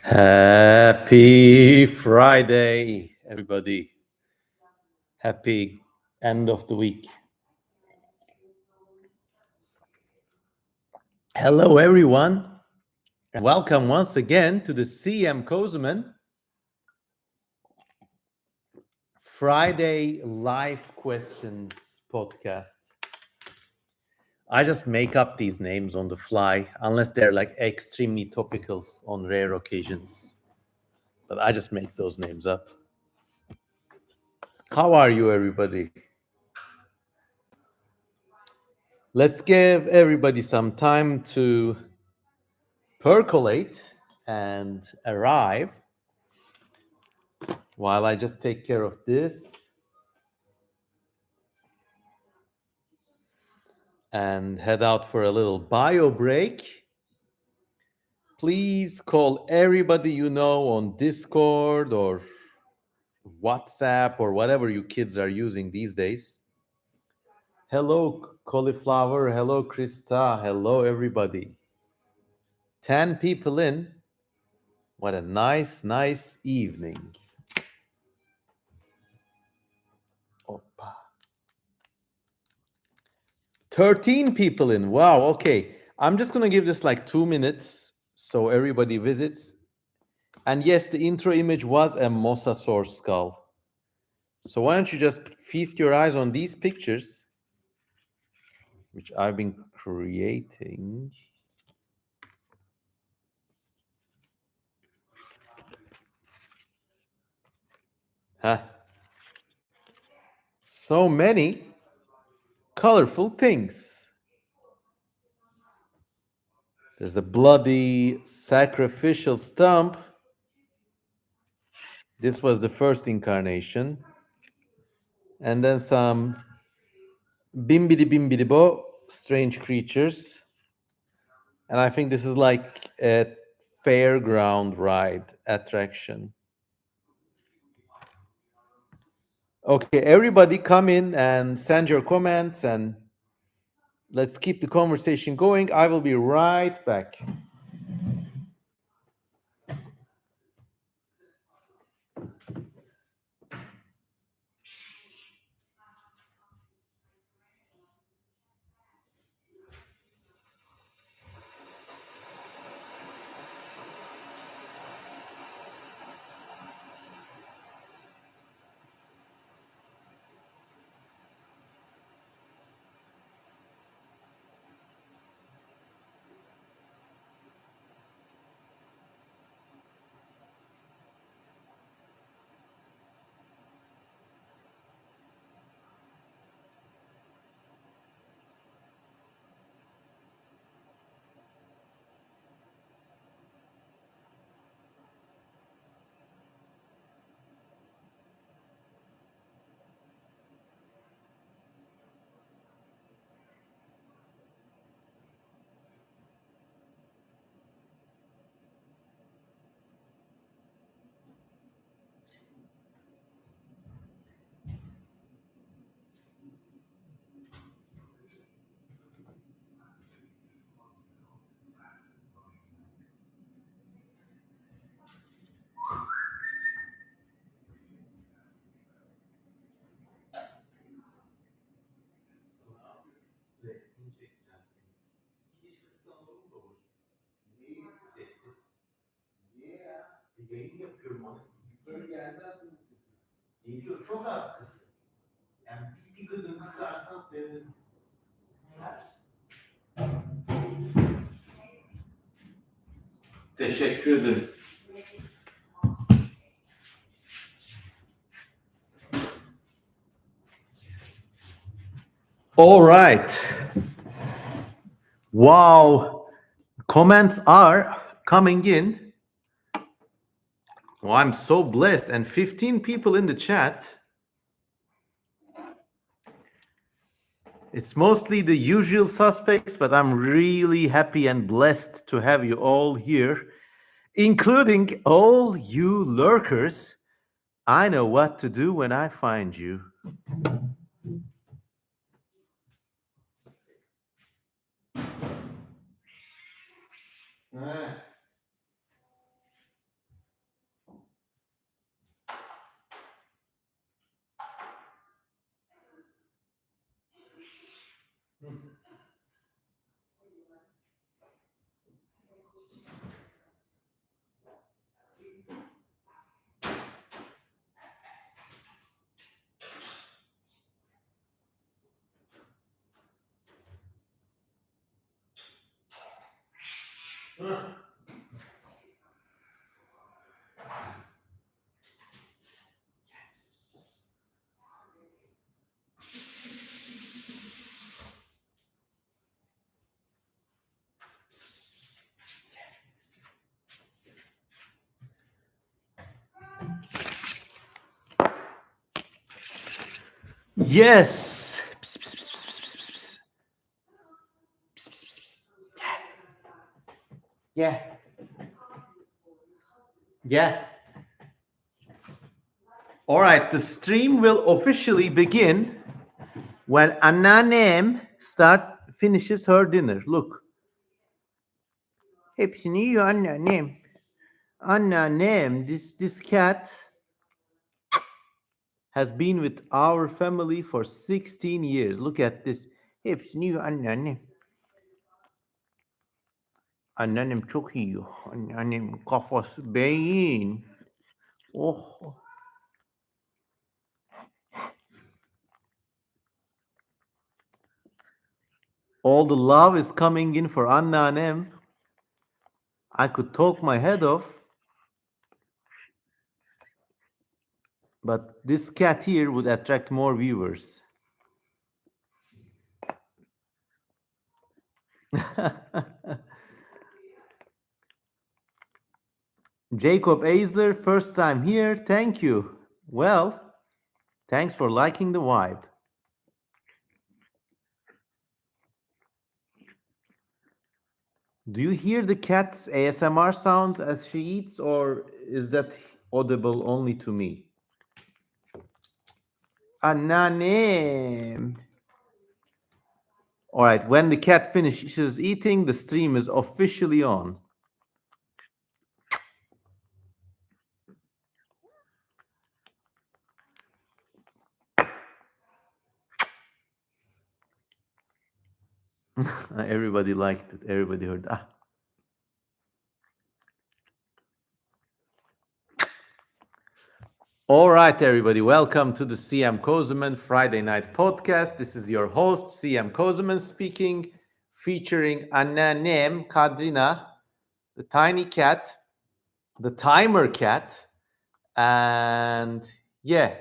Happy Friday, everybody. Happy end of the week. Hello, everyone, and welcome once again to the CM Kozeman Friday Live Questions podcast. I just make up these names on the fly, unless they're like extremely topical on rare occasions. But I just make those names up. How are you, everybody? Let's give everybody some time to percolate and arrive while I just take care of this and head out for a little bio break. Please call everybody you know on Discord or WhatsApp or whatever you kids are using these days. Hello, Cauliflower. Hello, Krista. Hello, everybody. 10 people in. What a nice evening. Opa. 13 people in. Wow, okay. I'm just going to give this like 2 minutes so everybody visits. And yes, the intro image was a mosasaur skull. So why don't you just feast your eyes on these pictures, which I've been creating. Huh. So many colorful things. There's a bloody sacrificial stump. This was the first incarnation. And then some bimbidi bo strange creatures. And I think this is like a fairground ride attraction. Okay, everybody come in and send your comments and let's keep the conversation going. I will be right back. Yayın yapıyorum onu. Yukarı gelmez mi sesin? Geliyor çok az kız. Yani bir gıdım kısarsan sevinirim. Teşekkür ederim. All right. Wow. Comments are coming in. Well, I'm so blessed. And 15 people in the chat. It's mostly the usual suspects, but I'm really happy and blessed to have you all here, including all you lurkers. I know what to do when I find you. Yes. Yeah. Yeah. All right. The stream will officially begin when anneannem finishes her dinner. Look. Hepsini yiyor anneannem. Anneannem, this cat has been with our family for 16 years. Look at this. Hepsini yiyor anneannem. Anneannem çok yiyor. Anneannem kafası beyin. Oh. All the love is coming in for anneannem. I could talk my head off, but this cat here would attract more viewers. Jacob Eisley, first time here. Thank you. Well, thanks for liking the vibe. Do you hear the cat's ASMR sounds as she eats, or is that audible only to me? Anneannem. All right, when the cat finishes eating, the stream is officially on. Everybody liked it. Everybody heard. All right, everybody. Welcome to the CM Kozeman Friday Night Podcast. This is your host, CM Kozeman speaking, featuring anneannem Kadrina, the tiny cat, the timer cat, and yeah.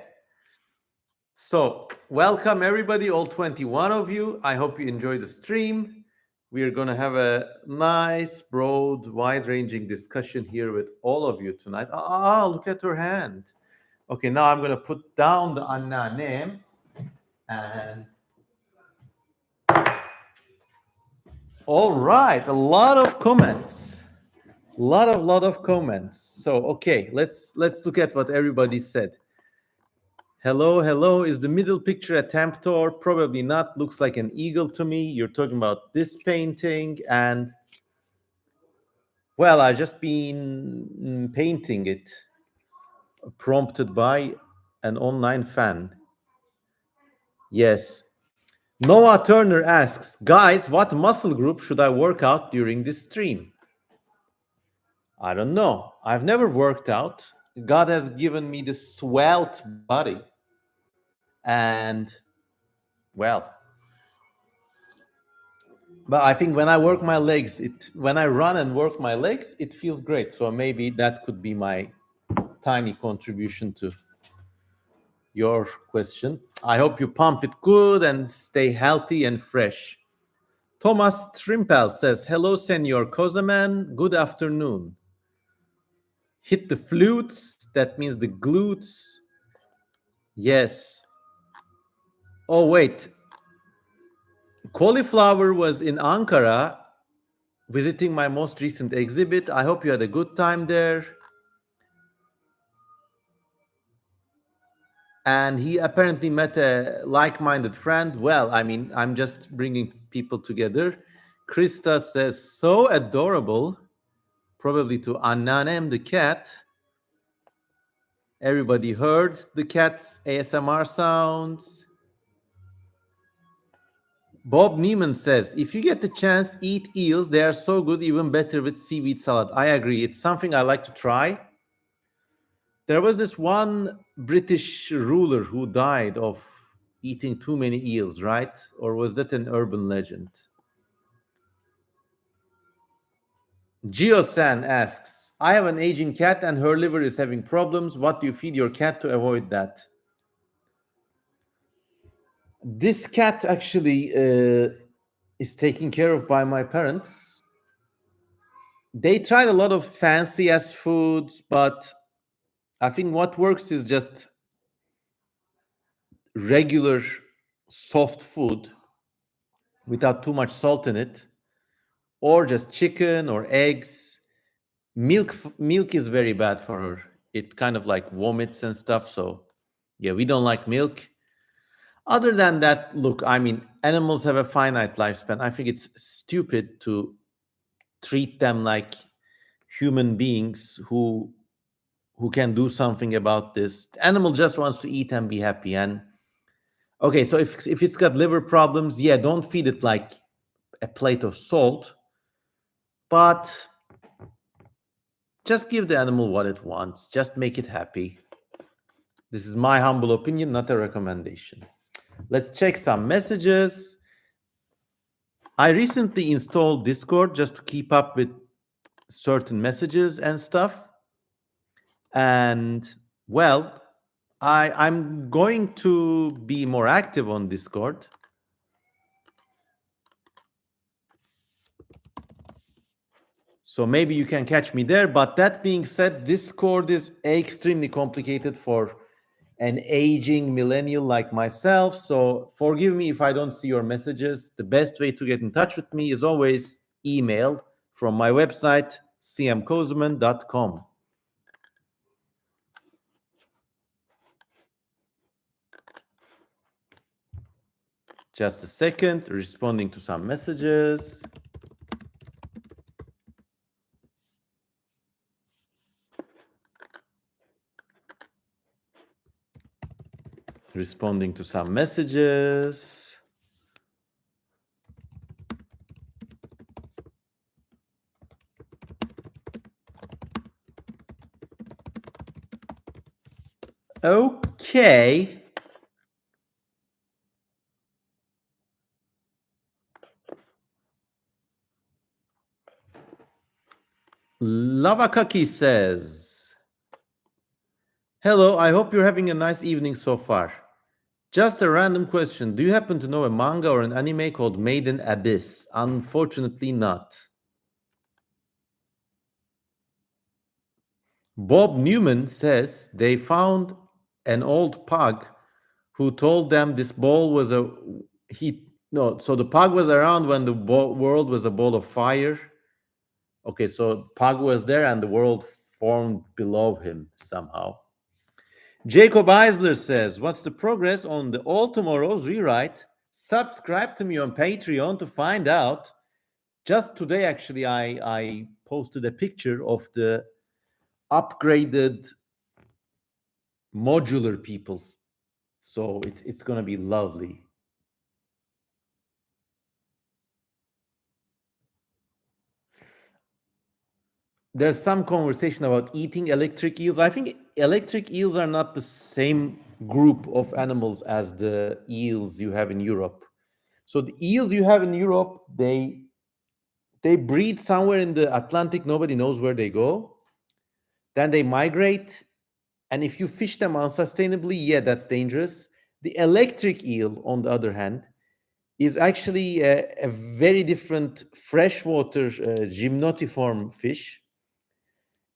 So, welcome everybody, all 21 of you. I hope you enjoy the stream. We are going to have a nice, broad, wide-ranging discussion here with all of you tonight. Look at her hand. Okay, now I'm going to put down the anneannem and all right, a lot of comments. Lot of comments. So, okay, let's look at what everybody said. Hello. Is the middle picture a temptor? Probably not. Looks like an eagle to me. You're talking about this painting, and well, I've just been painting it, prompted by an online fan. Yes. Noah Turner asks, guys, what muscle group should I work out during this stream? I don't know. I've never worked out. God has given me this svelte body. And, well, but I think when I work my legs, when I run and work my legs, it feels great. So maybe that could be my tiny contribution to your question. I hope you pump it good and stay healthy and fresh. Thomas Trimpel says, hello, Senor Kozaman. Good afternoon. Hit the flutes. That means the glutes. Yes. Oh, wait. Cauliflower was in Ankara visiting my most recent exhibit. I hope you had a good time there. And he apparently met a like-minded friend. Well, I mean, I'm just bringing people together. Krista says, so adorable, probably to Annanem the cat. Everybody heard the cat's ASMR sounds. Bob Neiman says, if you get the chance, eat eels. They are so good, even better with seaweed salad. I agree. It's something I like to try. There was this one British ruler who died of eating too many eels, right? Or was that an urban legend? Geo-san asks, I have an aging cat and her liver is having problems. What do you feed your cat to avoid that? This cat actually is taken care of by my parents. They tried a lot of fancy ass foods, but I think what works is just regular soft food without too much salt in it, or just chicken or eggs. Milk is very bad for her. It kind of like vomits and stuff. So yeah, we don't like milk. Other than that, look, I mean, animals have a finite lifespan. I think it's stupid to treat them like human beings who can do something about this. The animal just wants to eat and be happy. And okay, so if it's got liver problems, yeah, don't feed it like a plate of salt, but just give the animal what it wants. Just make it happy. This is my humble opinion, not a recommendation. Let's check some messages. I recently installed Discord just to keep up with certain messages and stuff. And well, I'm going to be more active on Discord. So maybe you can catch me there. But that being said, Discord is extremely complicated for an aging millennial like myself. So forgive me if I don't see your messages. The best way to get in touch with me is always email from my website, cmkozuman.com. Just a second, responding to some messages. Responding to some messages. Okay. Lavakaki says, hello, I hope you're having a nice evening so far. Just a random question. Do you happen to know a manga or an anime called Maiden Abyss? Unfortunately not. Bob Newman says they found an old pug who told them this ball was so the pug was around when the world was a ball of fire. Okay, so pug was there and the world formed below him somehow. Jacob Eisler says, what's the progress on the All Tomorrow's rewrite? Subscribe to me on Patreon to find out. Just today, actually, I posted a picture of the upgraded modular people. So it's going to be lovely. There's some conversation about eating electric eels. I think electric eels are not the same group of animals as the eels you have in Europe. So the eels you have in Europe, they breed somewhere in the Atlantic. Nobody knows where they go. Then they migrate. And if you fish them unsustainably, yeah, that's dangerous. The electric eel, on the other hand, is actually a very different freshwater gymnotiform fish.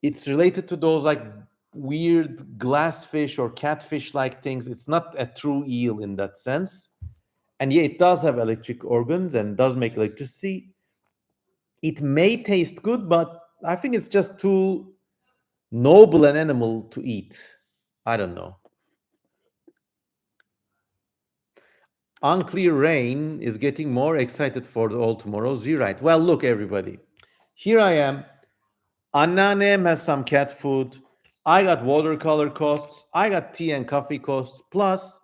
It's related to those like weird glassfish or catfish like things. It's not a true eel in that sense. And yeah, it does have electric organs and does make electricity. It may taste good, but I think it's just too noble an animal to eat. I don't know. Unclear Rain is getting more excited for the All Tomorrow's rewrite. Well, look, everybody. Here I am. Anneannem has some cat food. I got watercolor costs. I got tea and coffee costs. Plus,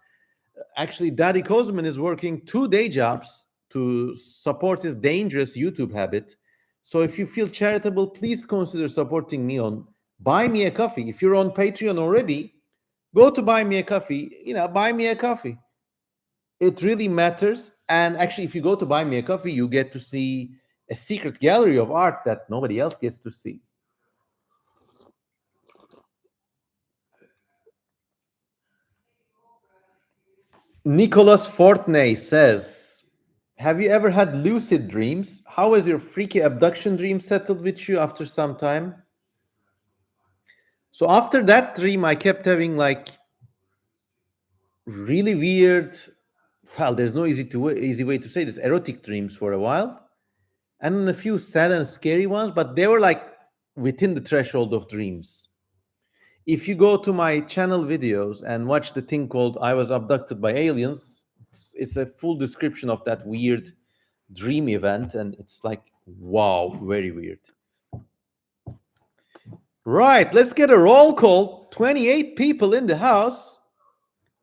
actually, Daddy Kozman is working 2 day jobs to support his dangerous YouTube habit. So if you feel charitable, please consider supporting me on Buy Me a Coffee. If you're on Patreon already, go to Buy Me a Coffee. Buy me a coffee. It really matters. And actually, if you go to Buy Me a Coffee, you get to see a secret gallery of art that nobody else gets to see. Nicholas Fortney says, have you ever had lucid dreams? How has your freaky abduction dream settled with you after some time? So after that dream, I kept having like really weird, well, there's no easy way to say this, erotic dreams for a while, and then a few sad and scary ones, but they were like within the threshold of dreams. If you go to my channel videos and watch the thing called I Was Abducted by Aliens, it's a full description of that weird dream event, and it's like, wow, very weird. Right, let's get a roll call. 28 people in the house.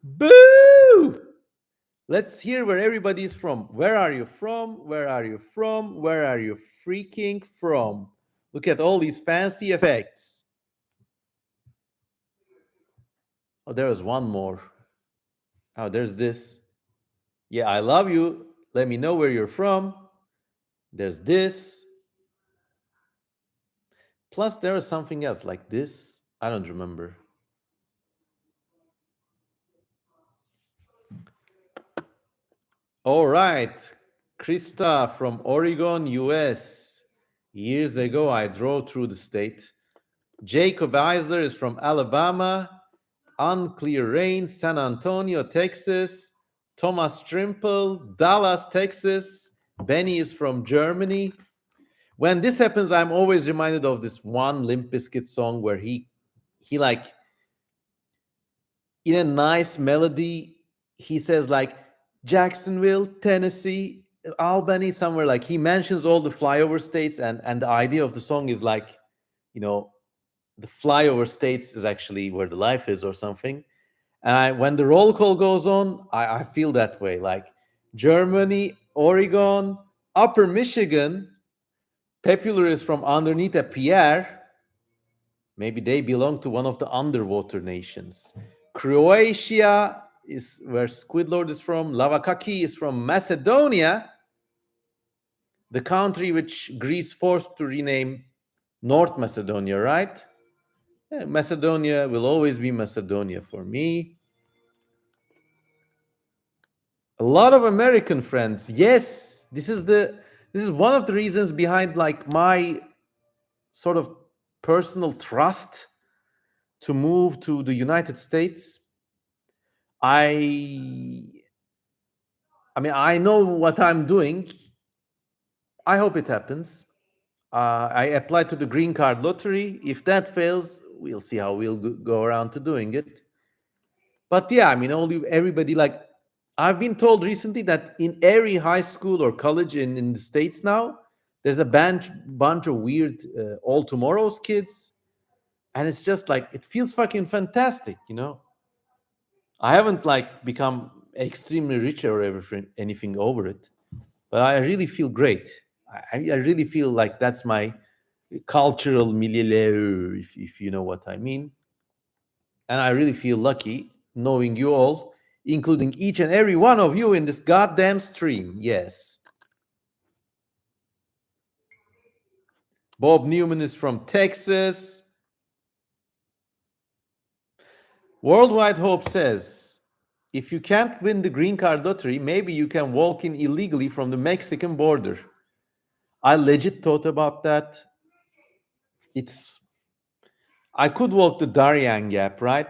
Boo! Let's hear where everybody's from. Where are you from? Where are you from? Where are you freaking from? Look at all these fancy effects. Oh, there was one more. Oh, there's this. Yeah, I love you. Let me know where you're from. There's this. Plus, there was something else like this. I don't remember. All right. Krista from Oregon, US. Years ago, I drove through the state. Jacob Eisler is from Alabama. Unclear Rain, San Antonio, Texas. Thomas Strimple, Dallas, Texas. Benny is from Germany. When this happens, I'm always reminded of this one Limp Bizkit song where he like in a nice melody, he says like Jacksonville, Tennessee, Albany, somewhere, like he mentions all the flyover states, and the idea of the song is like, you know, the flyover states is actually where the life is or something. And when the roll call goes on, I feel that way. Like Germany, Oregon, Upper Michigan, Popular is from underneath a Pierre. Maybe they belong to one of the underwater nations. Croatia is where Squidlord is from. Lavakaki is from Macedonia, the country which Greece forced to rename North Macedonia, right? Yeah, Macedonia will always be Macedonia for me. A lot of American friends. Yes, this is one of the reasons behind like my sort of personal trust to move to the United States. I I mean, I know what I'm doing. I hope it happens. I applied to the green card lottery. If that fails, we'll see how we'll go around to doing it. But yeah, I mean, everybody, like, I've been told recently that in every high school or college in the States now, there's a bunch of weird all tomorrow's kids. And it's just like, it feels fucking fantastic, you know? I haven't like become extremely rich or anything over it, but I really feel great. I really feel like that's my cultural milieu, if you know what I mean. And I really feel lucky knowing you all, including each and every one of you in this goddamn stream. Yes. Bob Newman is from Texas. Worldwide Hope says, if you can't win the green card lottery, maybe you can walk in illegally from the Mexican border. I legit thought about that. It's I could walk the Darien Gap, right?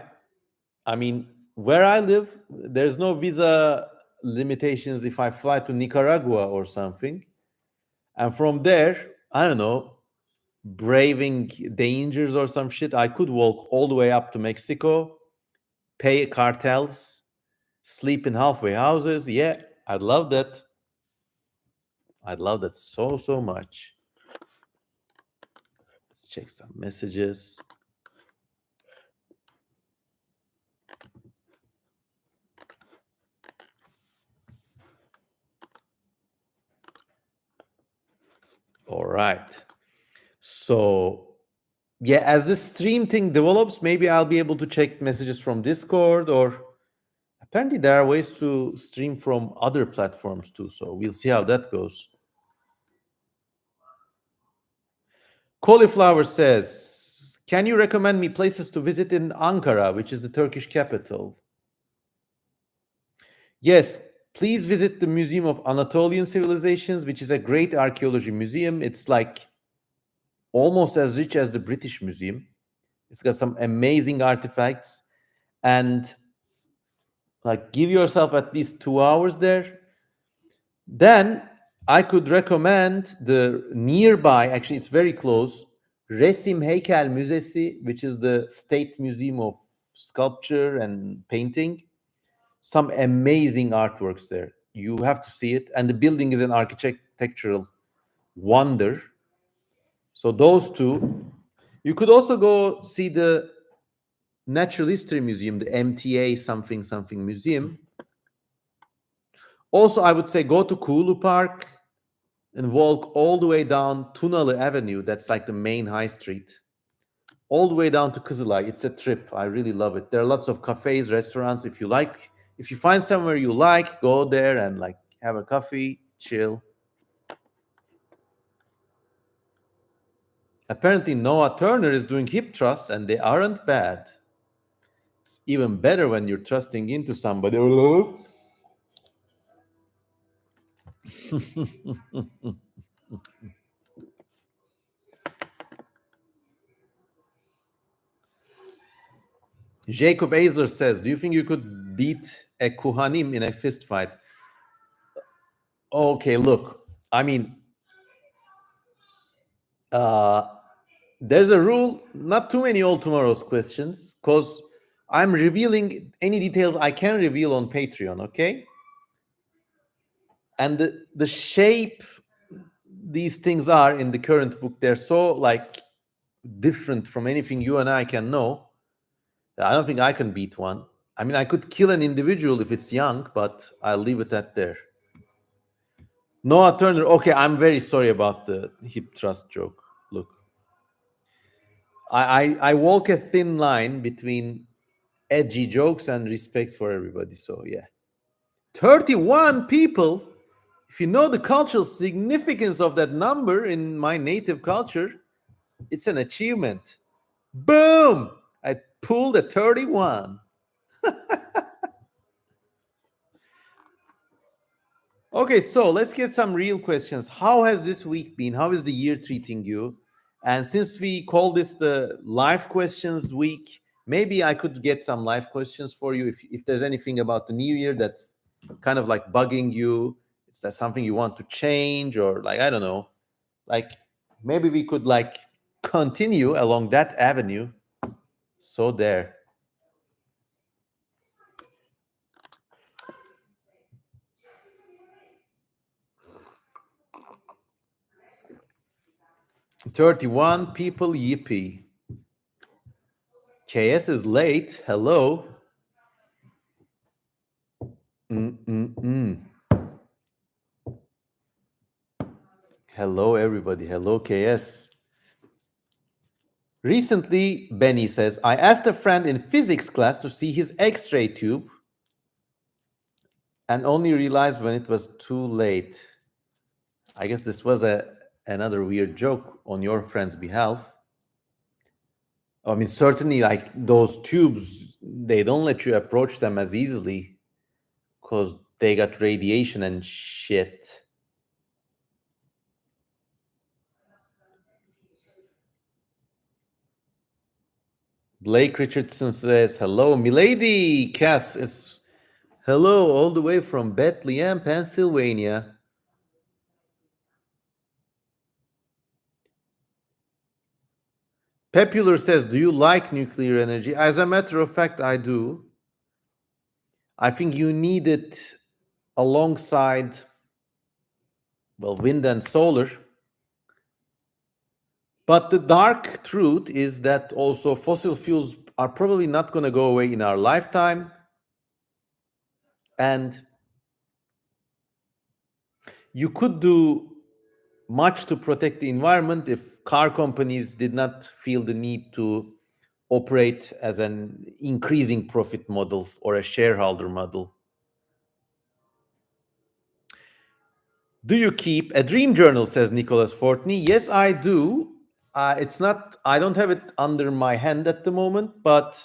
I mean, where I live, there's no visa limitations if I fly to Nicaragua or something. And from there, I don't know, braving dangers or some shit, I could walk all the way up to Mexico, pay cartels, sleep in halfway houses. Yeah, I'd love that. I'd love that so, so much. Let's check some messages. All right. So, yeah, as this stream thing develops, maybe I'll be able to check messages from Discord, or apparently there are ways to stream from other platforms too. So we'll see how that goes. Cauliflower says, can you recommend me places to visit in Ankara, which is the Turkish capital? Yes, please visit the Museum of Anatolian Civilizations, which is a great archaeology museum. It's like almost as rich as the British Museum. It's got some amazing artifacts, and like give yourself at least 2 hours there. Then I could recommend the nearby, actually it's very close, Resim Heykel Müzesi, which is the State Museum of Sculpture and Painting. Some amazing artworks there. You have to see it. And the building is an architectural wonder. So those two. You could also go see the Natural History Museum, the MTA something something museum. Also, I would say go to Kulu Park and walk all the way down Tunalı Avenue. That's like the main high street. All the way down to Kızılay. It's a trip. I really love it. There are lots of cafes, restaurants. If you find somewhere you like, go there and like have a coffee, chill. Apparently, Noah Turner is doing hip thrusts and they aren't bad. It's even better when you're trusting into somebody. Jacob Aisler says, do you think you could beat a Kuhanim in a fist fight? Okay, look, I mean, there's a rule, not too many all tomorrow's questions, because I'm revealing any details I can reveal on Patreon, okay? And the shape these things are in the current book, they're so like different from anything you and I can know. I don't think I can beat one. I mean, I could kill an individual if it's young, but I'll leave it at there. Noah Turner, okay, I'm very sorry about the hip thrust joke. Look, I walk a thin line between edgy jokes and respect for everybody. So yeah, 31 people. If you know the cultural significance of that number in my native culture, it's an achievement. Boom! I pulled a 31. Okay, so let's get some real questions. How has this week been? How is the year treating you? And since we call this the live questions week, maybe I could get some live questions for you. If there's anything about the new year that's kind of like bugging you, is that something you want to change, or like, I don't know, like maybe we could like continue along that avenue. So there. 31 people, yippee. KS is late. Hello. Hello, everybody. Hello, KS. Recently, Benny says, I asked a friend in physics class to see his X-ray tube and only realized when it was too late. I guess this was another weird joke on your friend's behalf. I mean, certainly, like those tubes, they don't let you approach them as easily because they got radiation and shit. Blake Richardson says, hello, milady. Cass is, hello, all the way from Bethlehem, Pennsylvania. Pepular says, do you like nuclear energy? As a matter of fact, I do. I think you need it alongside, well, wind and solar. But the dark truth is that also fossil fuels are probably not going to go away in our lifetime. And you could do much to protect the environment if car companies did not feel the need to operate as an increasing profit model or a shareholder model. Do you keep a dream journal, says Nicholas Fortney? Yes, I do. It's not, I don't have it under my hand at the moment, but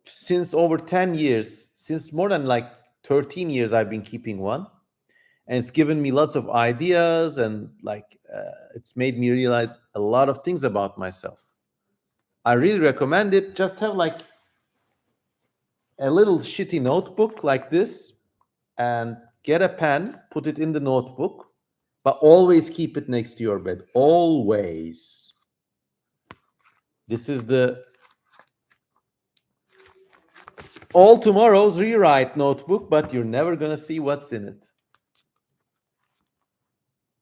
since over 10 years, since more than like 13 years, I've been keeping one. And it's given me lots of ideas and it's made me realize a lot of things about myself. I really recommend it. Just have like a little shitty notebook like this and get a pen, put it in the notebook, but always keep it next to your bed. Always. This is the all tomorrow's rewrite notebook, but you're never going to see what's in it.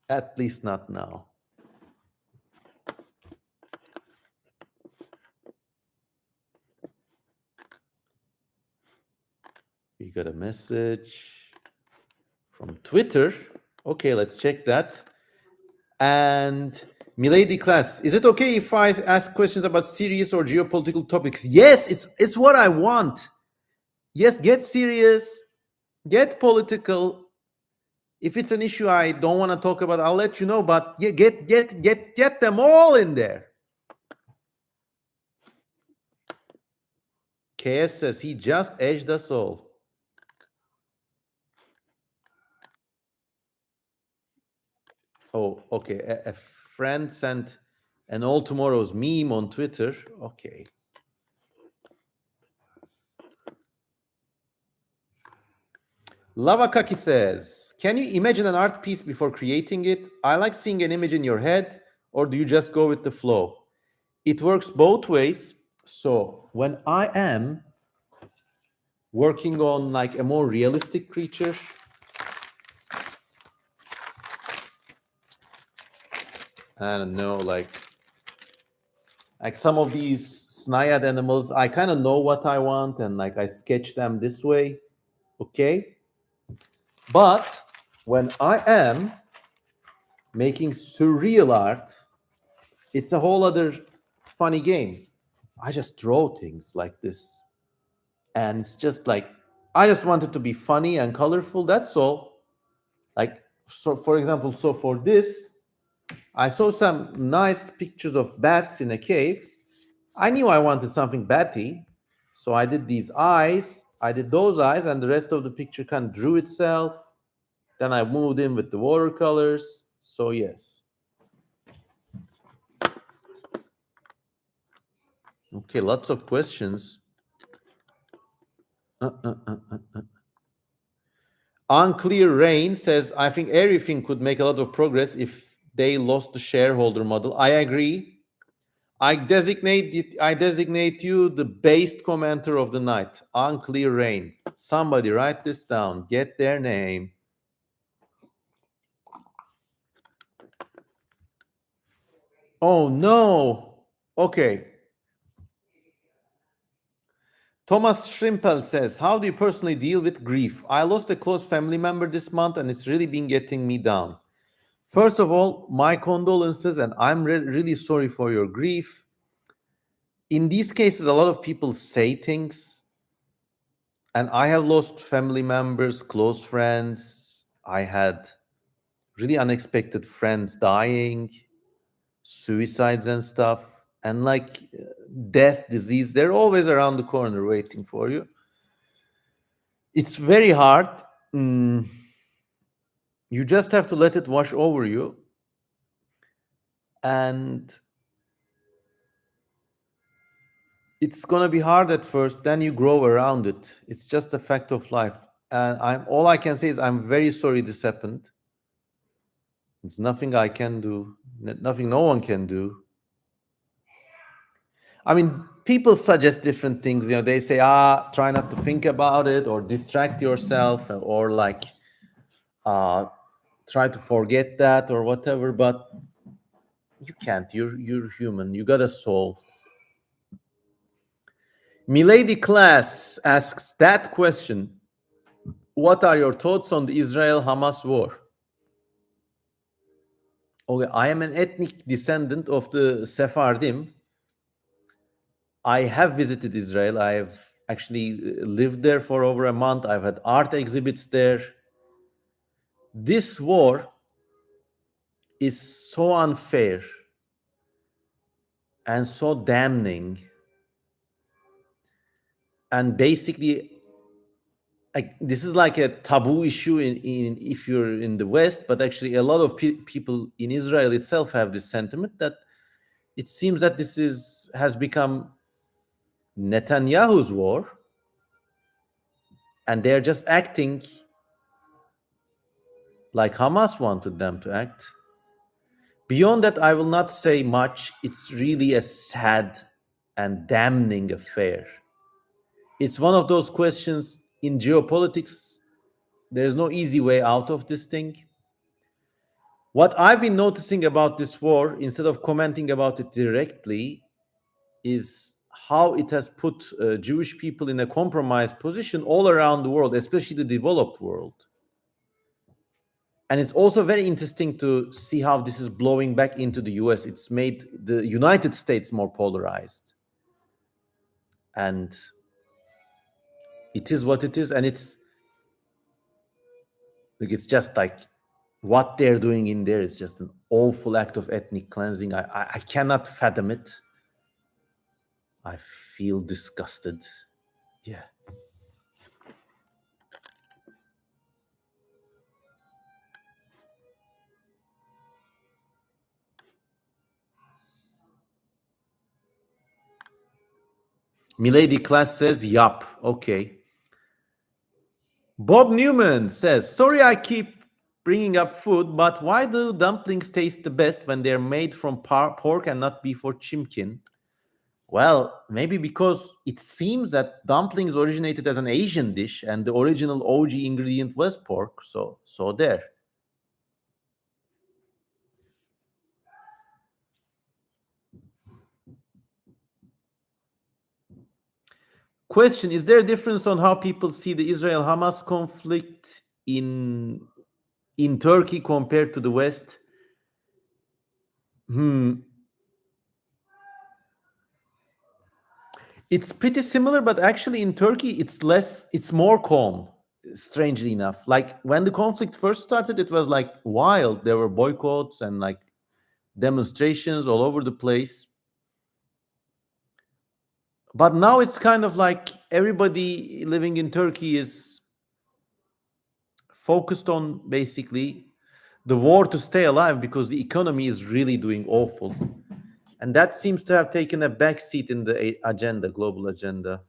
At least not now. We got a message from Twitter. Okay, let's check that. And Milady class, is it okay if I ask questions about serious or geopolitical topics? Yes, it's what I want. Yes, get serious, get political. If it's an issue I don't want to talk about, I'll let you know. But yeah, get them all in there. KS says he just edged us all. Oh, okay. A friend sent an all tomorrow's meme on Twitter. Okay. Lavakaki says, can you imagine an art piece before creating it? I like seeing an image in your head, or do you just go with the flow? It works both ways. So when I am working on like a more realistic creature, I don't know, like some of these snide animals, I kind of know what I want and like I sketch them this way, okay? But when I am making surreal art, it's a whole other funny game. I just draw things like this. And it's just like, I just want it to be funny and colorful. That's all. Like, so for example, so for this, I saw some nice pictures of bats in a cave. I knew I wanted something batty. So I did these eyes. I did those eyes, and the rest of the picture kind of drew itself. Then I moved in with the watercolors. So, yes. Okay, lots of questions. Unclear Rain says, I think everything could make a lot of progress if they lost the shareholder model. I agree. I designate you the based commenter of the night. Unclear Rain. Somebody write this down. Get their name. Oh no. Okay. Thomas Schrimpel says, how do you personally deal with grief? I lost a close family member this month and it's really been getting me down. First of all, my condolences, and I'm really sorry for your grief. In these cases, a lot of people say things, and I have lost family members, close friends. I had really unexpected friends dying, suicides and stuff, and like death, disease, they're always around the corner waiting for you. It's very hard. You just have to let it wash over you. And it's going to be hard at first, then you grow around it. It's just a fact of life. And all I can say is I'm very sorry this happened. It's nothing I can do, nothing no one can do. I mean, people suggest different things. You know, they say, try not to think about it, or distract yourself, or like try to forget that, or whatever. But you can't. You're human. You got a soul. Milady Class asks that question. What are your thoughts on the Israel-Hamas war? Okay, I am an ethnic descendant of the Sephardim. I have visited Israel. I have actually lived there for over a month. I've had art exhibits there. This war is so unfair and so damning. And basically, this is like a taboo issue in if you're in the West, but actually a lot of people in Israel itself have this sentiment that it seems that this has become Netanyahu's war, and they're just acting like Hamas wanted them to act. Beyond that, I will not say much. It's really a sad and damning affair. It's one of those questions in geopolitics. There's no easy way out of this thing. What I've been noticing about this war, instead of commenting about it directly, is how it has put Jewish people in a compromised position all around the world, especially the developed world. And it's also very interesting to see how this is blowing back into the US. It's made the United States more polarized. And it is what it is. And it's just like what they're doing in there is just an awful act of ethnic cleansing. I cannot fathom it. I feel disgusted. Yeah. Milady Class says, yup. Okay. Bob Newman says, sorry I keep bringing up food, but why do dumplings taste the best when they're made from pork and not beef or chimkin? Well, maybe because it seems that dumplings originated as an Asian dish and the original OG ingredient was pork. So there. Question, is there a difference on how people see the Israel-Hamas conflict in Turkey compared to the West? It's pretty similar, but actually in Turkey, it's more calm, strangely enough. Like when the conflict first started, it was like wild. There were boycotts and like demonstrations all over the place. But now it's kind of like everybody living in Turkey is focused on basically the war to stay alive because the economy is really doing awful. And that seems to have taken a backseat in the agenda, global agenda.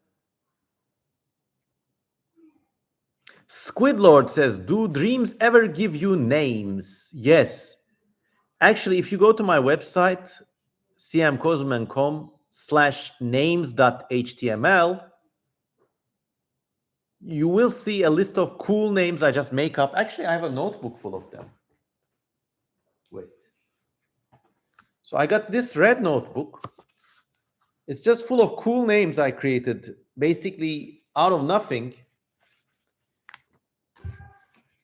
Squidlord says, do dreams ever give you names? Yes. Actually, if you go to my website, cmkozman.com/names.html, you will see a list of cool names I just make up. Actually, I have a notebook full of them. Wait. So I got this red notebook. It's just full of cool names I created, basically out of nothing.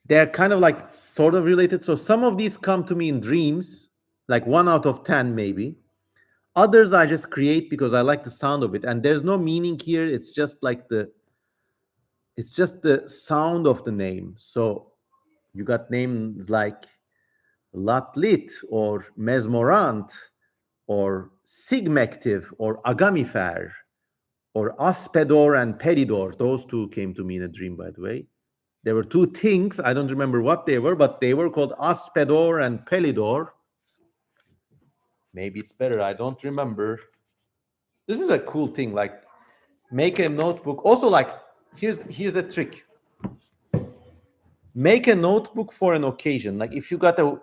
They're kind of like sort of related. So some of these come to me in dreams, like 1 out of 10 maybe. Others I just create because I like the sound of it. And there's no meaning here. It's just the sound of the name. So you got names like Latlit or Mesmorant or Sigmective or Agamifer or Aspedor and Peridor. Those two came to me in a dream, by the way. There were two things. I don't remember what they were, but they were called Aspedor and Pelidor. Maybe it's better. I don't remember. This is a cool thing. Like, make a notebook. Also, like, here's the trick. Make a notebook for an occasion. Like, if you got a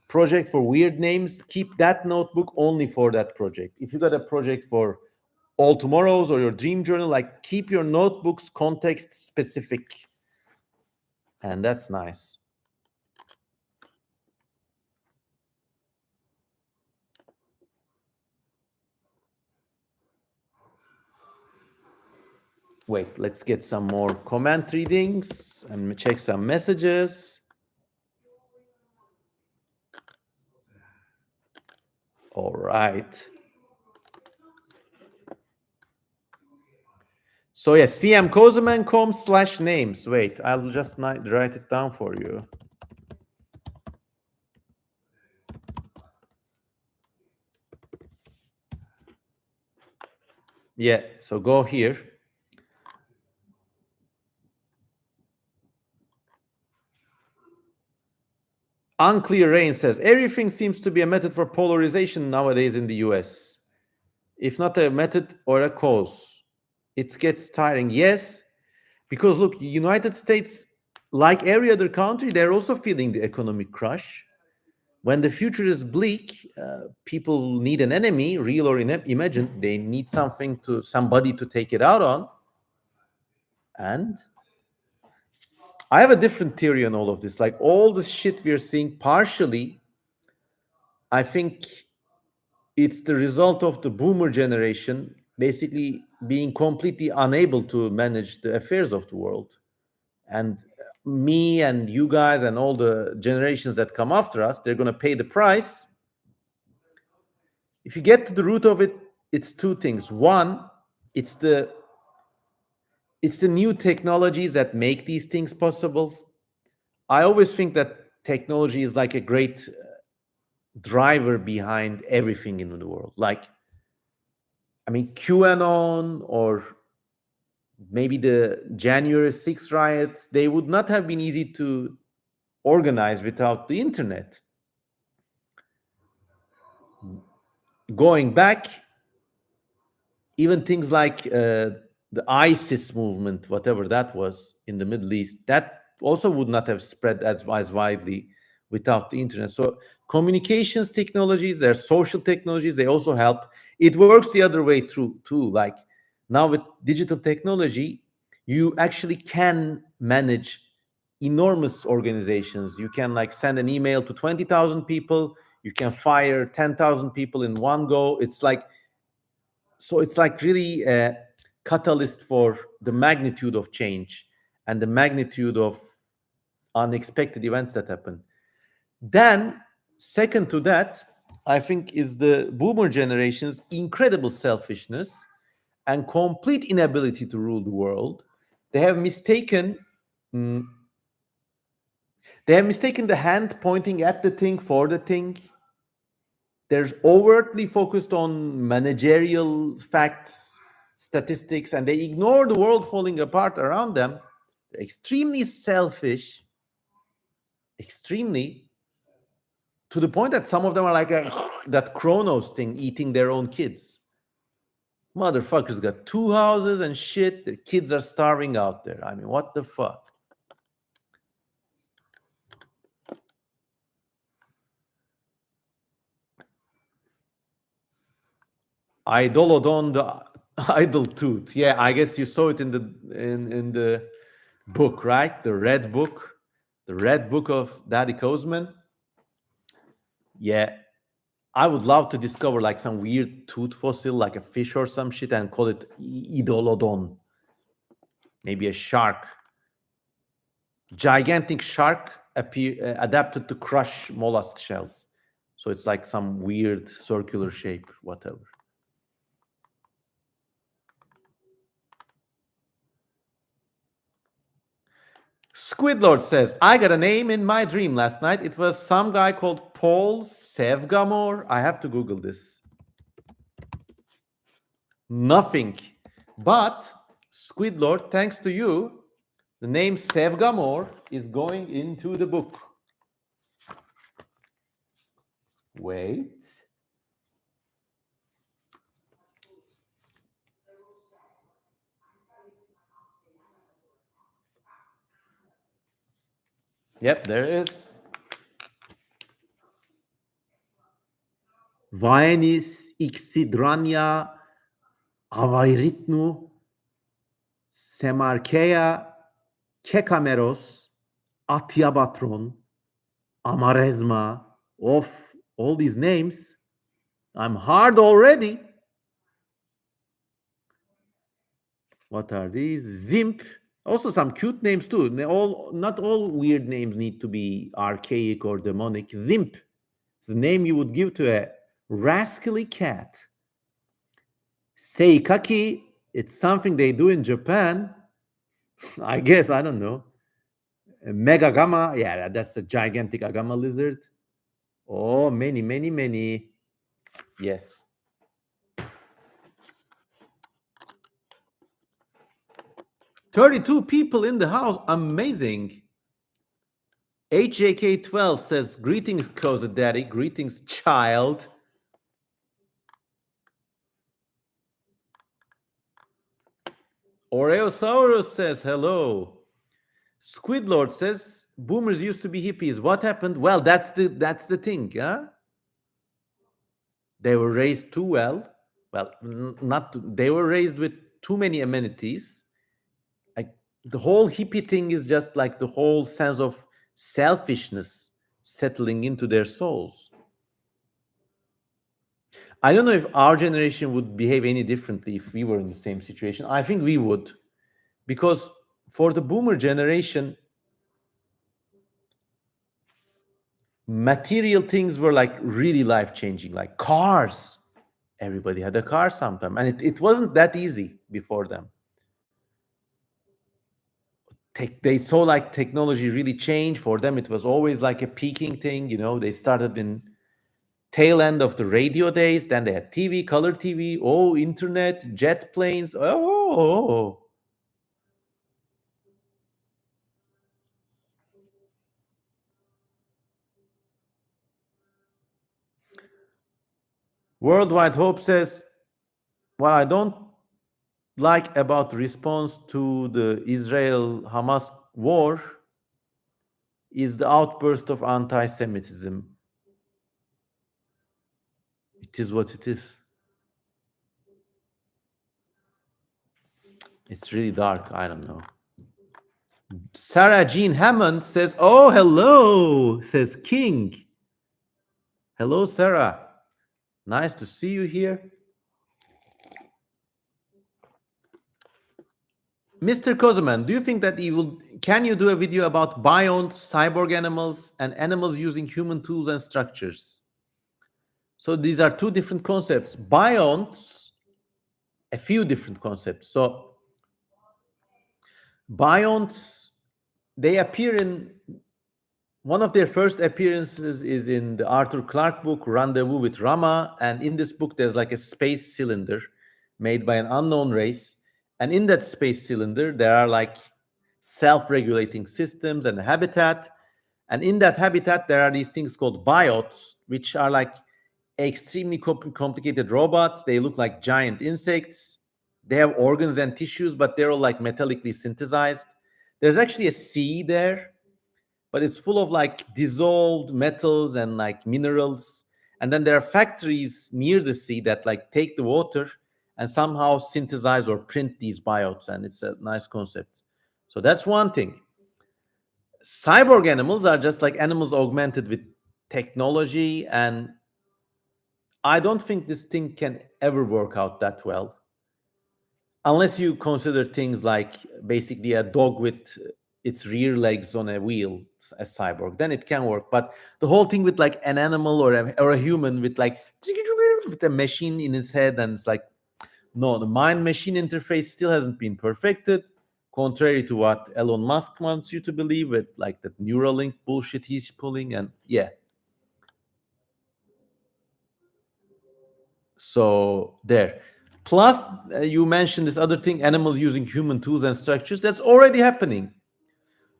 project for weird names, keep that notebook only for that project. If you got a project for all tomorrows or your dream journal, like, keep your notebooks context specific. And that's nice. Wait, let's get some more comment readings and check some messages. All right. So yeah, cmkozeman.com/names. Wait, I'll just write it down for you. Yeah, so go here. Unclear Rain says everything seems to be a method for polarization nowadays in the US. If not a method or a cause, it gets tiring. Yes, because look, United States, like every other country, they're also feeling the economic crush. When the future is bleak, people need an enemy, real or imagined. They need somebody to take it out on. And I have a different theory on all of this. Like all the shit we're seeing, partially, I think it's the result of the boomer generation basically being completely unable to manage the affairs of the world. And me and you guys and all the generations that come after us, they're going to pay the price. If you get to the root of it, it's two things. One, it's the it's the new technologies that make these things possible. I always think that technology is like a great driver behind everything in the world. Like, I mean, QAnon or maybe the January 6th riots, they would not have been easy to organize without the internet. Going back, even things like the ISIS movement, whatever that was in the Middle East, that also would not have spread as widely without the internet. So communications technologies, their social technologies, they also help. It works the other way through too. Like now with digital technology, you actually can manage enormous organizations. You can like send an email to 20,000 people. You can fire 10,000 people in one go. It's like really a catalyst for the magnitude of change and the magnitude of unexpected events that happen. Then, second to that, I think is the boomer generation's incredible selfishness and complete inability to rule the world. They have mistaken mm, they have mistaken the hand pointing at the thing for the thing. They're overtly focused on managerial facts, statistics, and they ignore the world falling apart around them. They're extremely selfish, extremely, to the point that some of them are like that Kronos thing, eating their own kids. Motherfuckers got two houses and shit. Their kids are starving out there. I mean, what the fuck? Idolodon the idle tooth. Yeah, I guess you saw it in the book, right? The red book of Daddy Kozman. Yeah, I would love to discover like some weird tooth fossil, like a fish or some shit, and call it Idolodon. Maybe a shark, gigantic shark adapted to crush mollusk shells. So it's like some weird circular shape, whatever. Squidlord says, I got a name in my dream last night. It was some guy called Paul Sevgamor. I have to Google this. Nothing. But, Squidlord, thanks to you, the name Sevgamor is going into the book. Wait. Yep, there it is. Vaenis Ixidrania Avairitnu Semarkea Kekameros Atyabatron Amarezma. Of all these names, I'm hard already. What are these? Zimp. Also some cute names too. Not all weird names need to be archaic or demonic. Zimp is the name you would give to a Rascally cat. Seikaki, it's something they do in Japan. I guess, I don't know. Mega Gamma, yeah, that's a gigantic Agama lizard. Oh, many, many, many. Yes. 32 people in the house. Amazing. HJK12 says, greetings, Koza Daddy. Greetings, child. Oreosaurus says, hello. Squidlord says, boomers used to be hippies. What happened? Well, that's the thing, yeah? They were raised too well. Well, not they were raised with too many amenities. Like the whole hippie thing is just like the whole sense of selfishness settling into their souls. I don't know if our generation would behave any differently if we were in the same situation. I think we would, because for the boomer generation, material things were like really life changing, like cars. Everybody had a car sometime, and it wasn't that easy before them. They saw like technology really change for them. It was always like a peaking thing. They started in tail end of the radio days. Then they had TV, color TV, oh, internet, jet planes. Oh. Worldwide Hope says, what I don't like about the response to the Israel Hamas war is the outburst of anti Semitism. It is what it is. It's really dark. I don't know. Sarah Jean Hammond says, oh, hello, says King. Hello, Sarah. Nice to see you here. Mr. Kozeman, do you think that can you do a video about Bion's cyborg animals and animals using human tools and structures? So these are two different concepts. Bions, a few different concepts. So Bions, they appear in one of their first appearances is in the Arthur Clarke book, Rendezvous with Rama. And in this book, there's like a space cylinder made by an unknown race. And in that space cylinder, there are like self-regulating systems and a habitat. And in that habitat, there are these things called biots, which are like extremely complicated robots. They look like giant insects. They have organs and tissues, but they're all like metallically synthesized. There's actually a sea there, but it's full of like dissolved metals and like minerals. And then there are factories near the sea that like take the water and somehow synthesize or print these biots. And it's a nice concept. So that's one thing. Cyborg animals are just like animals augmented with technology. And I don't think this thing can ever work out that well. Unless you consider things like basically a dog with its rear legs on a wheel, a cyborg, then it can work. But the whole thing with like an animal or a human with like with a machine in its head, and it's like, no, the mind machine interface still hasn't been perfected, contrary to what Elon Musk wants you to believe with like that Neuralink bullshit he's pulling. And yeah, so there. Plus, you mentioned this other thing, animals using human tools and structures. That's already happening.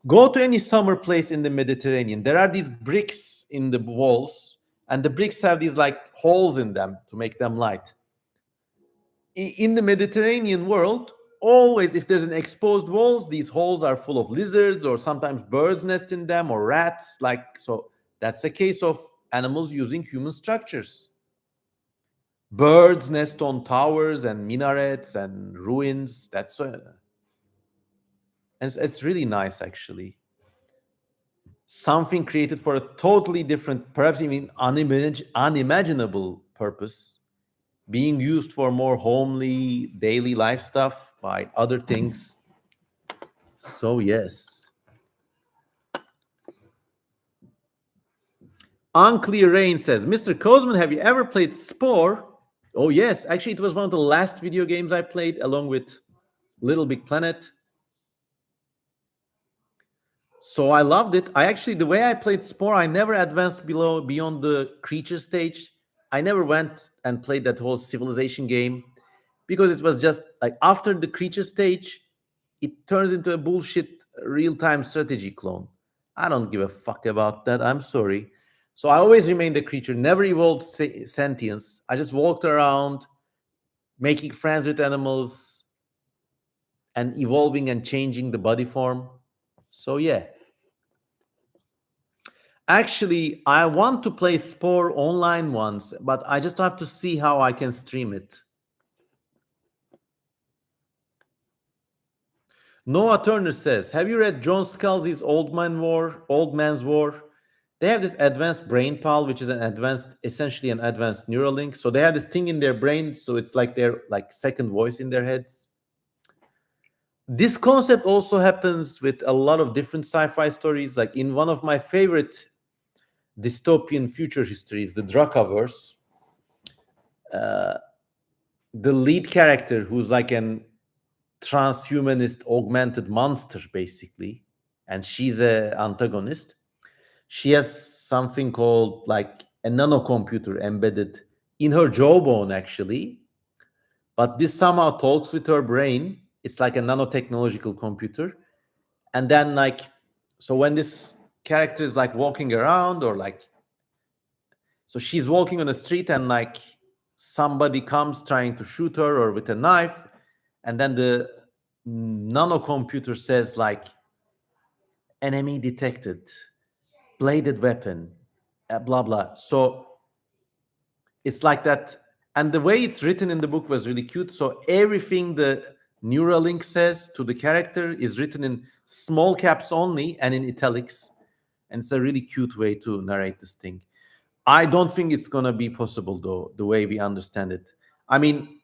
Go to any summer place in the Mediterranean. There are these bricks in the walls, and the bricks have these like holes in them to make them light. In the Mediterranean world, always if there's an exposed walls, these holes are full of lizards or sometimes birds nest in them or rats. Like, so that's a case of animals using human structures. Birds nest on towers and minarets and ruins. It's really nice, actually. Something created for a totally different, perhaps even unimaginable purpose, being used for more homely daily life stuff by other things. So yes. Unclear Rain says, Mr. Kozman, have you ever played Spore? Oh, yes. Actually, it was one of the last video games I played along with Little Big Planet. So I loved it. I actually, the way I played Spore, I never advanced beyond the creature stage. I never went and played that whole civilization game because it was just like after the creature stage, it turns into a bullshit real-time strategy clone. I don't give a fuck about that. I'm sorry. So I always remained a creature, never evolved sentience. I just walked around making friends with animals and evolving and changing the body form. So yeah. Actually, I want to play Spore online once, but I just have to see how I can stream it. Noah Turner says, have you read John Scalzi's Old Man's War? They have this advanced brain pal, which is essentially an advanced Neuralink. So they have this thing in their brain, so it's like their like second voice in their heads. This concept also happens with a lot of different sci-fi stories. Like in one of my favorite dystopian future histories, the Dracaverse, the lead character, who's like an transhumanist augmented monster, basically, and she's a antagonist. She has something called like a nanocomputer embedded in her jawbone, actually. But this somehow talks with her brain. It's like a nanotechnological computer. And then, like, so when this character is like walking around, or like, so she's walking on the street and like somebody comes trying to shoot her or with a knife, and then the nanocomputer says like, enemy detected, bladed weapon, blah blah. So it's like that. And the way it's written in the book was really cute. So everything the Neuralink says to the character is written in small caps only and in italics. And it's a really cute way to narrate this thing. I don't think it's going to be possible, though, the way we understand it. I mean,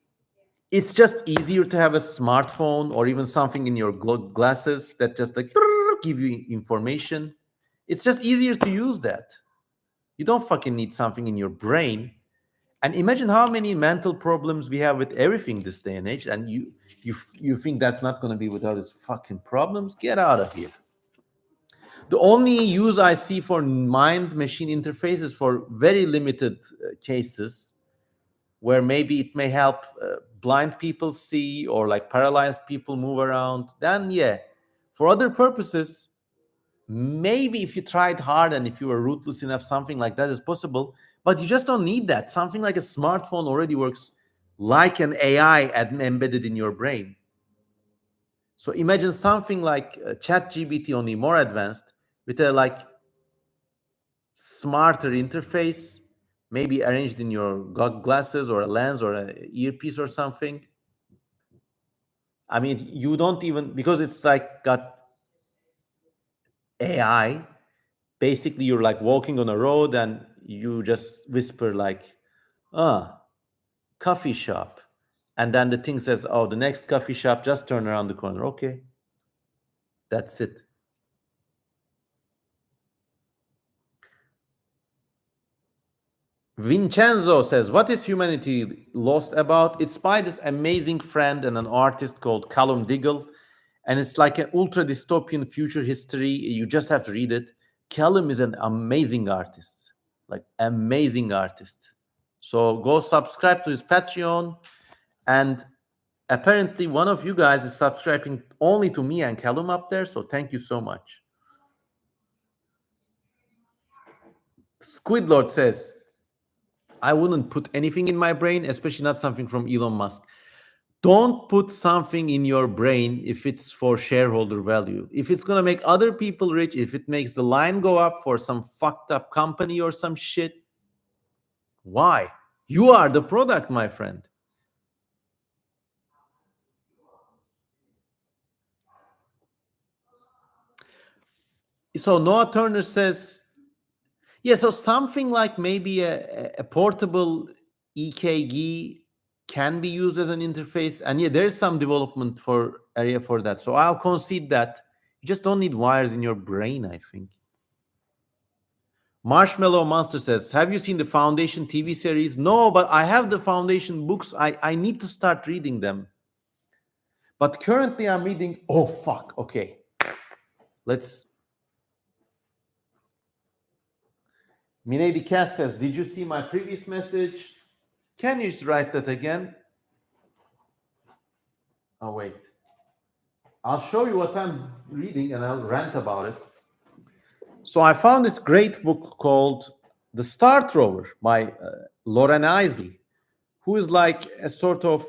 it's just easier to have a smartphone or even something in your glasses that just like give you information. It's just easier to use that. You don't fucking need something in your brain. And imagine how many mental problems we have with everything this day and age, and you think that's not going to be without its fucking problems? Get out of here. The only use I see for mind machine interfaces for very limited cases where maybe it may help blind people see or like paralyzed people move around, then yeah. For other purposes, maybe if you tried hard and if you were ruthless enough, something like that is possible, but you just don't need that. Something like a smartphone already works like an AI embedded in your brain. So imagine something like ChatGPT, only more advanced, with a like smarter interface, maybe arranged in your glasses or a lens or an earpiece or something. I mean, you don't even, because it's like got AI, basically you're like walking on a road and you just whisper like, ah, coffee shop. And then the thing says, oh, the next coffee shop, just turn around the corner. Okay. That's it. Vincenzo says, what is humanity lost about? It's by this amazing friend and an artist called Callum Diggle. And it's like an ultra dystopian future history. You just have to read it. Callum is an amazing artist, like amazing artist. So go subscribe to his Patreon. And apparently one of you guys is subscribing only to me and Callum up there. So thank you so much. Squidlord says, I wouldn't put anything in my brain, especially not something from Elon Musk. Don't put something in your brain if it's for shareholder value. If it's going to make other people rich, if it makes the line go up for some fucked up company or some shit, why? You are the product, my friend. So Noah Turner says, yeah, so something like maybe a portable EKG can be used as an interface. And yeah, there's some development for area for that. So I'll concede that. You just don't need wires in your brain, I think. Marshmallow Monster says, have you seen the Foundation TV series? No, but I have the Foundation books. I need to start reading them. But currently I'm reading, oh fuck, okay. Let's, Minady Cass says, did you see my previous message? Can you just write that again? Oh, wait. I'll show you what I'm reading and I'll rant about it. So I found this great book called The Star Thrower by Lauren Eisley, who is like a sort of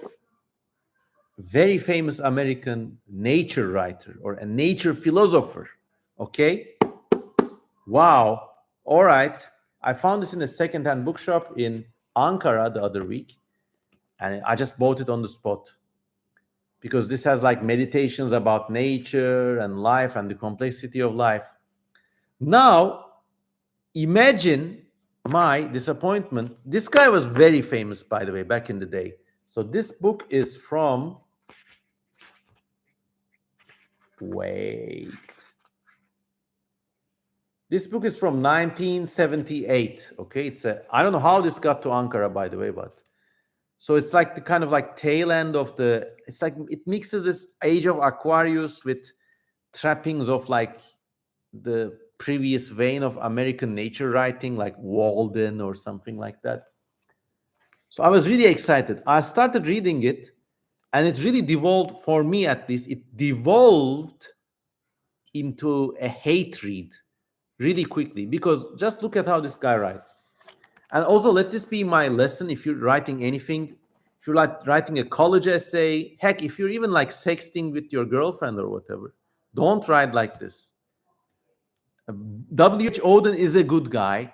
very famous American nature writer or a nature philosopher. Okay? Wow. All right. I found this in a secondhand bookshop in Ankara the other week, and I just bought it on the spot because this has like meditations about nature and life and the complexity of life. Now, imagine my disappointment. This guy was very famous, by the way, back in the day. So this book is from, wait. This book is from 1978. Okay, it's a, I don't know how this got to Ankara, by the way, but so it's like the kind of like tail end of the, it's like it mixes this Age of Aquarius with trappings of like the previous vein of American nature writing, like Walden or something like that. So I was really excited. I started reading it, and it really devolved, for me at least, it devolved into a hate read really quickly, because just look at how this guy writes. And also, let this be my lesson. If you're writing anything, if you're like writing a college essay, heck, if you're even like sexting with your girlfriend or whatever, don't write like this. W.H. Auden is a good guy,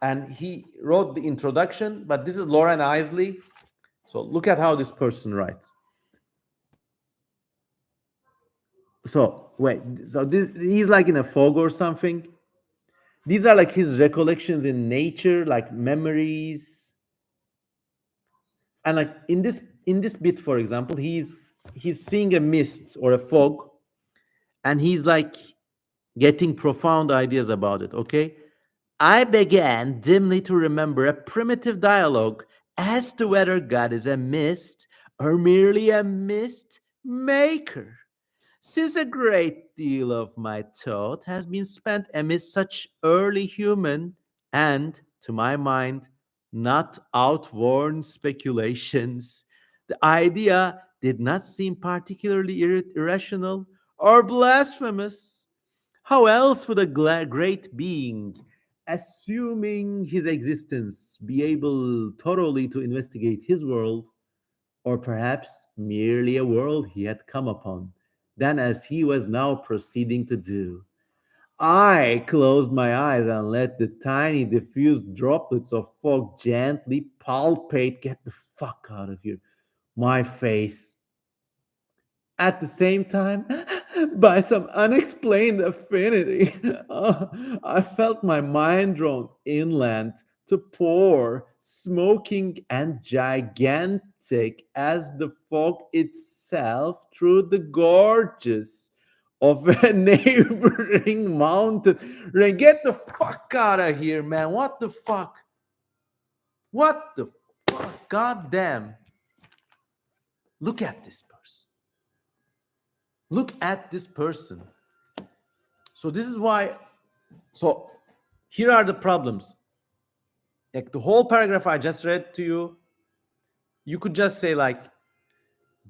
and he wrote the introduction, but this is Lauren Eisley. So look at how this person writes. So wait, so this, he's like in a fog or something. These are like his recollections in nature, like memories. And like in this bit, for example, he's seeing a mist or a fog, and he's like getting profound ideas about it. Okay, I began dimly to remember a primitive dialogue as to whether God is a mist or merely a mist maker. Since a great deal of my thought has been spent amidst such early human and, to my mind, not outworn speculations, the idea did not seem particularly irrational or blasphemous. How else would a great being, assuming his existence, be able thoroughly to investigate his world, or perhaps merely a world he had come upon, than as he was now proceeding to do? I closed my eyes and let the tiny diffuse droplets of fog gently palpate, get the fuck out of here, my face. At the same time, by some unexplained affinity, I felt my mind drawn inland to pour, smoking and gigantic as the fog itself, through the gorges of a neighboring mountain. Ray, get the fuck out of here, man. What the fuck? What the fuck? God damn. Look at this person. Look at this person. So this is why. So here are the problems. Like the whole paragraph I just read to you, you could just say like,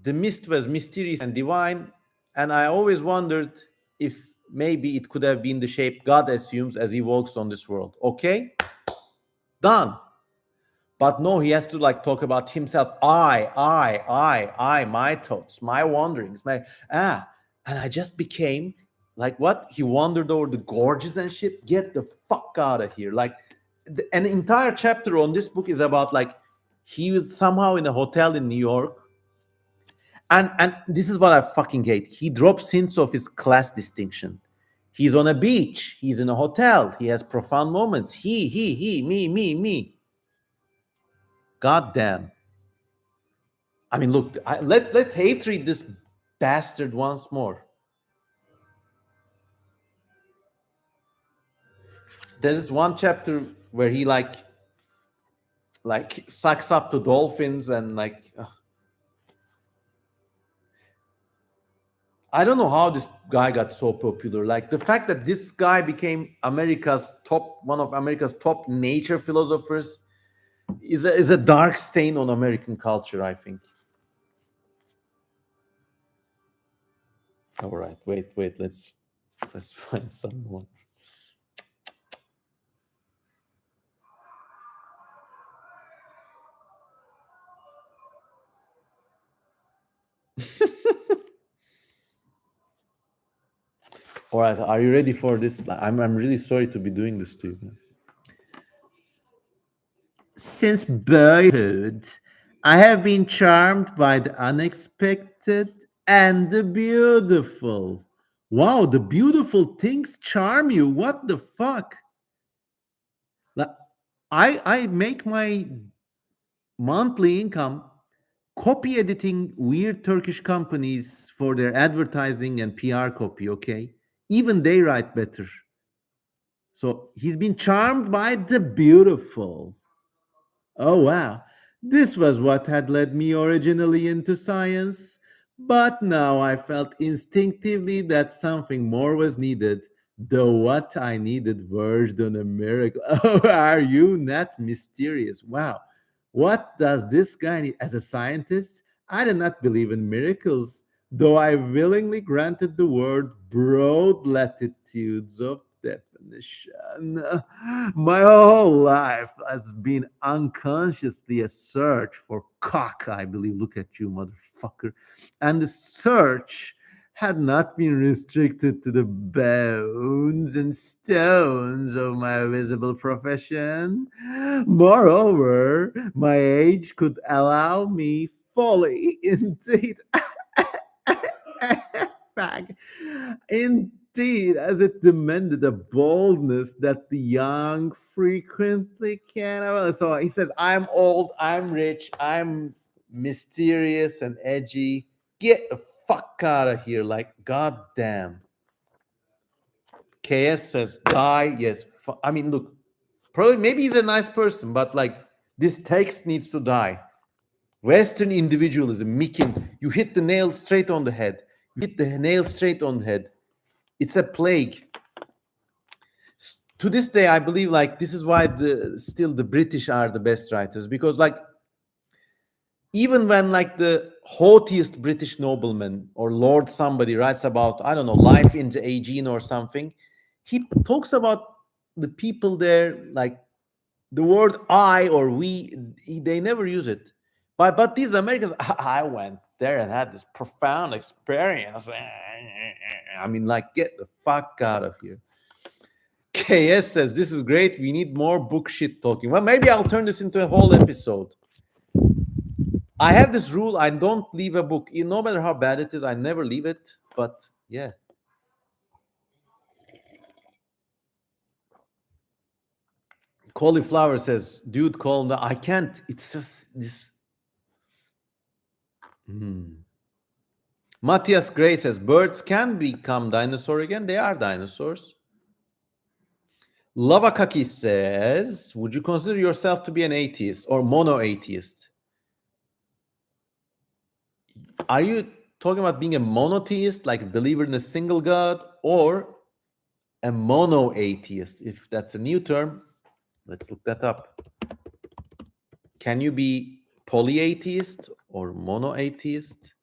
the mist was mysterious and divine, and I always wondered if maybe it could have been the shape God assumes as he walks on this world. Okay, done. But no, he has to like talk about himself. I, my thoughts, my wanderings, my and I just became like, what? He wandered over the gorges and shit. Get the fuck out of here! Like, an entire chapter on this book is about like he was somehow in a hotel in New York, and this is what I fucking hate. He drops hints of his class distinction. He's on a beach. He's in a hotel. He has profound moments. He, me. God damn. I mean, look, let's hate read this bastard once more. There's this one chapter where he like sucks up to dolphins and like I don't know how this guy got so popular. Like the fact that this guy became America's top, one of America's top nature philosophers, is a dark stain on American culture, I think. All right, wait, let's find some more. All right, are you ready for this? I'm really sorry to be doing this to you. Since boyhood, I have been charmed by the unexpected and the beautiful. Wow, the beautiful things charm you. What the fuck? Like, I make my monthly income copy editing weird Turkish companies for their advertising and PR copy, okay? Even they write better. So he's been charmed by the beautiful. Oh, wow. This was what had led me originally into science, but now I felt instinctively that something more was needed. Though what I needed verged on a miracle. Oh, are you not mysterious? Wow. What does this guy need? As a scientist, I do not believe in miracles, though I willingly granted the word broad latitudes of definition. My whole life has been unconsciously a search for cock, I believe. Look at you, motherfucker. And the search had not been restricted to the bones and stones of my visible profession. Moreover, my age could allow me fully, indeed, fag. Indeed, as it demanded a boldness that the young frequently can. So he says, I'm old, I'm rich, I'm mysterious and edgy. Get the fuck out of here. Like, goddamn. KS says, die. Yes. I mean, look, probably maybe he's a nice person, but like, this text needs to die. Western individualism, Mikin, you hit the nail straight on the head. You hit the nail straight on the head. It's a plague. To this day, I believe like this is why still the British are the best writers, because like even when like the haughtiest British nobleman or lord somebody writes about, I don't know, life in the Aegean or something, he talks about the people there like the word I or we, they never use it. But these Americans, I went there and had this profound experience. I mean, like, get the fuck out of here. KS says, this is great. We need more book shit talking. Well, maybe I'll turn this into a whole episode. I have this rule. I don't leave a book. No matter how bad it is, I never leave it. But yeah. Cauliflower says, dude, call him. I can't. It's just this. Matthias Gray says, birds can become dinosaur again. They are dinosaurs. Lavakaki says, would you consider yourself to be an atheist or mono-atheist? Are you talking about being a monotheist, like a believer in a single God, or a mono-atheist? If that's a new term, let's look that up. Can you be polyatheist or mono-atheist?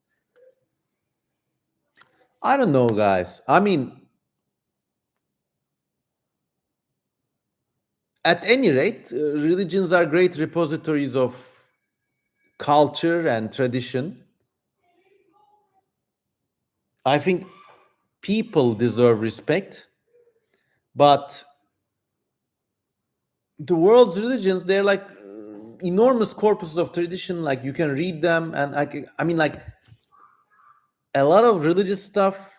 I don't know, guys. I mean, at any rate, religions are great repositories of culture and tradition. I think people deserve respect, but the world's religions, they're like enormous corpuses of tradition. Like you can read them, and I mean, like a lot of religious stuff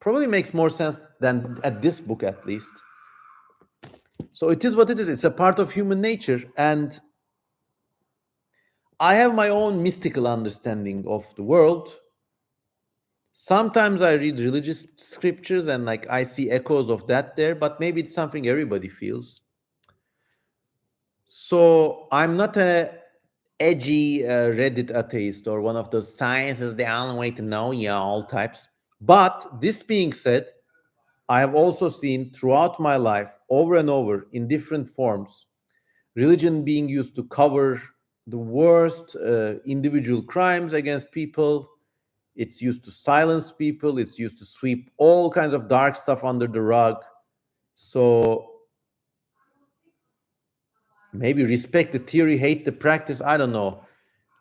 probably makes more sense than at this book, at least. So it is what it is. It's a part of human nature, and I have my own mystical understanding of the world. Sometimes I read religious scriptures and like I see echoes of that there, but maybe it's something everybody feels. So I'm not a edgy Reddit atheist or one of those science is the only way to know you all types. But this being said, I have also seen throughout my life, over and over, in different forms, religion being used to cover the worst individual crimes against people. It's used to silence people. It's used to sweep all kinds of dark stuff under the rug. So maybe respect the theory, hate the practice. I don't know.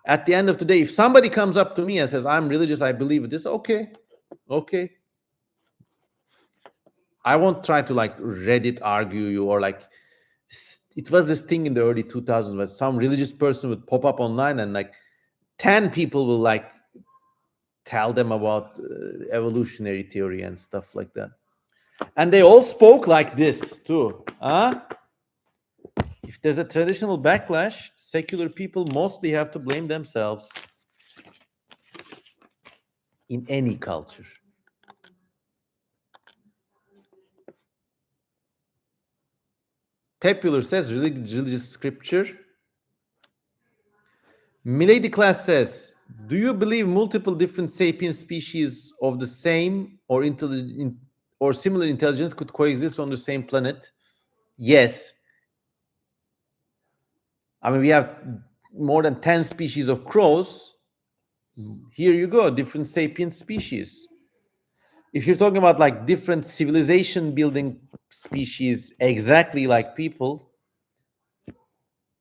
At the end of the day, if somebody comes up to me and says, I'm religious, I believe in this, okay, okay. I won't try to like Reddit argue you or like it was this thing in the early 2000s where some religious person would pop up online and like 10 people will like tell them about evolutionary theory and stuff like that. And they all spoke like this too. Huh? If there's a traditional backlash, secular people mostly have to blame themselves in any culture. Popular says religious scripture. Milady class says, do you believe multiple different sapient species of the same or or similar intelligence could coexist on the same planet? Yes. I mean, we have more than 10 species of crows. Here you go, different sapient species. If you're talking about like different civilization building species exactly like people,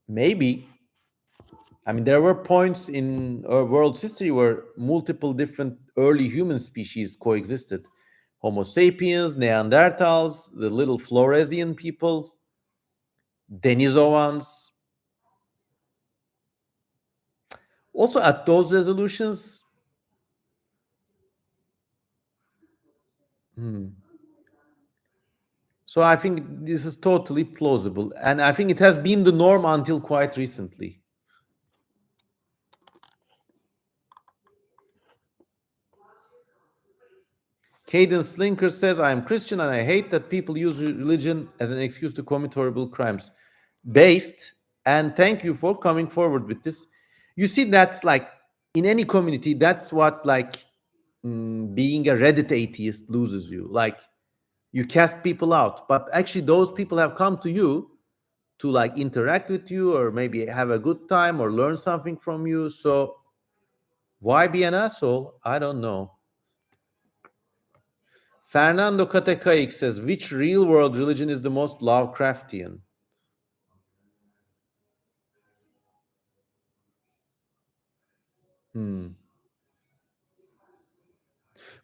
maybe. I mean, there were points in our world's history where multiple different early human species coexisted. Homo sapiens, Neanderthals, the little Floresian people, Denisovans. Also, at those resolutions, hmm, so I think this is totally plausible. And I think it has been the norm until quite recently. Caden Slinker says, I am Christian and I hate that people use religion as an excuse to commit horrible crimes. Based, and thank you for coming forward with this. You see, that's like in any community, that's what like being a Reddit atheist loses you. Like you cast people out, but actually those people have come to you to like interact with you or maybe have a good time or learn something from you. So why be an asshole? I don't know. Fernando Katekaik says, which real world religion is the most Lovecraftian? Hmm.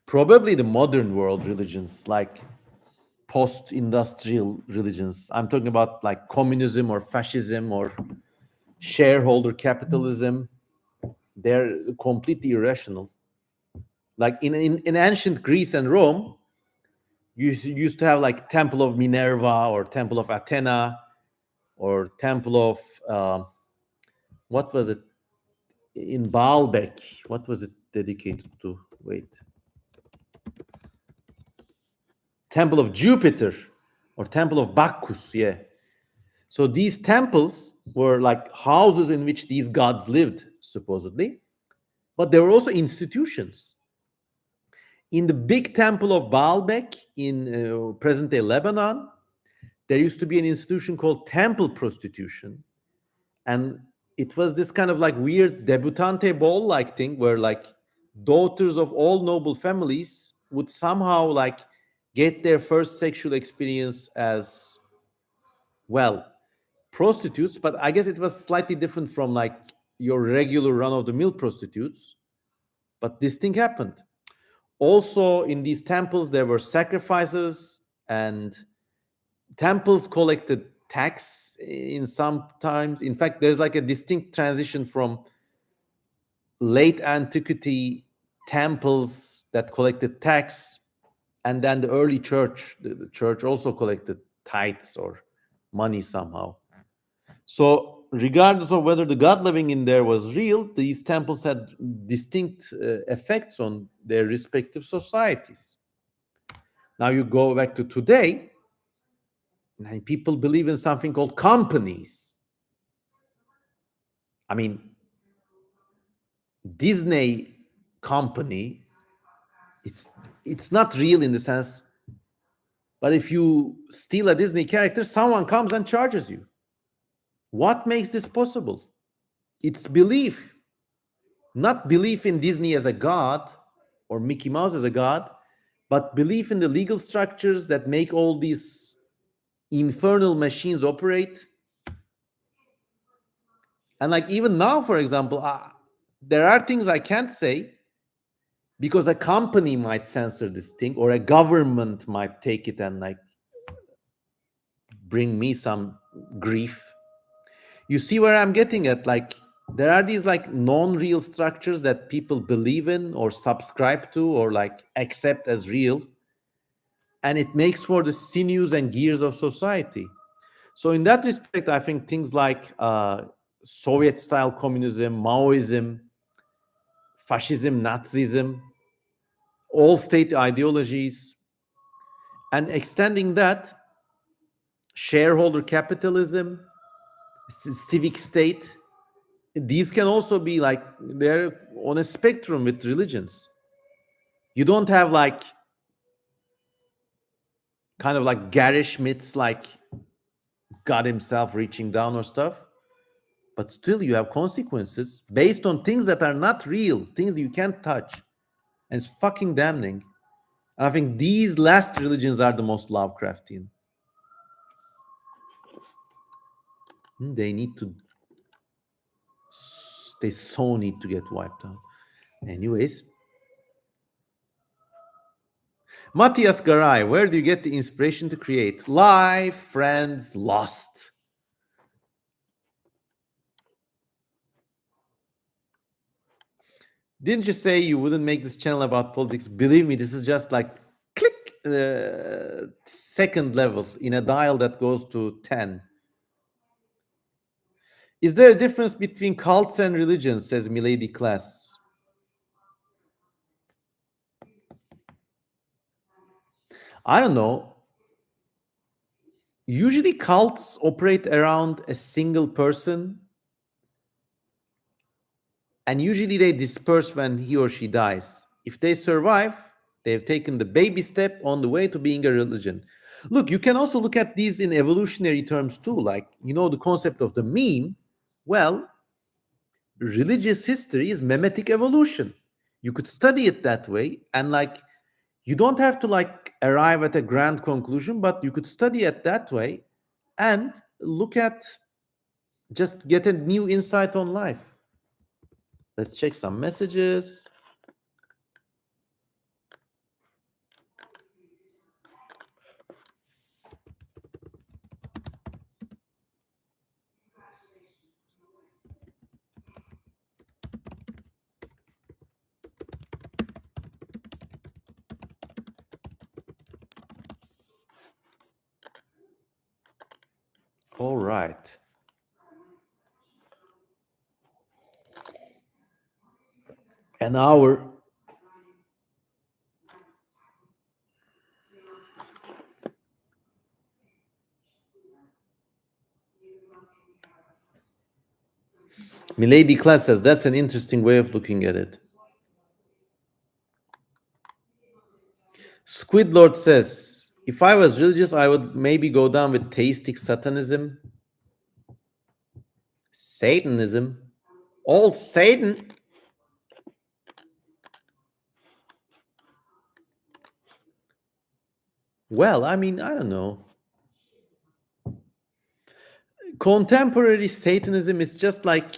Probably the modern world religions, like post-industrial religions. I'm talking about like communism or fascism or shareholder capitalism. They're completely irrational. Like in ancient Greece and Rome, you used to have like Temple of Minerva or Temple of Athena or Temple of what was it in Baalbek? What was it dedicated to? Wait, Temple of Jupiter or Temple of Bacchus. Yeah. So these temples were like houses in which these gods lived, supposedly, but they were also institutions. In the big temple of Baalbek in present day Lebanon, there used to be an institution called temple prostitution. And it was this kind of like weird debutante ball like thing where like daughters of all noble families would somehow like get their first sexual experience as well prostitutes, but I guess it was slightly different from like your regular run of the mill prostitutes. But this thing happened. Also, in these temples, there were sacrifices, and temples collected tax in some times. In fact, there's like a distinct transition from late antiquity temples that collected tax, and then the early church. The church also collected tithes or money somehow. So regardless of whether the god living in there was real, these temples had distinct effects on their respective societies. Now you go back to today, and people believe in something called companies. I mean, Disney company, it's it's not real in the sense, but if you steal a Disney character, someone comes and charges you. What makes this possible? It's belief, not belief in Disney as a god or Mickey Mouse as a god, but belief in the legal structures that make all these infernal machines operate. And like even now, for example, there are things I can't say because a company might censor this thing or a government might take it and like bring me some grief. You see where I'm getting at? Like there are these like non-real structures that people believe in or subscribe to or like accept as real, and it makes for the sinews and gears of society. So in that respect, I think things like Soviet-style communism, Maoism, fascism, Nazism, all state ideologies, and extending that, shareholder capitalism, civic state, these can also be like they're on a spectrum with religions. You don't have like kind of like garish myths like God himself reaching down or stuff, but still you have consequences based on things that are not real, things you can't touch. And it's fucking damning. And I think these last religions are the most Lovecraftian. They need to, they so need to get wiped out. Anyways, Matthias Garay, where do you get the inspiration to create? Life, friends, lost. Didn't you say you wouldn't make this channel about politics? Believe me, this is just like click, second level in a dial that goes to 10. Is there a difference between cults and religions, says Milady Class? I don't know. Usually cults operate around a single person, and usually they disperse when he or she dies. If they survive, they've taken the baby step on the way to being a religion. Look, you can also look at these in evolutionary terms too, like, you know, the concept of the meme. Well, religious history is memetic evolution. You could study it that way, and like, you don't have to like arrive at a grand conclusion, but you could study it that way and look at, just get a new insight on life. Let's check some messages. All right. An hour. Milady Class says that's an interesting way of looking at it. Squidlord says, if I was religious, I would maybe go down with theistic satanism. Satanism. All Satan. Well, I mean, I don't know. Contemporary Satanism is just like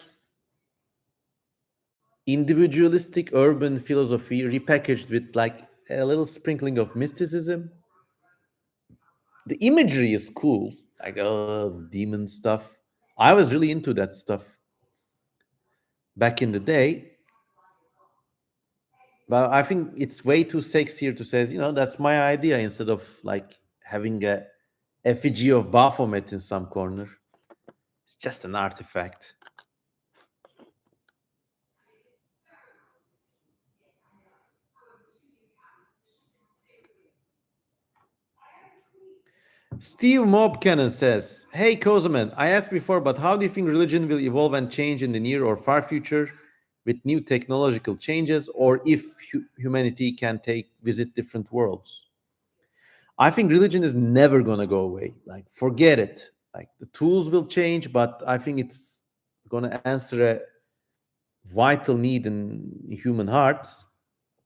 individualistic urban philosophy repackaged with like a little sprinkling of mysticism. The imagery is cool, like demon stuff. I was really into that stuff back in the day, but I think it's way too sexier to say, you know, that's my idea instead of like having a effigy of Baphomet in some corner. It's just an artifact. Steve Mobcannon says, "Hey Kozaman, I asked before, but how do you think religion will evolve and change in the near or far future with new technological changes, or if humanity can visit different worlds?" I think religion is never going to go away. Like, forget it. Like, the tools will change, but I think it's going to answer a vital need in human hearts.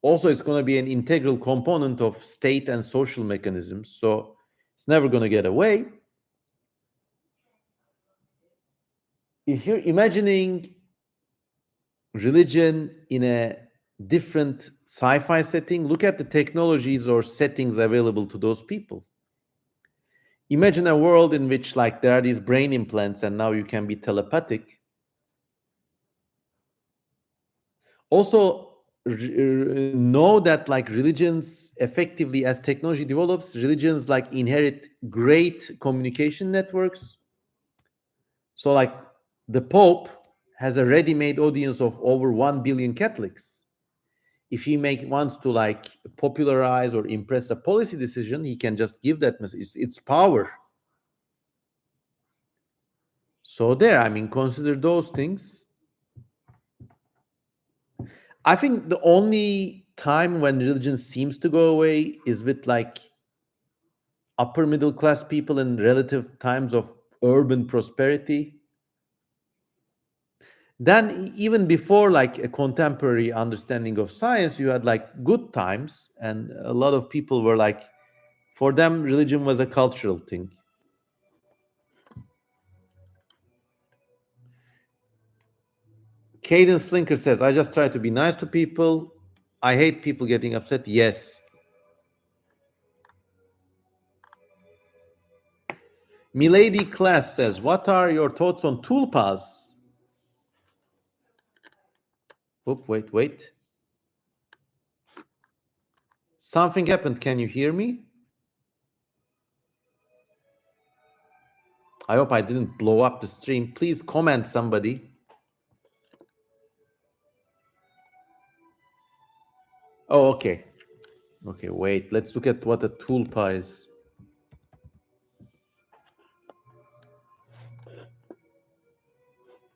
Also, it's going to be an integral component of state and social mechanisms. So it's never going to get away. If you're imagining religion in a different sci-fi setting, look at the technologies or settings available to those people. Imagine a world in which, like, there are these brain implants and now you can be telepathic. Also, know that, like, religions effectively, as technology develops, religions like inherit great communication networks. So, like, the Pope has a ready-made audience of over 1 billion Catholics. If he wants to, like, popularize or impress a policy decision, he can just give that message. It's power. So there, I mean, consider those things. I think the only time when religion seems to go away is with, like, upper middle class people in relative times of urban prosperity. Then even before, like, a contemporary understanding of science, you had, like, good times, and a lot of people were, like, for them religion was a cultural thing. Caden Slinker says, "I just try to be nice to people. I hate people getting upset." Yes. Milady Class says, "What are your thoughts on tulpas?" Oop, wait. Something happened. Can you hear me? I hope I didn't blow up the stream. Please comment, somebody. Oh, okay. Okay, wait. Let's look at what a tulpa is.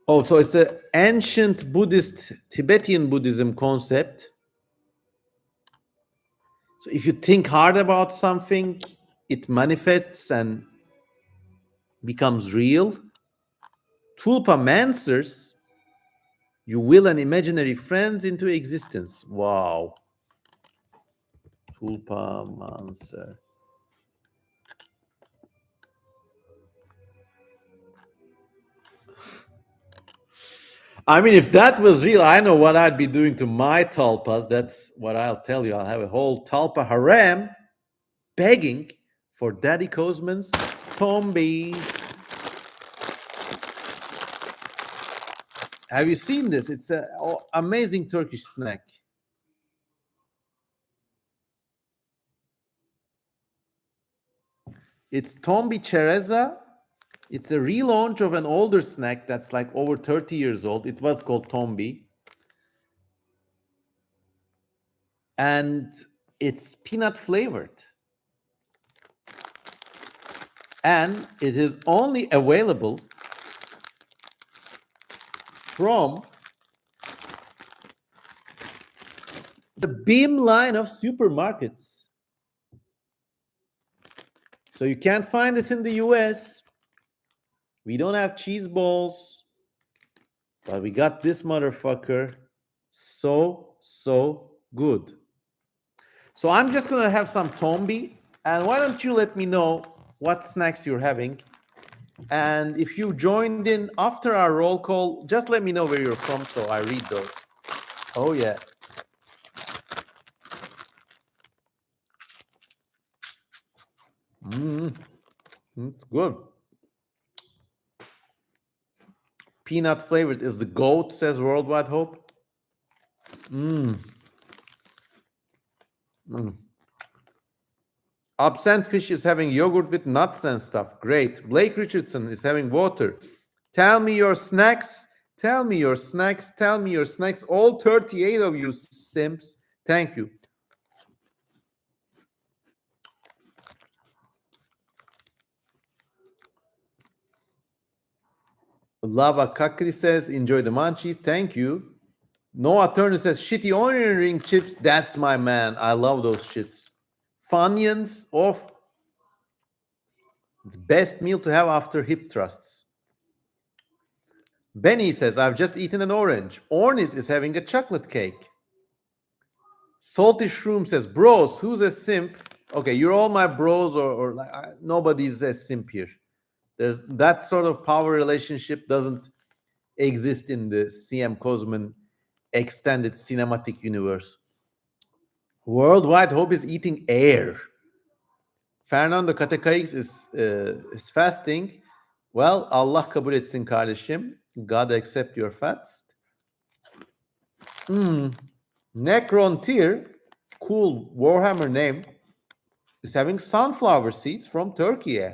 Oh, so it's an ancient Buddhist, Tibetan Buddhism concept. So if you think hard about something, it manifests and becomes real. Tulpamancers, you will an imaginary friends into existence. Wow. Tulpamancer. I mean, if that was real, I know what I'd be doing to my talpas. That's what I'll tell you. I'll have a whole talpa harem begging for Daddy Kozman's tombi. Have you seen this? It's an amazing Turkish snack. It's tombi chereza. It's a relaunch of an older snack that's like over 30 years old. It was called tombi. And it's peanut flavored. And it is only available from the Beam line of supermarkets. So you can't find this in the US. We don't have cheese balls, but we got this motherfucker. So good. So I'm just gonna have some tombi, and why don't you let me know what snacks you're having? And if you joined in after our roll call, just let me know where you're from so I read those. Oh yeah. It's good. Peanut flavored is the goat, says Worldwide Hope. Absent Fish is having yogurt with nuts and stuff. Great. Blake Richardson is having water. Tell me your snacks. Tell me your snacks. Tell me your snacks. All 38 of you simps. Thank you. Lava Kakri says, enjoy the munchies. Thank you. Noah Turner says, shitty onion ring chips. That's my man. I love those shits. Funyuns of the best meal to have after hip thrusts. Benny says, I've just eaten an orange. Ornis is having a chocolate cake. Salty Shroom says, bros, who's a simp? Okay, you're all my bros, or like, nobody's a simp here. There's that sort of power relationship doesn't exist in the CM Cosman extended cinematic universe. Worldwide Hope is eating air. Fernando Katakayx is fasting. Well, Allah kabul etsin kardeşim. God accept your fast. Necron Tier, cool Warhammer name, is having sunflower seeds from Turkey.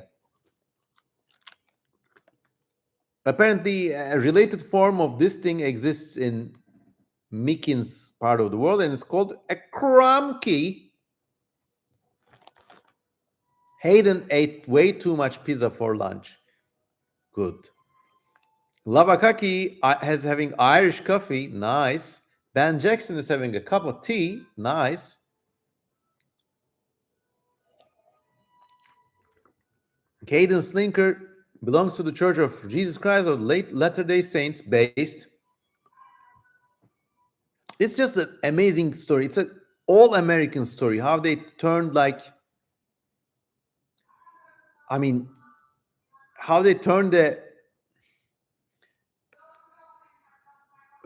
Apparently, a related form of this thing exists in Mikin's part of the world, and it's called a crumkey. Hayden ate way too much pizza for lunch. Good. Lavakaki is having Irish coffee. Nice. Ben Jackson is having a cup of tea. Nice. Caden Slinker belongs to the Church of Jesus Christ of late Latter-day Saints based. It's just an amazing story. It's an all-American story. How they turned how they turned a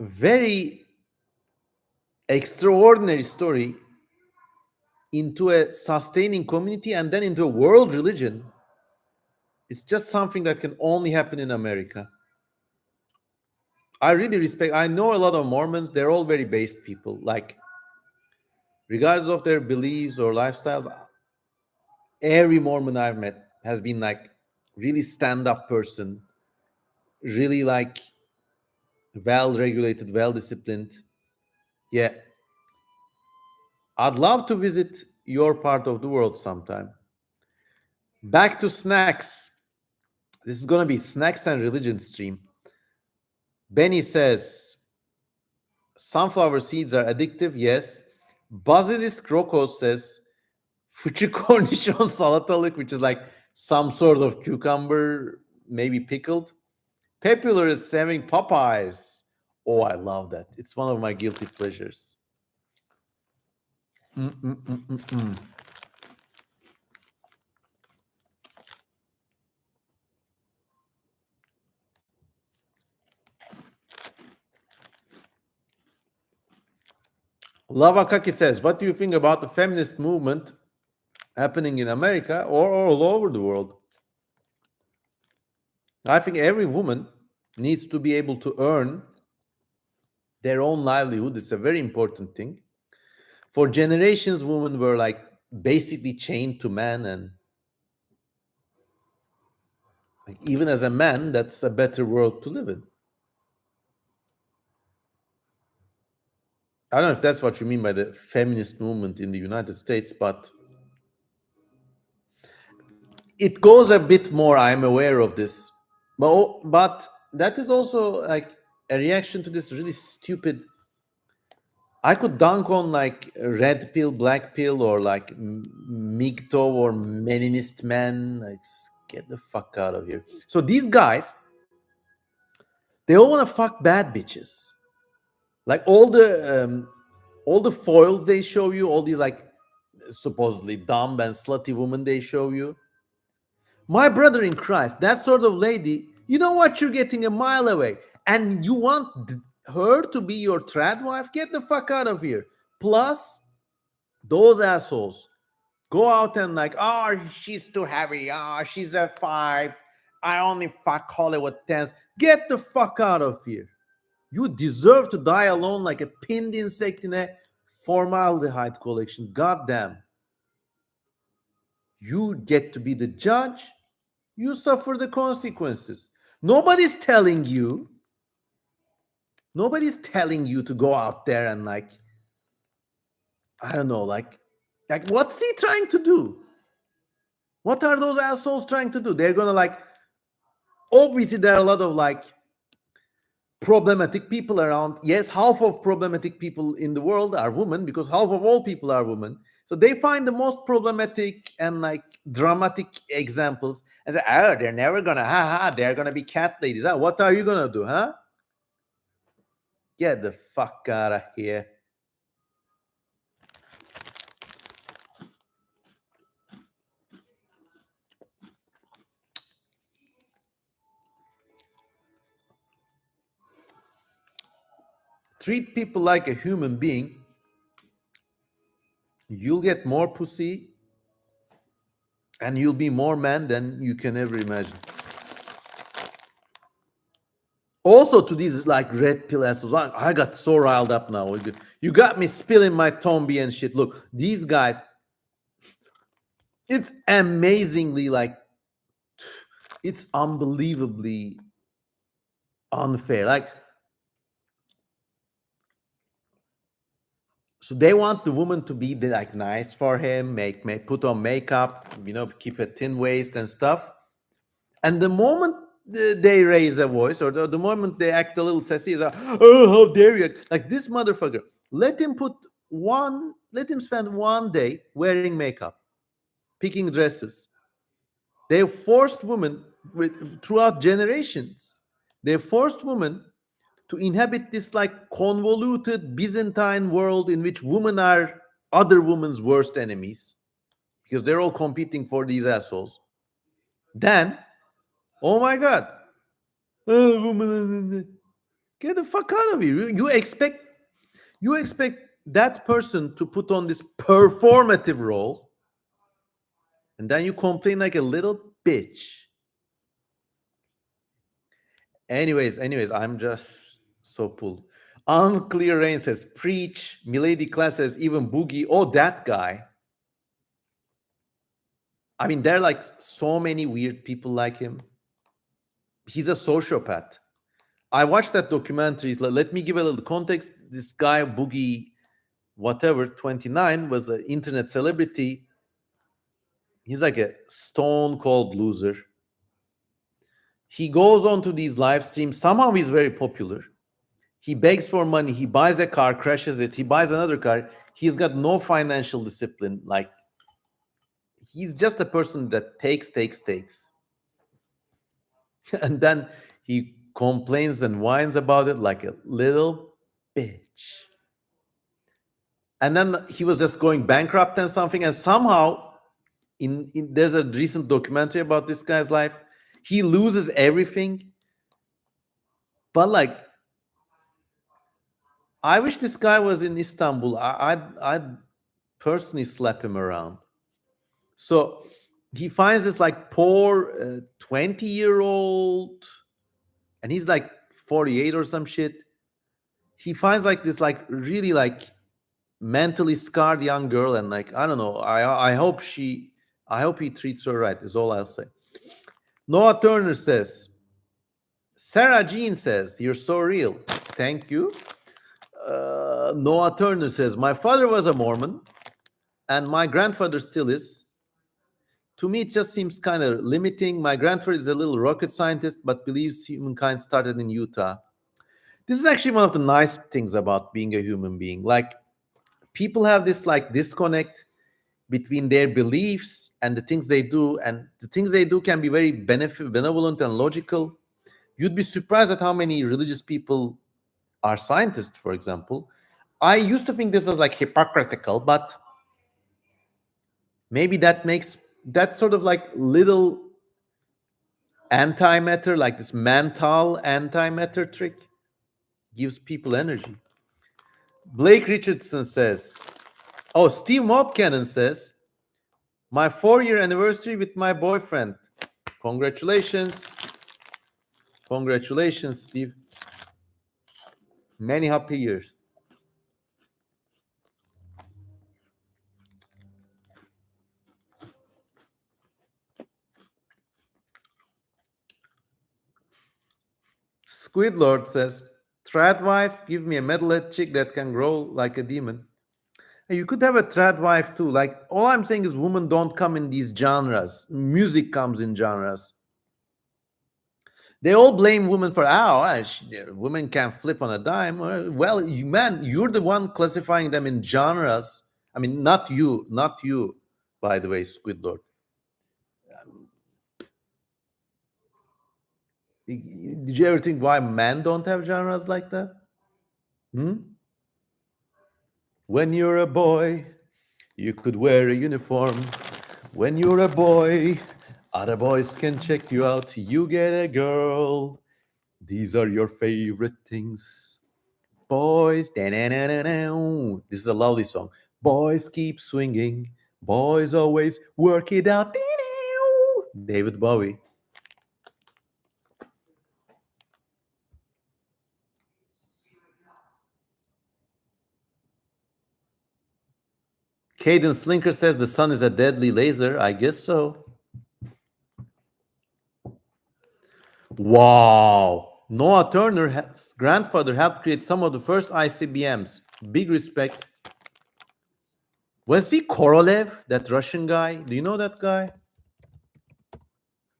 very extraordinary story into a sustaining community and then into a world religion. It's just something that can only happen in America. I really respect, I know a lot of Mormons, they're all very based people. Like, regardless of their beliefs or lifestyles, every Mormon I've met has been like really stand-up person, really like well-regulated, well-disciplined. Yeah. I'd love to visit your part of the world sometime. Back to snacks. This is going to be snacks and religion stream. Benny says, sunflower seeds are addictive. Yes. Basilisk Rokos says, fıçı cornichon salatalık, which is like some sort of cucumber, maybe pickled. Popular is having Popeyes. Oh, I love that. It's one of my guilty pleasures. Lava Kaki says, what do you think about the feminist movement happening in America or all over the world? I think every woman needs to be able to earn their own livelihood. It's a very important thing. For generations, women were like basically chained to men, and like, even as a man, that's a better world to live in. I don't know if that's what you mean by the feminist movement in the United States, but it goes a bit more. I'm aware of this, but that is also like a reaction to this really stupid. I could dunk on like red pill, black pill, or like MGTOW or Meninist man. Like, get the fuck out of here. So these guys, they all want to fuck bad bitches. Like all the foils they show you, all these like supposedly dumb and slutty women they show you. My brother in Christ, that sort of lady, you know what? You're getting a mile away. And you want her to be your trad wife? Get the fuck out of here. Plus, those assholes go out and like, oh, she's too heavy. Oh, she's a 5. I only fuck Hollywood 10s. Get the fuck out of here. You deserve to die alone like a pinned insect in a formaldehyde collection. Goddamn. You get to be the judge. You suffer the consequences. Nobody's telling you. Nobody's telling you to go out there and like, I don't know, like what's he trying to do? What are those assholes trying to do? They're gonna like, obviously there are a lot of like problematic people around. Yes, half of problematic people in the world are women because half of all people are women. So they find the most problematic and like dramatic examples and say, oh, they're never gonna, they're gonna be cat ladies. Huh? What are you gonna do, huh? Get the fuck out of here. Treat people like a human being, you'll get more pussy and you'll be more man than you can ever imagine. Also, to these like red pill assholes, I got so riled up now. You got me spilling my Tombi and shit. Look, these guys, it's amazingly like, it's unbelievably unfair. Like, so they want the woman to be like nice for him, make put on makeup, keep a thin waist and stuff. And the moment they raise a voice, or the moment they act a little sassy, is like, oh, how dare you? Like this motherfucker. Let him spend one day wearing makeup, picking dresses. They forced women throughout generations. They forced women to inhabit this like convoluted Byzantine world in which women are other women's worst enemies because they're all competing for these assholes. Then, oh my god, get the fuck out of here! You expect that person to put on this performative role, and then you complain like a little bitch. Anyways, I'm just so pulled. Unclear Rain says, preach. Milady Class says, even Boogie. Oh, that guy. I mean, there are like so many weird people like him. He's a sociopath. I watched that documentary. Let me give a little context. This guy, Boogie, whatever, 29, was an internet celebrity. He's like a stone cold loser. He goes on to these live streams. Somehow he's very popular. He begs for money. He buys a car, crashes it. He buys another car. He's got no financial discipline. Like, he's just a person that takes. And then he complains and whines about it like a little bitch. And then he was just going bankrupt and something. And somehow, there's a recent documentary about this guy's life. He loses everything. But like, I wish this guy was in Istanbul. I'd personally slap him around. So he finds this like poor 20-year-old, and he's like 48 or some shit. He finds like this like really like mentally scarred young girl, and like, I don't know. I hope he treats her right. Is all I'll say. Noah Turner says, Sarah Jean says, you're so real. Thank you. Noah Turner says, my father was a Mormon, and my grandfather still is. To me, it just seems kind of limiting. My grandfather is a little rocket scientist, but believes humankind started in Utah. This is actually one of the nice things about being a human being. Like, people have this like disconnect between their beliefs and the things they do, and the things they do can be very benevolent and logical. You'd be surprised at how many religious people are scientists, for example. I used to think this was like hypocritical, but maybe that makes that sort of like little antimatter, like this mental antimatter trick, gives people energy. Blake Richardson says, oh, Steve Mobcannon says, my 4-year anniversary with my boyfriend. Congratulations. Congratulations, Steve. Many happy years. Squidlord says, trad wife, give me a metalhead chick that can grow like a demon. Hey, you could have a trad wife too. Like, all I'm saying is women don't come in these genres. Music comes in genres. They all blame women for, women can flip on a dime. Well, man, you're the one classifying them in genres. I mean, not you, by the way, Squidlord. Did you ever think why men don't have genres like that? Hmm? When you're a boy, you could wear a uniform. When you're a boy, other boys can check you out. You get a girl. These are your favorite things. Boys, da-na-na-na-na. This is a lovely song. Boys keep swinging. Boys always work it out. David Bowie. Caden Slinker says the sun is a deadly laser. I guess so. Wow. Noah Turner's grandfather helped create some of the first ICBMs. Big respect. Was he Korolev, that Russian guy? Do you know that guy?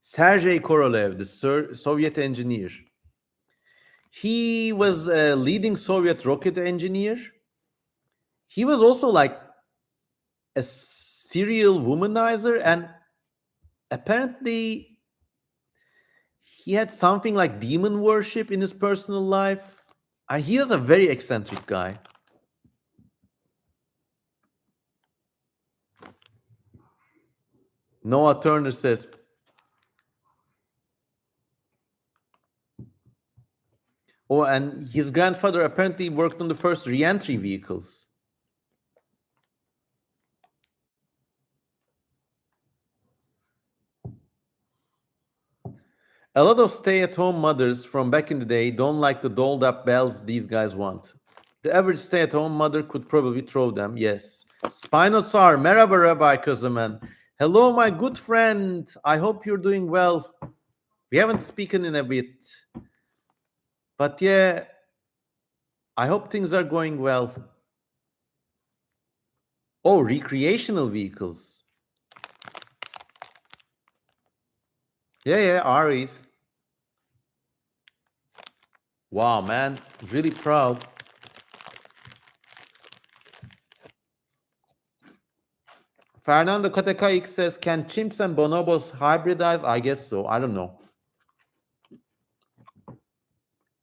Sergei Korolev, the Soviet engineer. He was a leading Soviet rocket engineer. He was also like a serial womanizer, and apparently he had something like demon worship in his personal life. And he was a very eccentric guy. Noah Turner says, oh, and his grandfather apparently worked on the first re-entry vehicles. A lot of stay-at-home mothers from back in the day don't like the dolled-up bells these guys want. The average stay-at-home mother could probably throw them, yes. Spinosaur, merhaba Rabbi Kozaman. Hello, my good friend. I hope you're doing well. We haven't spoken in a bit. But yeah, I hope things are going well. Oh, recreational vehicles. Yeah, Aries. Wow, man. Really proud. Fernando Katekaik says, can chimps and bonobos hybridize? I guess so. I don't know.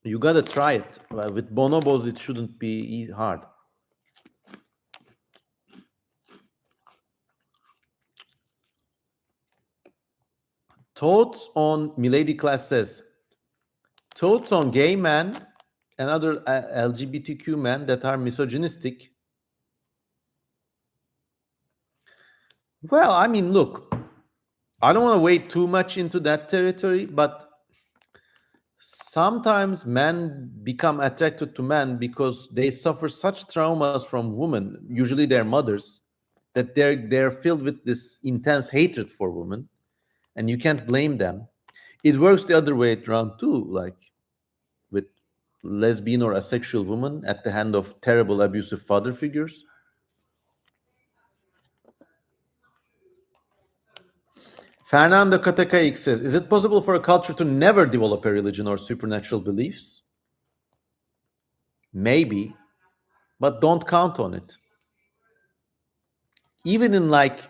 You gotta try it. With bonobos, it shouldn't be hard. Thoughts on Milady Class says, thoughts on gay men and other LGBTQ men that are misogynistic. Well, I mean, look, I don't want to wade too much into that territory, but sometimes men become attracted to men because they suffer such traumas from women, usually their mothers, that they're filled with this intense hatred for women, and you can't blame them. It works the other way around too, like with lesbian or asexual women at the hand of terrible abusive father figures. Fernando Katakaik says, is it possible for a culture to never develop a religion or supernatural beliefs? Maybe, but don't count on it. Even in like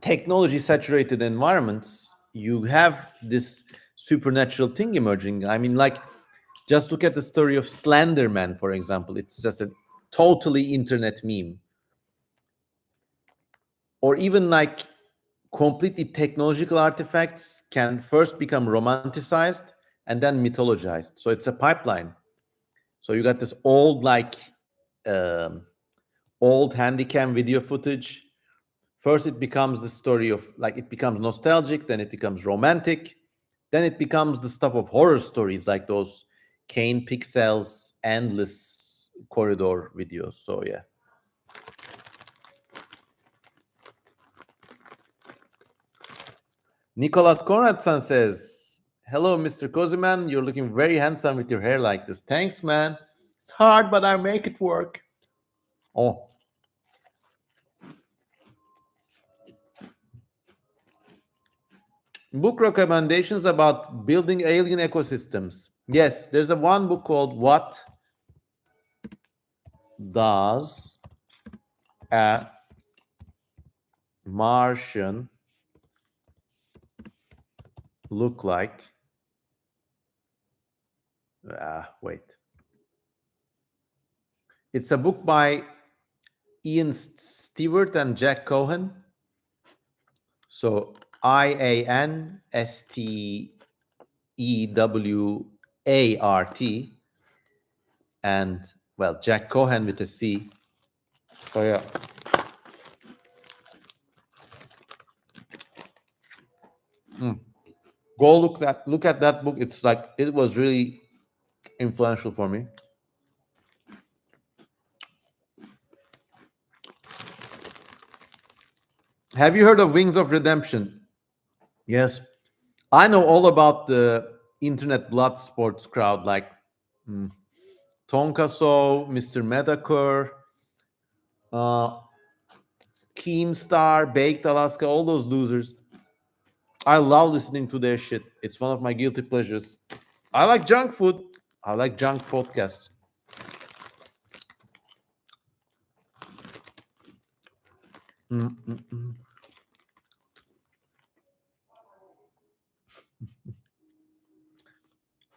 technology saturated environments, you have this supernatural thing emerging. I mean, like, just look at the story of Slender Man, for example. It's just a totally internet meme. Or even like completely technological artifacts can first become romanticized and then mythologized. So it's a pipeline. So you got this old, like, um, old handycam video footage. First, it becomes the story of, like, it becomes nostalgic, then it becomes romantic, then it becomes the stuff of horror stories, like those Kane Pixels endless corridor videos. So yeah. Nicholas Conradson says, Hello, Mr. Koziman. You're looking very handsome with your hair like this. Thanks, man. It's hard, but I make it work. Oh, book recommendations about building alien ecosystems. Yes, there's a one book called What Does a Martian Look Like? Wait. It's a book by Ian Stewart and Jack Cohen. So Ianstewart and, well, Jack Cohen with a C. Oh yeah. Go look at that book. It's like it was really influential for me. Have you heard of Wings of Redemption? Yes. I know all about the internet blood sports crowd, like Tonkaso, Mr. Medacur, uh, Keemstar, Baked Alaska, all those losers. I love listening to their shit. It's one of my guilty pleasures. I like junk food. I like junk podcasts. Mm-mm-mm.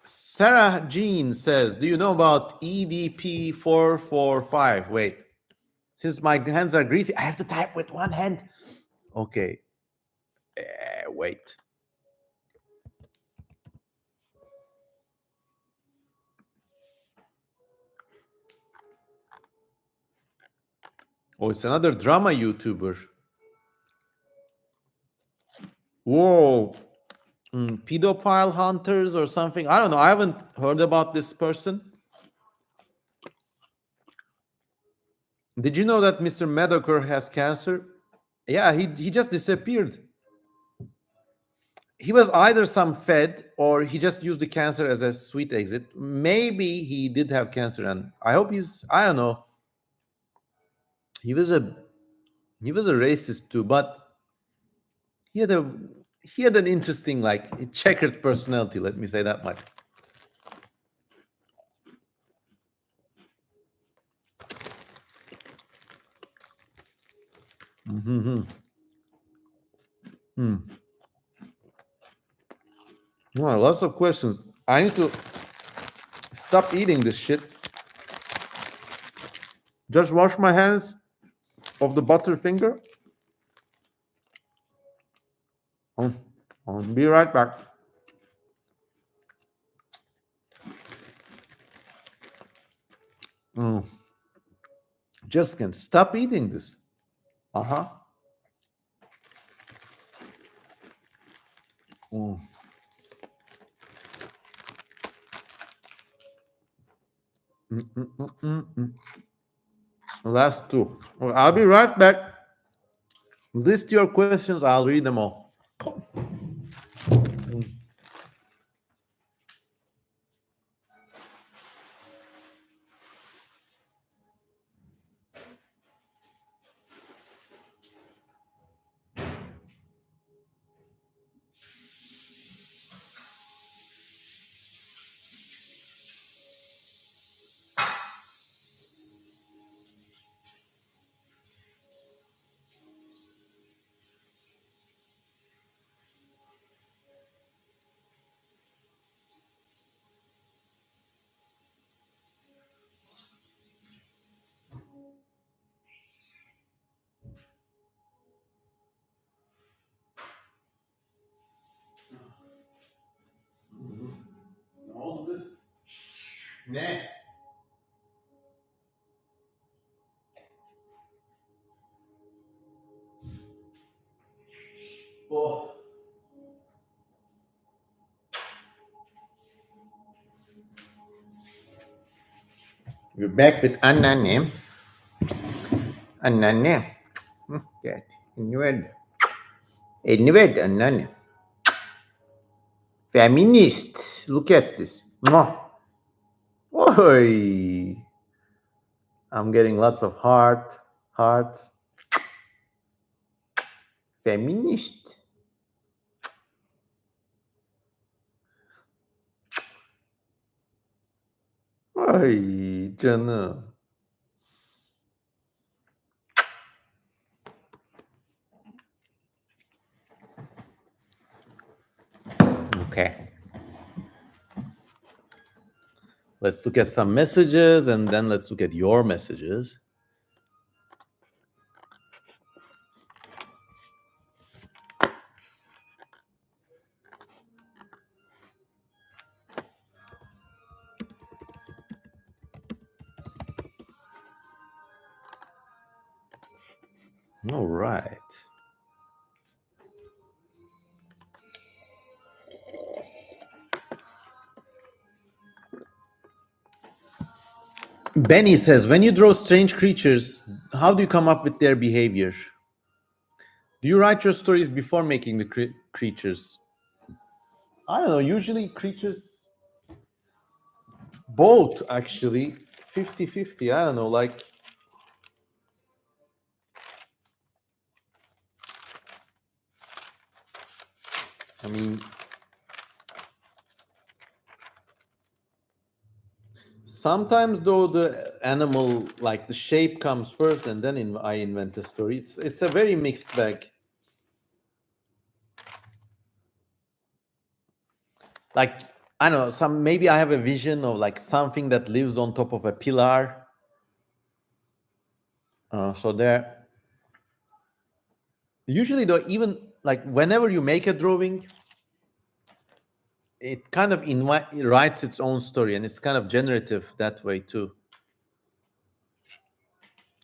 Sarah Jean says, "Do you know about EDP 445?" Wait, since my hands are greasy, I have to type with one hand. Okay, wait. Oh, it's another drama YouTuber. Whoa, pedophile hunters or something. I don't know. I haven't heard about this person. Did you know that Mr. Medoker has cancer? Yeah, he just disappeared. He was either some fed or he just used the cancer as a sweet exit. Maybe he did have cancer, and I hope he's. I don't know. He was a he was a racist too, but he had a he had an interesting, like, checkered personality. Let me say that much. Mm-hmm. Hmm. Well, lots of questions. I need to stop eating this shit. Just wash my hands of the butterfinger. I'll be right back. Mm. Just can stop eating this. Uh-huh. Mm. Mm. Last two. Well, I'll be right back. List your questions. I'll read them all. Ne oldu kız? Ne? Oh. We're back with anneannem. Anneannem. Gel. Elini ver. Elini ver de anneannem. Feminist. Look at this. Mwah. Oi. I'm getting lots of hearts. Feminist. Ay canım. Okay. Let's look at some messages and then let's look at your messages. All right. Benny says, when you draw strange creatures, how do you come up with their behavior? Do you write your stories before making the creatures? I don't know. Usually creatures, both actually, 50-50. I don't know. Like, I mean, sometimes though the animal, like the shape comes first and then I invent a story. It's a very mixed bag. Like, I don't know, maybe I have a vision of like something that lives on top of a pillar. So there, usually though, even like whenever you make a drawing, it kind of it writes its own story, and it's kind of generative that way too.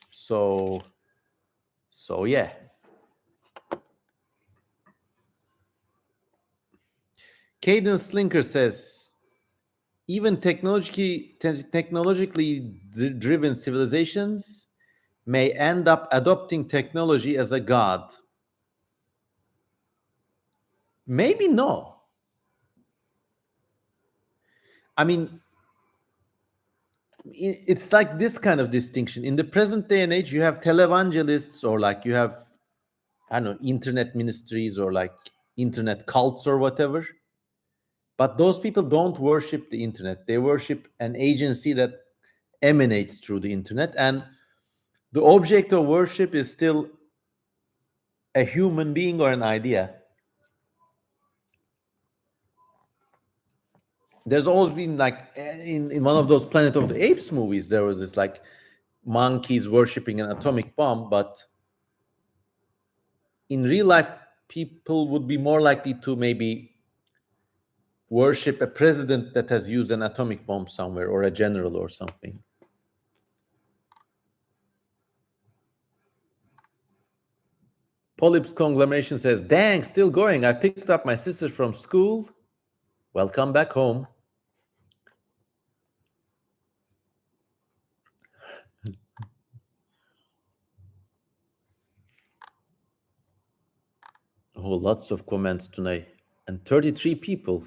So yeah. Cadence Slinker says, even technologically driven civilizations may end up adopting technology as a god. Maybe no. I mean, it's like this kind of distinction. In the present day and age, you have televangelists, or like you have, I don't know, internet ministries, or like internet cults or whatever. But those people don't worship the internet. They worship an agency that emanates through the internet. And the object of worship is still a human being or an idea. There's always been like in one of those Planet of the Apes movies, there was this like monkeys worshiping an atomic bomb, but in real life, people would be more likely to maybe worship a president that has used an atomic bomb somewhere, or a general or something. Polyps Conglomeration says, dang, still going. I picked up my sister from school. Welcome back home. Oh, lots of comments tonight. And 33 people.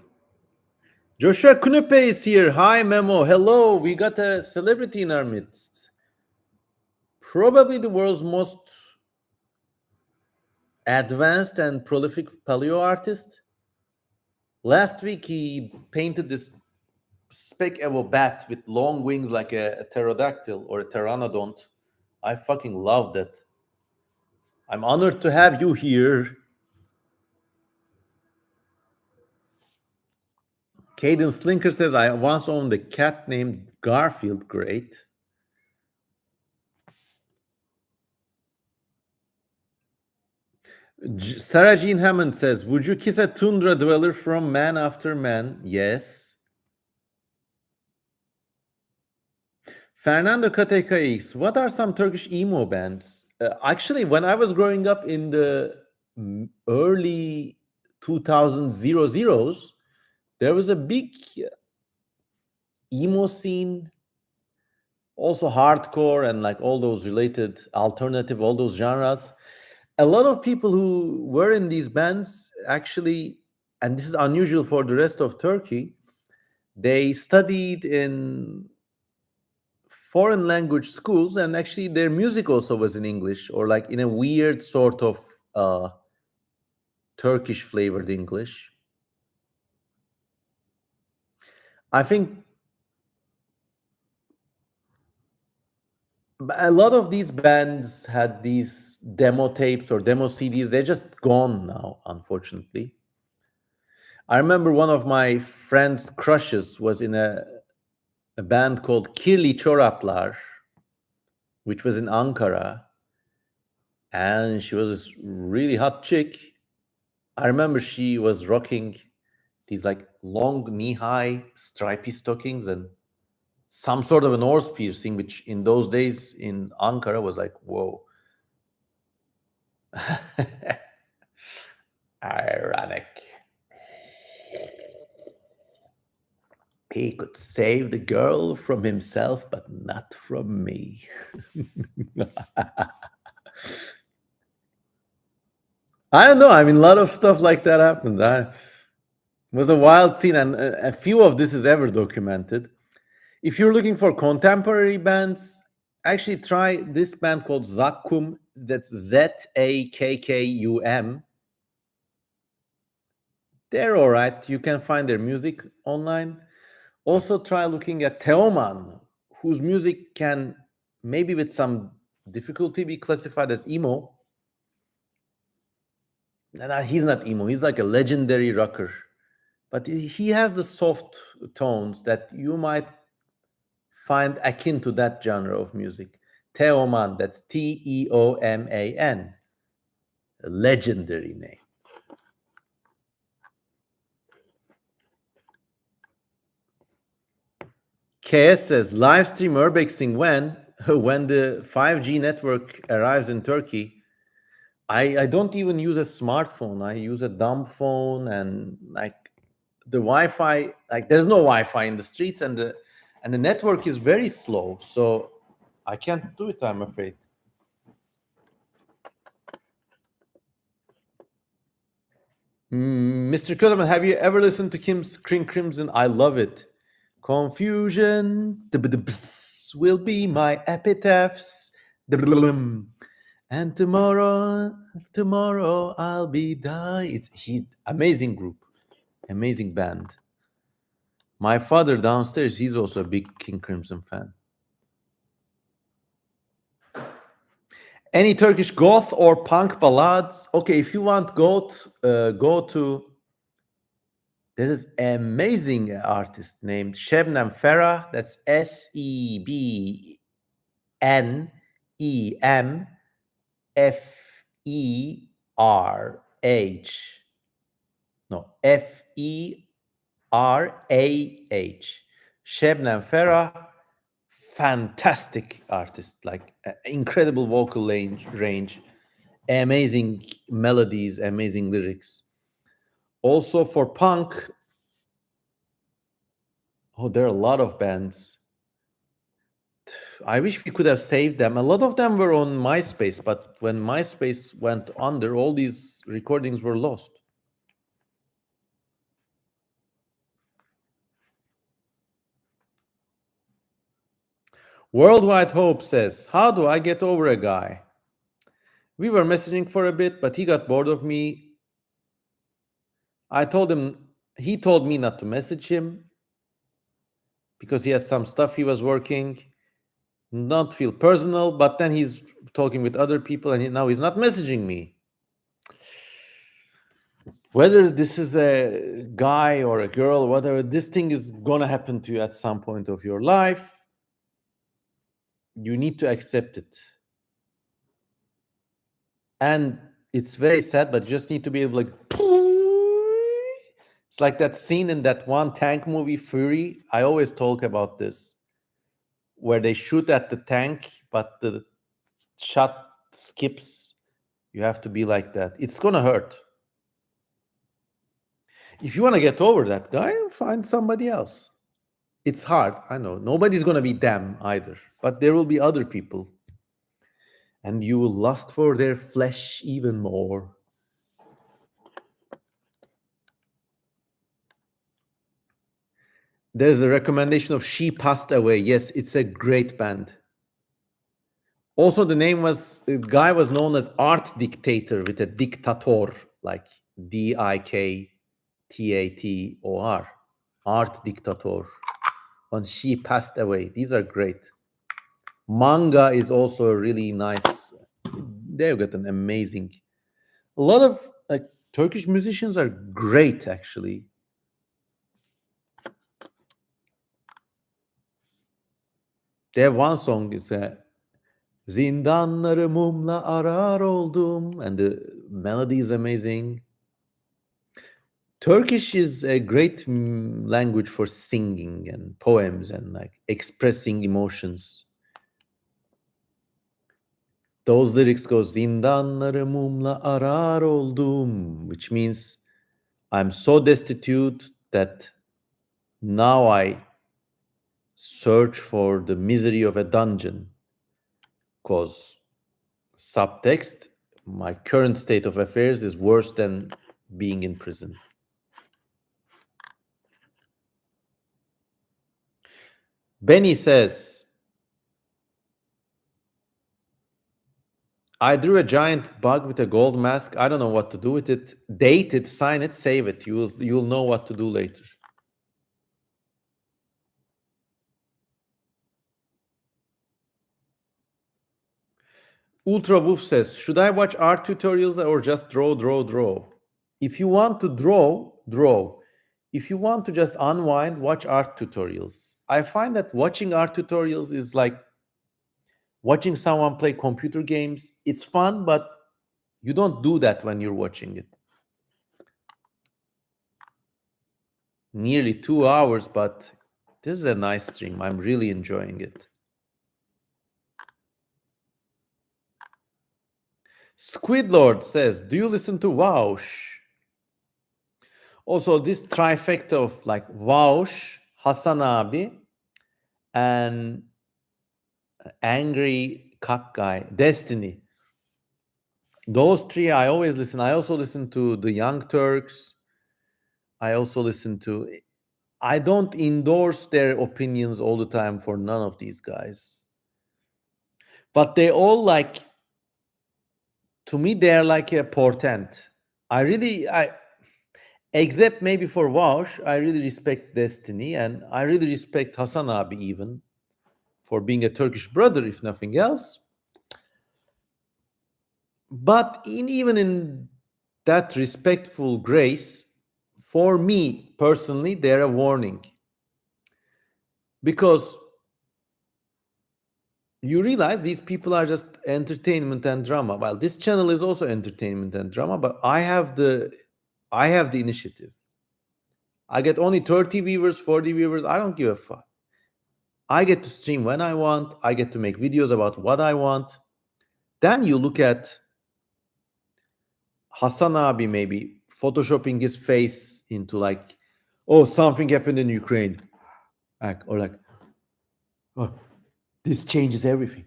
Joshua Kunepe is here. Hi, Memo. Hello. We got a celebrity in our midst. Probably the world's most advanced and prolific paleo artist. Last week, he painted this speculative bat with long wings like a pterodactyl or a pteranodont. I fucking loved it. I'm honored to have you here. Caden Slinker says, I once owned a cat named Garfield. Great. Sarah Jean Hammond says, would you kiss a tundra dweller from Man After Man? Yes. Fernando KTKX, what are some Turkish emo bands? Actually, when I was growing up in the early 2000s, there was a big emo scene, also hardcore and like all those related alternative, all those genres. A lot of people who were in these bands actually and this is unusual for the rest of Turkey, they studied in foreign language schools, and actually their music also was in English, or like in a weird sort of uh, Turkish flavored English. I think a lot of these bands had these demo tapes or demo CDs. They're just gone now, unfortunately. I remember one of my friend's crushes was in a band called Kirli Çoraplar, which was in Ankara, and she was this really hot chick. I remember she was rocking these like long knee-high stripy stockings and some sort of a nose piercing, which in those days in Ankara was like, whoa. Ironic. He could save the girl from himself, but not from me. I don't know. I mean, a lot of stuff like that happened. It was a wild scene, and a few of this is ever documented. If you're looking for contemporary bands, actually try this band called Zakkum. That's Zakkum. They're all right. You can find their music online. Also, try looking at Teoman, whose music can maybe with some difficulty be classified as emo. No, he's not emo. He's like a legendary rocker. But he has the soft tones that you might find akin to that genre of music. Teoman, that's Teoman, a legendary name. KS says live stream urbexing when? When the 5G network arrives in Turkey. I don't even use a smartphone. I use a dumb phone, and like the Wi-Fi, like there's no Wi-Fi in the streets, and the network is very slow. So I can't do it, I'm afraid. Mr. Kellerman, have you ever listened to Kim's King Crimson? I love it. Confusion will be my epitaphs. And tomorrow I'll be died. He amazing group, amazing band. My father downstairs, he's also a big King Crimson fan. Any Turkish goth or punk ballads? Okay, if you want goth, go to. There's this amazing artist named Shebnem Ferah. That's Sebenemferah. No, Ferah. Shebnem Ferah, fantastic artist, like incredible vocal range, amazing melodies, amazing lyrics. Also for punk, oh, there are a lot of bands. I wish we could have saved them. A lot of them were on MySpace, but when MySpace went under, all these recordings were lost. Worldwide Hope says, how do I get over a guy? We were messaging for a bit, but he got bored of me. He told me not to message him because he has some stuff he was working. Not feel personal, but then he's talking with other people, and now he's not messaging me. Whether this is a guy or a girl, whatever, this thing is gonna happen to you at some point of your life. You need to accept it. And it's very sad, but you just need to be able, like, it's like that scene in that one tank movie, Fury. I always talk about this, where they shoot at the tank, but the shot skips. You have to be like that. It's gonna hurt. If you want to get over that guy, find somebody else. It's hard, I know. Nobody's gonna be them either, but there will be other people, and you will lust for their flesh even more. There's a recommendation of She Passed Away. Yes, it's a great band. Also, the guy was known as Art Dictator with a dictator, like Diktator. Art Dictator. And She Passed Away. These are great. Manga is also a really nice. They've got an amazing. A lot of like Turkish musicians are great, actually. They have one song. It's a Zindanları mumla arar oldum, and the melody is amazing. Turkish is a great language for singing and poems and like expressing emotions. Those lyrics go Zindanları mumla arar oldum, which means I'm so destitute that now I search for the misery of a dungeon. Because subtext, my current state of affairs is worse than being in prison. Benny says, I drew a giant bug with a gold mask. I don't know what to do with it. Date it, sign it, save it. You'll know what to do later. Ultra Wolf says, should I watch art tutorials or just draw? If you want to draw. If you want to just unwind, watch art tutorials. I find that watching art tutorials is like watching someone play computer games. It's fun, but you don't do that when you're watching it. Nearly 2 hours, but this is a nice stream. I'm really enjoying it. Squidlord says, do you listen to Waush? Also, this trifecta of like Waush, Hasan abi, and Angry Cock Guy, Destiny. Those three I always listen. I also listen to the Young Turks. I also listen to. I don't endorse their opinions all the time for none of these guys. But they all like, to me, they're like a portent. Except maybe for Waush, I really respect Destiny, and I really respect Hasan abi even for being a Turkish brother, if nothing else. But even in that respectful grace, for me personally, they're a warning. Because you realize these people are just entertainment and drama. Well, this channel is also entertainment and drama, but I have the initiative. I get only 30 viewers, 40 viewers. I don't give a fuck. I get to stream when I want. I get to make videos about what I want. Then you look at Hasan abi maybe photoshopping his face into like, oh, something happened in Ukraine. Or like, oh, this changes everything.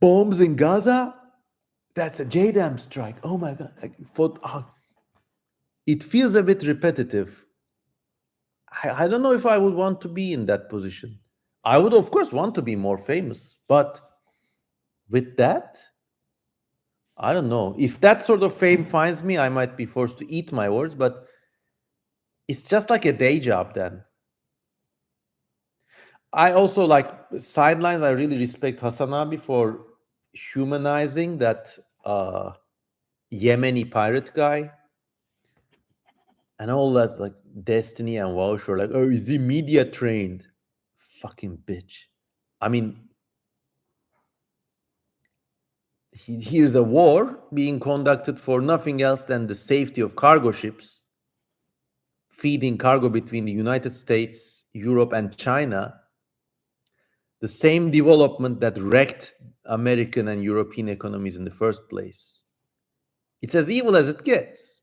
Bombs in Gaza? That's a JDAM strike. Oh my God. It feels a bit repetitive. I don't know if I would want to be in that position. I would, of course, want to be more famous. But with that, I don't know. If that sort of fame finds me, I might be forced to eat my words. But it's just like a day job then. I also like sidelines. I really respect Hasan abi for humanizing that Yemeni pirate guy and all that, like Destiny and Walsh were like, oh, is he media trained? Fucking bitch. I mean, here's a war being conducted for nothing else than the safety of cargo ships, feeding cargo between the United States, Europe, and China. The same development that wrecked American and European economies in the first place. It's as evil as it gets.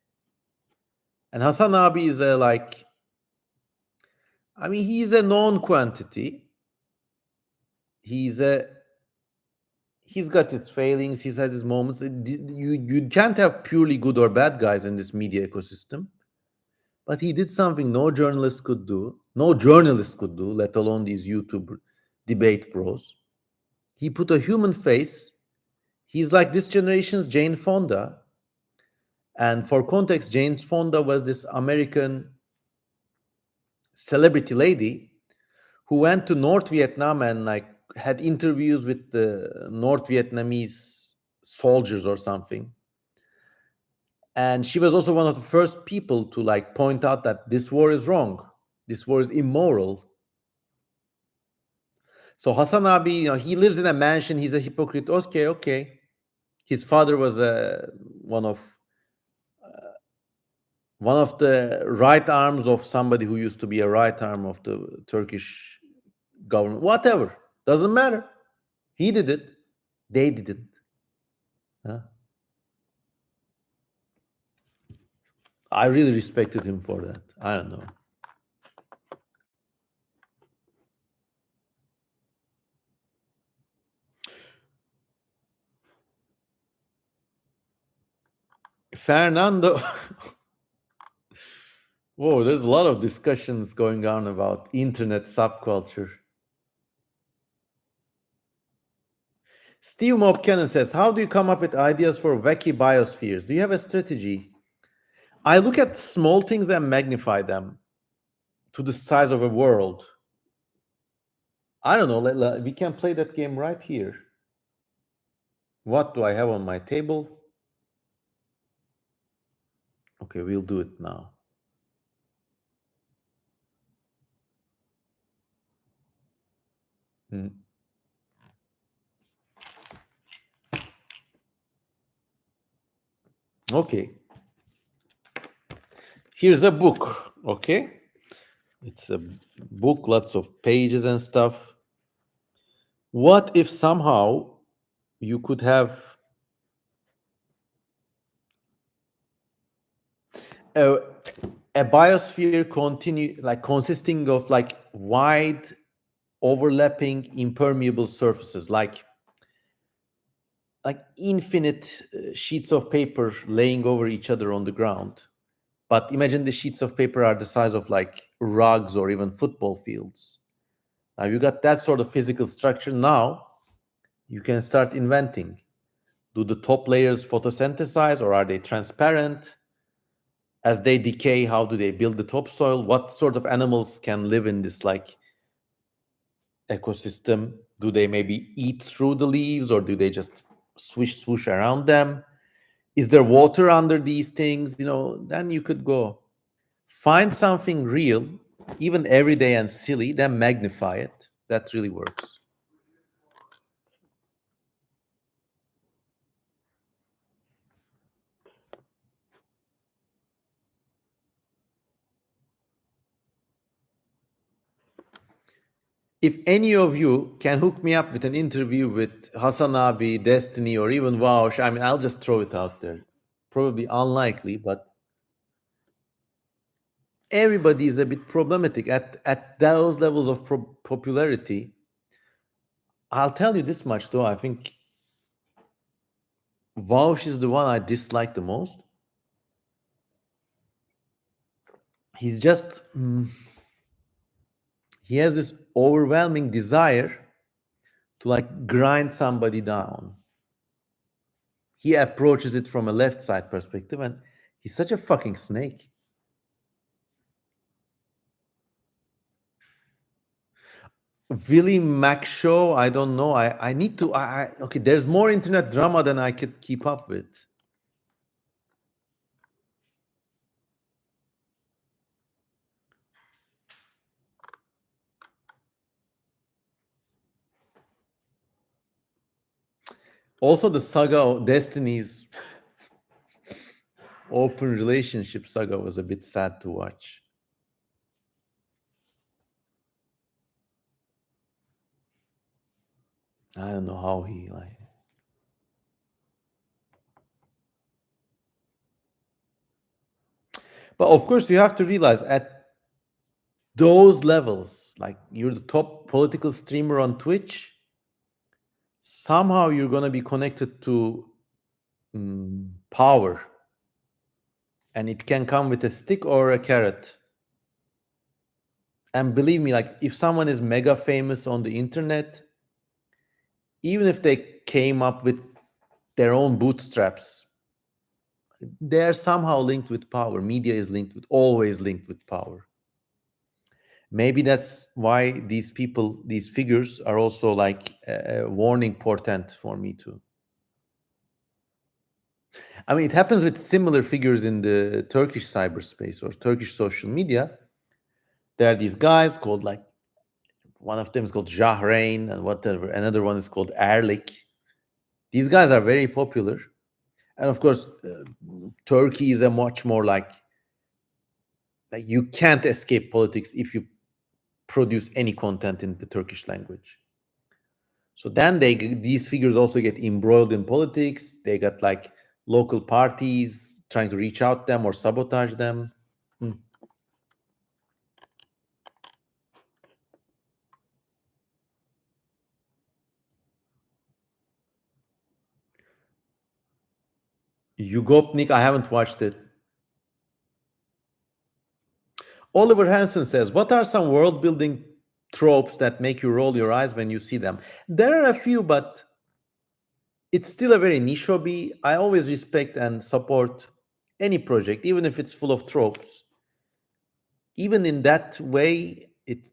And Hasan abi is he's a known quantity. He's got his failings. He has his moments. You can't have purely good or bad guys in this media ecosystem. But he did something no journalist could do, no journalist could do, let alone these YouTube debate bros. He put a human face. He's like this generation's Jane Fonda. And for context, Jane Fonda was this American celebrity lady who went to North Vietnam and like had interviews with the North Vietnamese soldiers or something. And she was also one of the first people to like point out that this war is wrong. This war is immoral. So Hassan Abi, he lives in a mansion. He's a hypocrite. Okay, okay. His father was one of one of the right arms of somebody who used to be a right arm of the Turkish government. Whatever, doesn't matter. He did it. They didn't. Huh? I really respected him for that. I don't know. Fernando. Whoa, there's a lot of discussions going on about internet subculture. Steve Mobcannon says, how do you come up with ideas for wacky biospheres? Do you have a strategy? I look at small things and magnify them to the size of a world. I don't know. We can play that game right here. What do I have on my table? Okay, we'll do it now. Hmm. Okay. Here's a book. Okay. It's a book, lots of pages and stuff. What if somehow you could have a, a biosphere continue like consisting of like wide overlapping impermeable surfaces like infinite sheets of paper laying over each other on the ground, but imagine the sheets of paper are the size of like rugs or even football fields. Now you got that sort of physical structure. Now you can start inventing. Do the top layers photosynthesize or are they transparent? As they decay, how do they build the topsoil? What sort of animals can live in this like ecosystem? Do they maybe eat through the leaves or do they just swish swoosh around them? Is there water under these things? Then you could go find something real, even everyday and silly, then magnify it. That really works. If any of you can hook me up with an interview with Hasan Abi, Destiny, or even Vaush, I mean, I'll just throw it out there. Probably unlikely, but everybody is a bit problematic at those levels of popularity. I'll tell you this much, though. I think Vaush is the one I dislike the most. He's just he has this overwhelming desire to like grind somebody down. He approaches it from a left side perspective, and he's such a fucking snake. Willie Mac show, I don't know. I need to. Okay. There's more internet drama than I could keep up with. Also, the saga of Destiny's open relationship saga was a bit sad to watch. I don't know how he like. But of course, you have to realize at those levels, like you're the top political streamer on Twitch, somehow you're going to be connected to power. And it can come with a stick or a carrot. And believe me, like if someone is mega famous on the internet, even if they came up with their own bootstraps, they are somehow linked with power. Media is linked with, always linked with power. Maybe that's why these people, these figures, are also like a warning portent for me too. I mean, it happens with similar figures in the Turkish cyberspace or Turkish social media. There are these guys called like, one of them is called Jahrein and whatever. Another one is called Erlik. These guys are very popular. And of course, Turkey is a much more like you can't escape politics if you produce any content in the Turkish language. So then these figures also get embroiled in politics. They got like local parties trying to reach out them or sabotage them. Hmm. Yugopnik, I haven't watched it. Oliver Hansen says, what are some world building tropes that make you roll your eyes when you see them? There are a few, but it's still a very niche hobby. I always respect and support any project, even if it's full of tropes. Even in that way, it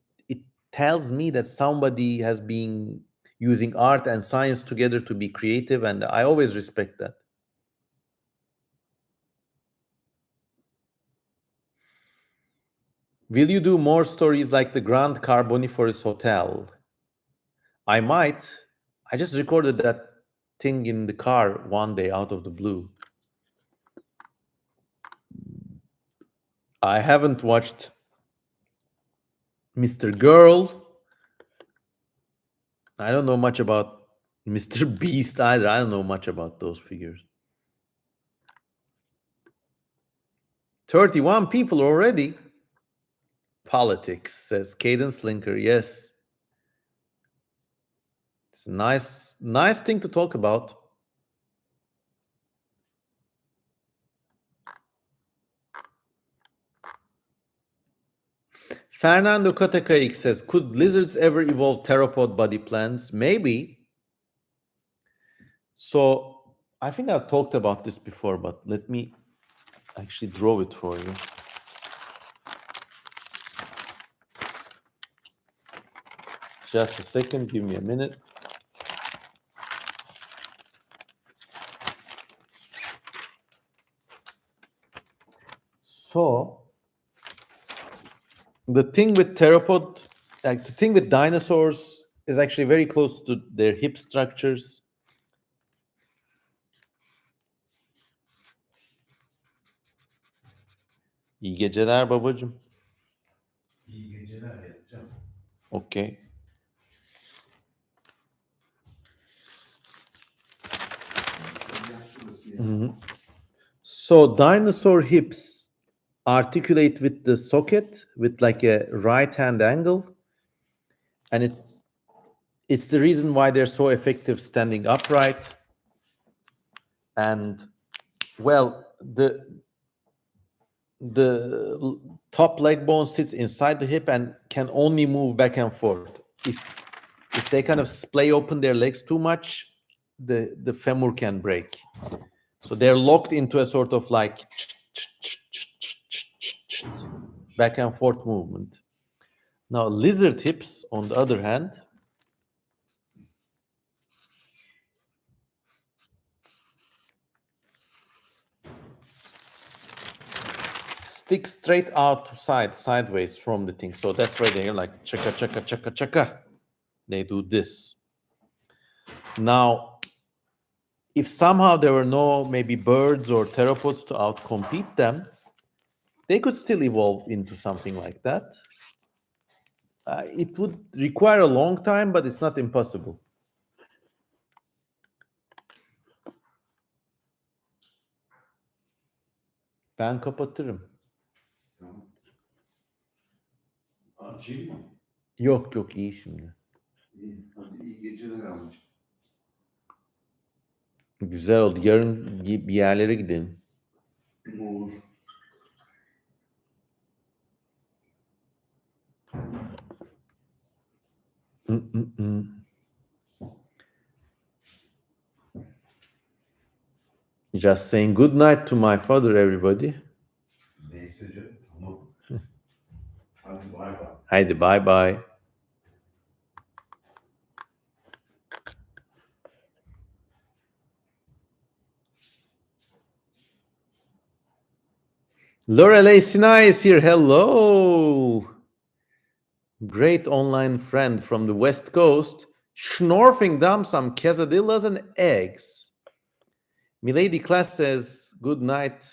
tells me that somebody has been using art and science together to be creative, and I always respect that. Will you do more stories like the Grand Carboniferous Hotel? I might. I just recorded that thing in the car one day out of the blue. I haven't watched Mr. Girl. I don't know much about Mr. Beast either. I don't know much about those figures. 31 people already. Politics, says Cadence Linker. Yes. It's a nice thing to talk about. Fernando Katakaik says, could lizards ever evolve theropod body plans? Maybe. So I think I've talked about this before, but let me actually draw it for you. Just a second, give me a minute. So the thing with theropod, like the thing with dinosaurs, is actually very close to their hip structures. İyi geceler babacığım. İyi geceler yatacağım. Okay. So dinosaur hips articulate with the socket with like a right hand angle, and it's the reason why they're so effective standing upright. And well, the top leg bone sits inside the hip and can only move back and forth. If they kind of splay open their legs too much, the femur can break. So they're locked into a sort of like back and forth movement. Now, lizard hips, on the other hand, stick straight out to sideways from the thing. So that's why they're like chaka, chaka, chaka, chaka. They do this. Now, if somehow there were no maybe birds or theropods to outcompete them, they could still evolve into something like that. It would require a long time, but it's not impossible. Ben kapatırım. Tamam. Açayım mı? Yok yok, iyi şimdi. İyi. Hadi iyi geceler amcım. Güzel oldu. Yarın bir yerlere gidelim. Olur. Mm-mm-mm. Just saying good night to my father, everybody. Neyse canım. Tamam. Hadi bay bay. Haydi bye bye. Lorelei Sinai is here. Hello. Great online friend from the West Coast, schnorfing down some quesadillas and eggs. Milady Class says, good night,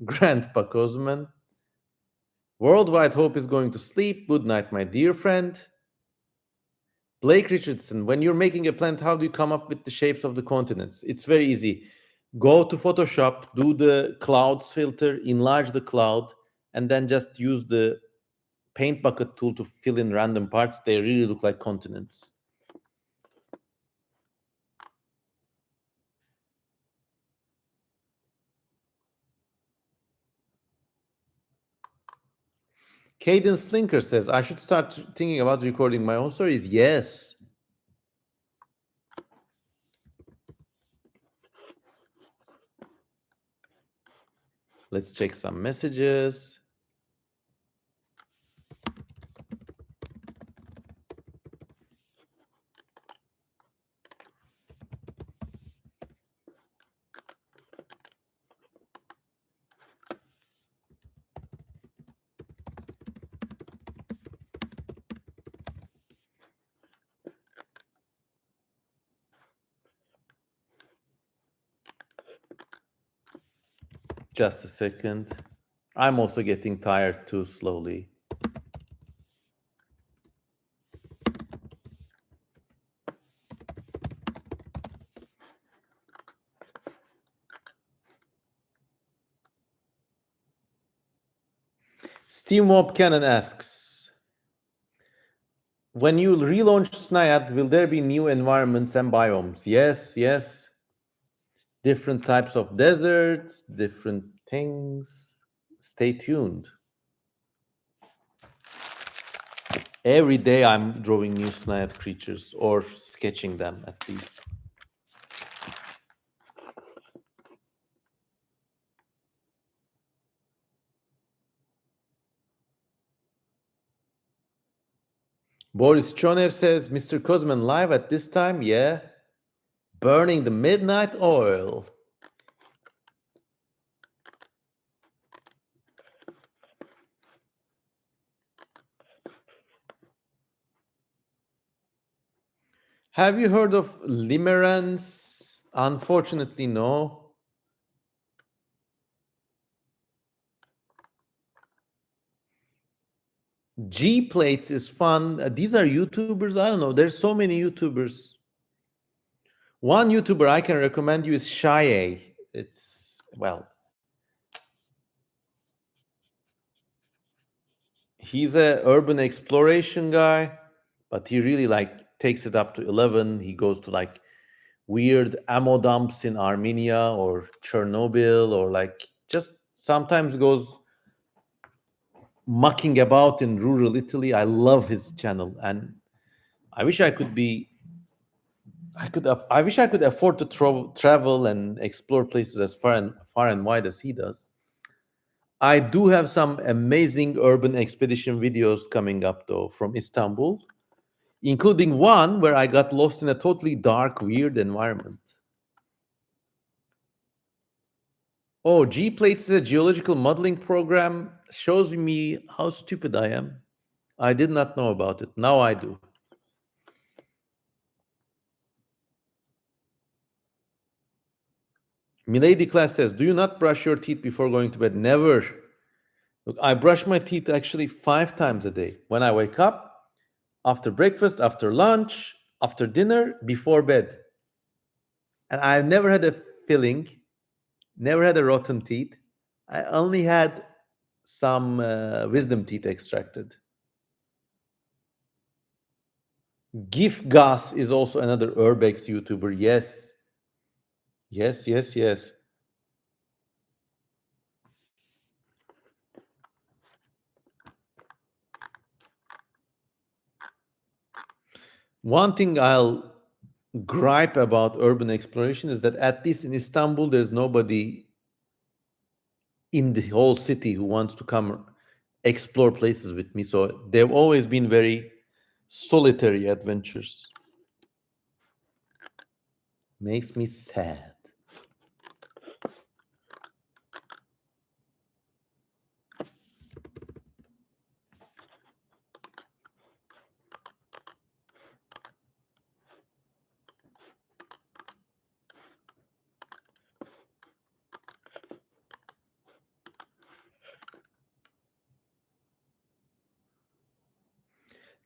Grandpa Cosman. Worldwide Hope is going to sleep. Good night, my dear friend. Blake Richardson, when you're making a plant, how do you come up with the shapes of the continents? It's very easy. Go to Photoshop, do the clouds filter, enlarge the cloud, and then just use the paint bucket tool to fill in random parts. They really look like continents. Caden Slinker says, I should start thinking about recording my own stories. Yes. Let's check some messages. Just a second. I'm also getting tired too slowly. Steve Mob Cannon asks, when you relaunch SNIAD, will there be new environments and biomes? Yes, yes. Different types of deserts, different things. Stay tuned. Every day I'm drawing new SNIAD creatures or sketching them at least. Boris Chonev says, Mr. Kozman live at this time? Yeah. Burning the midnight oil. Have you heard of limerence? Unfortunately, no. G plates is fun. These are YouTubers. I don't know. There's so many YouTubers. One YouTuber I can recommend you is Shaye. It's, well, he's a urban exploration guy, but he really like takes it up to 11. He goes to like weird ammo dumps in Armenia or Chernobyl, or like just sometimes goes mucking about in rural Italy. I love his channel, and I wish I could be. I wish I could afford to travel and explore places as far and wide as he does. I do have some amazing urban expedition videos coming up though from Istanbul, including one where I got lost in a totally dark, weird environment. Oh, G Plates is a geological modeling program. Shows me how stupid I am. I did not know about it. Now I do. Milady Class says, do you not brush your teeth before going to bed? Never. Look, I brush my teeth actually 5 times a day. When I wake up, after breakfast, after lunch, after dinner, before bed. And I've never had a filling, never had a rotten teeth. I only had some wisdom teeth extracted. Gif Gas is also another Urbex YouTuber. Yes. Yes, yes, yes. One thing I'll gripe about urban exploration is that at least in Istanbul, there's nobody in the whole city who wants to come explore places with me. So they've always been very solitary adventures. Makes me sad.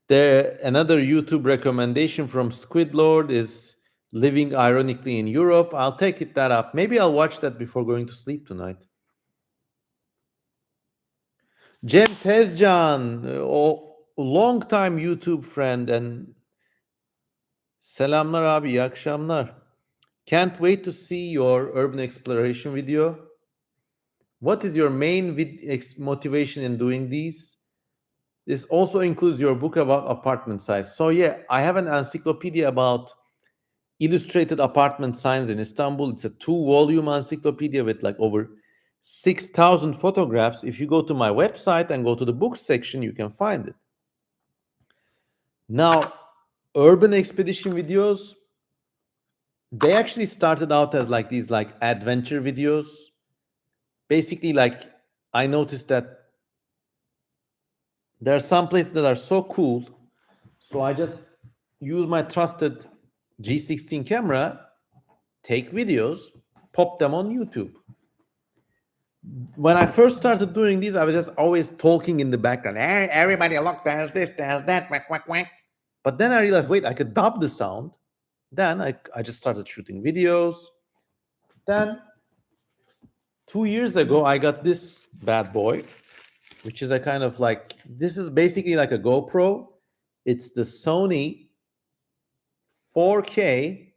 There, another YouTube recommendation from Squidlord is living ironically in Europe. I'll take it that up. Maybe I'll watch that before going to sleep tonight. Cem Tezcan, long time YouTube friend and selamlar abi, iyi akşamlar. Can't wait to see your urban exploration video. What is your main motivation in doing these? This also includes your book about apartment size. So yeah, I have an encyclopedia about illustrated apartment signs in Istanbul. It's a 2-volume encyclopedia with like over 6,000 photographs. If you go to my website and go to the books section, you can find it. Now, urban expedition videos, they actually started out as like these like adventure videos. Basically, like I noticed that there are some places that are so cool. So I just use my trusted G16 camera, take videos, pop them on YouTube. When I first started doing these, I was just always talking in the background. Hey, everybody, look, there's this, there's that, quack, quack, quack. But then I realized, wait, I could dub the sound. Then I just started shooting videos. Then 2 years ago, I got this bad boy, which is a kind of like, this is basically like a GoPro. It's the Sony 4K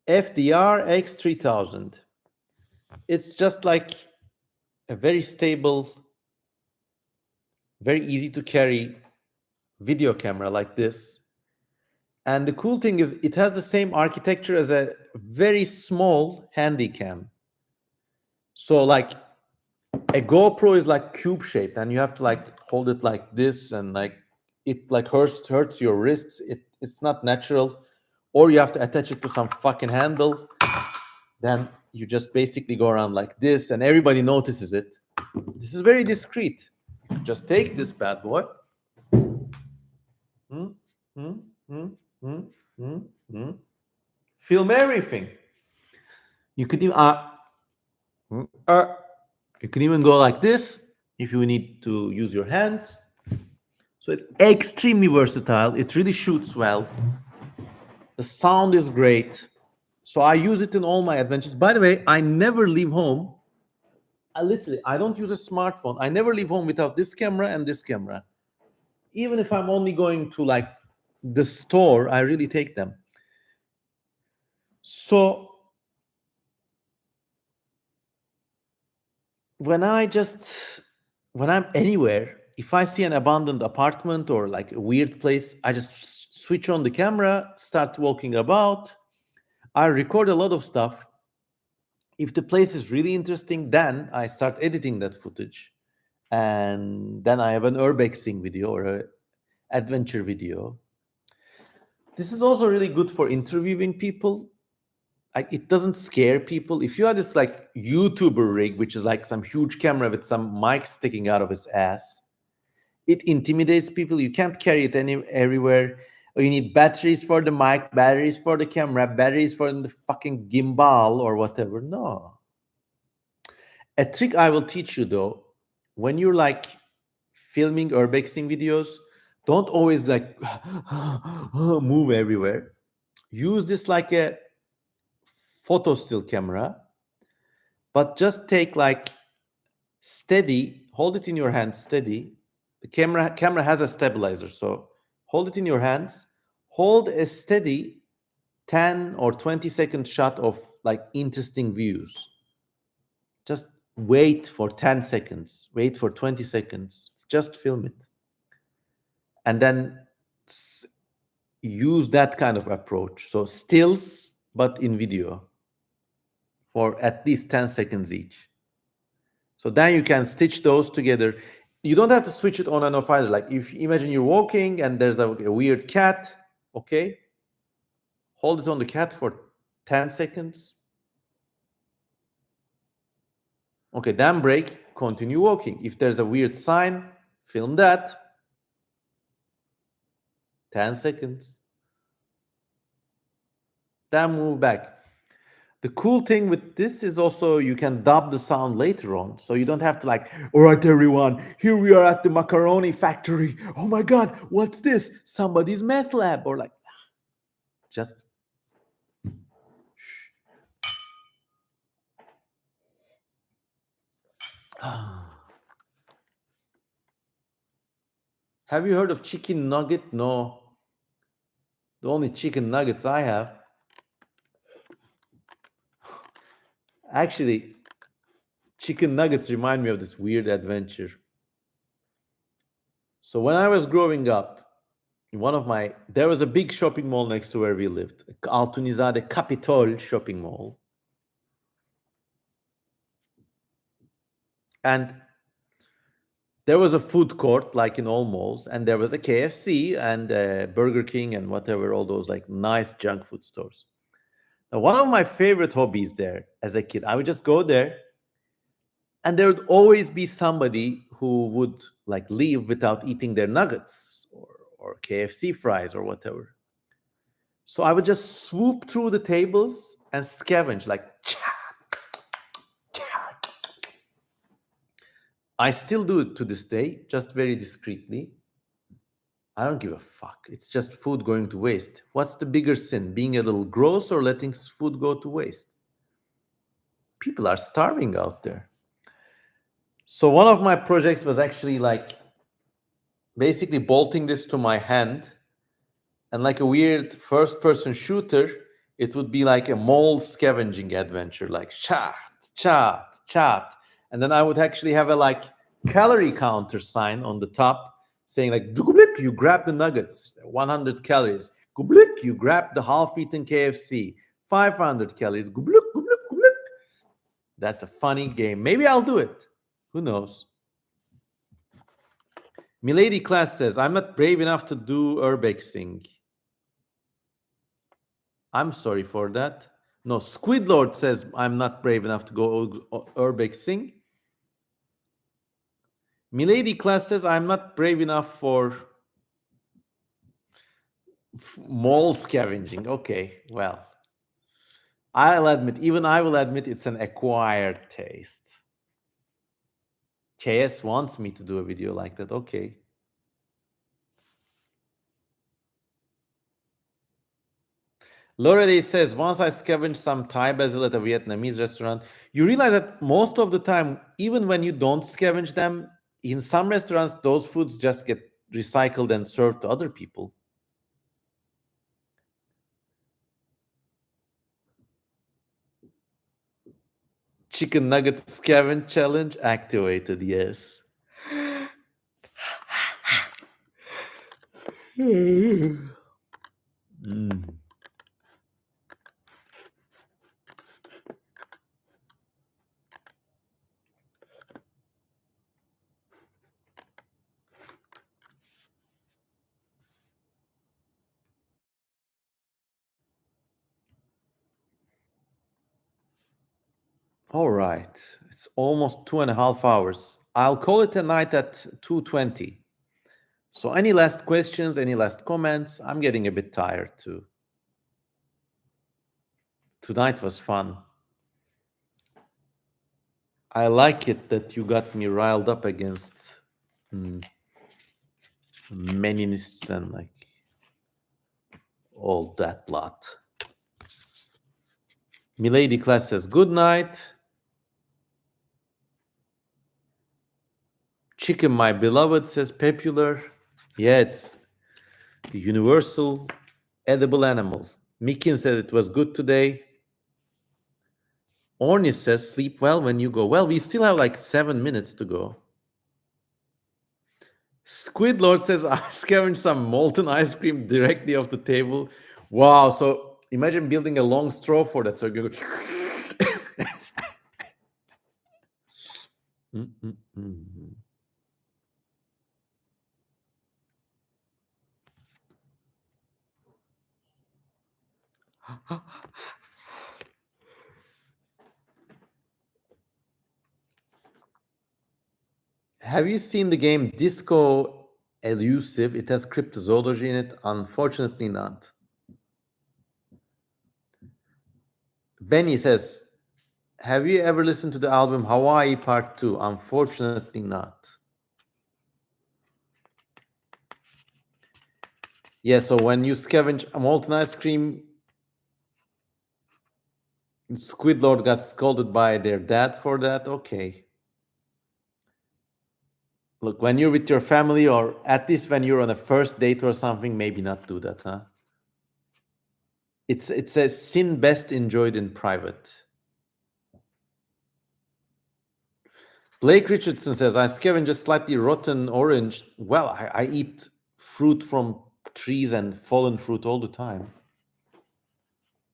FDR X3000. It's just like a very stable, very easy to carry video camera like this. And the cool thing is it has the same architecture as a very small handycam. So like a GoPro is like cube shaped and you have to like hold it like this and like it like hurts your wrists. It's not natural. Or you have to attach it to some fucking handle. Then you just basically go around like this and everybody notices it. This is very discreet. Just take this bad boy. Hmm, hmm, hmm, hmm, hmm, hmm. Film everything. You could even you can even go like this if you need to use your hands. So it's extremely versatile. It really shoots well. The sound is great. So I use it in all my adventures. By the way, I never leave home. I don't use a smartphone. I never leave home without this camera and this camera. Even if I'm only going to like the store, I really take them. So when I'm anywhere, if I see an abandoned apartment or like a weird place, I just switch on the camera, start walking about. I record a lot of stuff. If the place is really interesting, then I start editing that footage. And then I have an urbexing video or a adventure video. This is also really good for interviewing people. Like it doesn't scare people. If you have this like YouTuber rig, which is like some huge camera with some mic sticking out of its ass, it intimidates people. You can't carry it everywhere. Or you need batteries for the mic, batteries for the camera, batteries for the fucking gimbal or whatever. No. A trick I will teach you though, when you're like filming urbexing videos, don't always like move everywhere. Use this like a photo still camera, but just take like steady, hold it in your hand steady. The camera has a stabilizer, so hold it in your hands, hold a steady 10 or 20-second shot of like interesting views. Just wait for 10 seconds, wait for 20 seconds, just film it. and then use that kind of approach. So stills, but in video for at least 10 seconds each. So then you can stitch those together. You don't have to switch it on and off either. Like if you imagine you're walking and there's a weird cat, okay? Hold it on the cat for 10 seconds. Okay, then break, continue walking. If there's a weird sign, film that. 10 seconds. Then move back. The cool thing with this is also you can dub the sound later on. So you don't have to like, all right, everyone, here we are at the macaroni factory. Oh my God, what's this? Somebody's meth lab. Or like, just. Have you heard of chicken nugget? No. The only chicken nuggets I have. Actually, chicken nuggets remind me of this weird adventure. So when I was growing up, there was a big shopping mall next to where we lived, Altunizade Capitol shopping mall. And there was a food court like in all malls, and there was a KFC and Burger King and whatever, all those like nice junk food stores. Now, one of my favorite hobbies there as a kid, I would just go there, and there would always be somebody who would like leave without eating their nuggets or KFC fries or whatever. So I would just swoop through the tables and scavenge like. I still do it to this day, just very discreetly. I don't give a fuck. It's just food going to waste. What's the bigger sin, being a little gross or letting food go to waste? People are starving out there. So one of my projects was actually like basically bolting this to my hand, and like a weird first person shooter, it would be like a mall scavenging adventure, like chat, chat, chat. And then I would actually have a like calorie counter sign on the top saying like, you grab the nuggets, 100 calories. You grab the half-eaten KFC, 500 calories. That's a funny game. Maybe I'll do it. Who knows? Milady Class says, I'm not brave enough to do urbexing. I'm sorry for that. No, Squidlord says, I'm not brave enough to go urbexing. Milady Class says, I'm not brave enough for mall scavenging. Okay, well, even I will admit it's an acquired taste. KS wants me to do a video like that. Okay. Lorelei says, once I scavenged some Thai basil at a Vietnamese restaurant, you realize that most of the time, even when you don't scavenge them, in some restaurants, those foods just get recycled and served to other people. Chicken nugget scavenge challenge activated, yes. Mm. All right. It's almost 2.5 hours. I'll call it a night at 2:20. So any last questions, any last comments? I'm getting a bit tired too. Tonight was fun. I like it that you got me riled up against Meninists and like all that lot. Milady Class says, good night. Chicken, my beloved, says popular. Yeah, it's the universal edible animal. Mikin said it was good today. Ornis says, sleep well when you go. Well, we still have like 7 minutes to go. Squid Lord says, I scavenged some molten ice cream directly off the table. Wow. So imagine building a long straw for that. So you go. Mm, mm, mm. Have you seen the game Disco Elusive? It has cryptozoology in it. Unfortunately, not. Benny says, have you ever listened to the album Hawaii Part 2? Unfortunately, not. Yeah, so when you scavenge a molten ice cream, Squid Lord got scolded by their dad for that. Okay. Look, when you're with your family, or at least when you're on a first date or something, maybe not do that, huh? It's a sin best enjoyed in private. Blake Richardson says, I scavenge a slightly rotten orange. Well, I eat fruit from trees and fallen fruit all the time.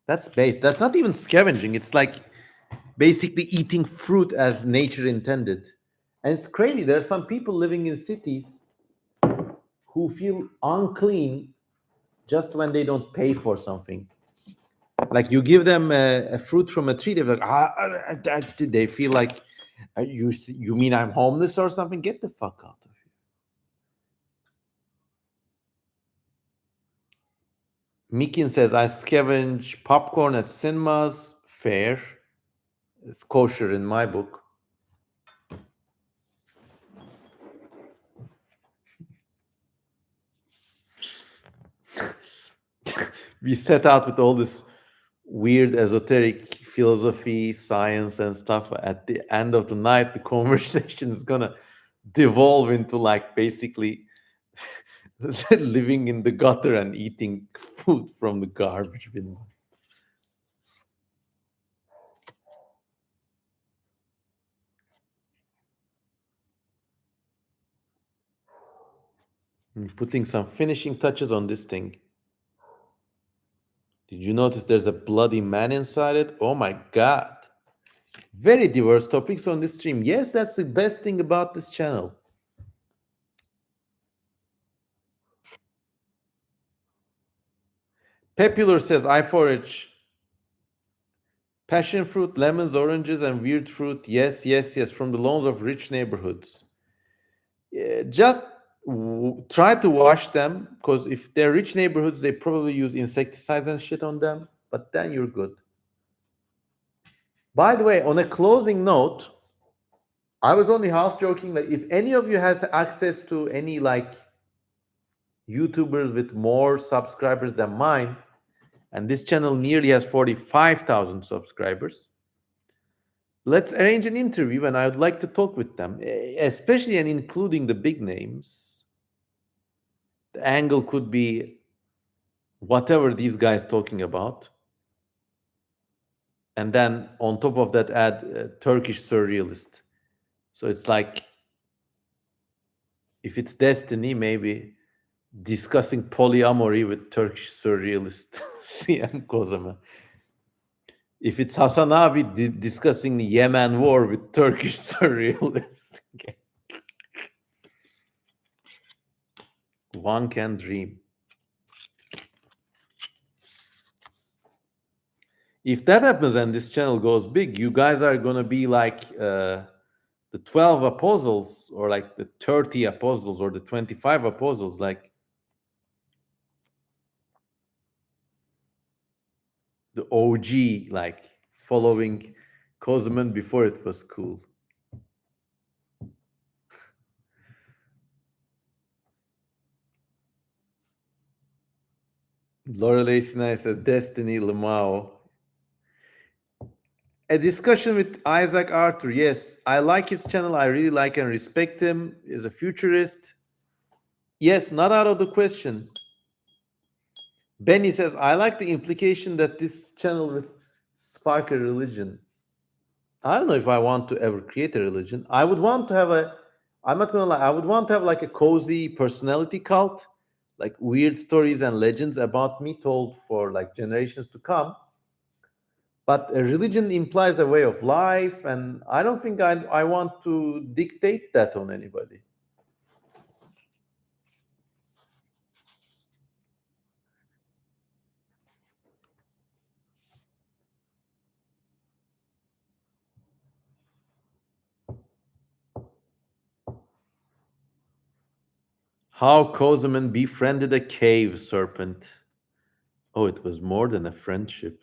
That's base. That's not even scavenging. It's like basically eating fruit as nature intended. And it's crazy. There are some people living in cities who feel unclean just when they don't pay for something. Like you give them a fruit from a tree, they're like, they feel like, you mean I'm homeless or something? Get the fuck out of here. Mikin says, I scavenge popcorn at cinemas. Fair. It's kosher in my book. We set out with all this weird esoteric philosophy, science, and stuff. At the end of the night, the conversation is gonna devolve into like basically living in the gutter and eating food from the garbage bin. I'm putting some finishing touches on this thing. Did you notice there's a bloody man inside it? Oh my god. Very diverse topics on this stream. Yes, that's the best thing about this channel. Pepular says, I forage passion fruit, lemons, oranges, and weird fruit. Yes, yes, yes, from the lawns of rich neighborhoods. Just try to wash them, because if they're rich neighborhoods, they probably use insecticides and shit on them, but then you're good. By the way, on a closing note, I was only half joking that if any of you has access to any like YouTubers with more subscribers than mine, and this channel nearly has 45,000 subscribers, let's arrange an interview and I would like to talk with them, especially and including the big names. The angle could be whatever these guys talking about. And then on top of that, add Turkish surrealist. So it's like, if it's Destiny, maybe discussing polyamory with Turkish surrealist CM Kozama. If it's Hasan abi discussing the Yemen war with Turkish surrealist. Okay. One can dream. If that happens and this channel goes big, you guys are going to be like the 12 apostles, or like the 30 apostles, or the 25 apostles, like the OG, like following Cosman before it was cool. Lorelei Sinai says Destiny Lamau. A discussion with Isaac Arthur. Yes, I like his channel. I really like and respect him. He's a futurist. Yes, not out of the question. Benny says, I like the implication that this channel will spark a religion. I don't know if I want to ever create a religion. I would want to have a I'm not gonna lie, I would want to have like a cozy personality cult, like weird stories and legends about me told for like generations to come. But a religion implies a way of life, and I don't think I want to dictate that on anybody. How Kozeman befriended a cave serpent. Oh, it was more than a friendship.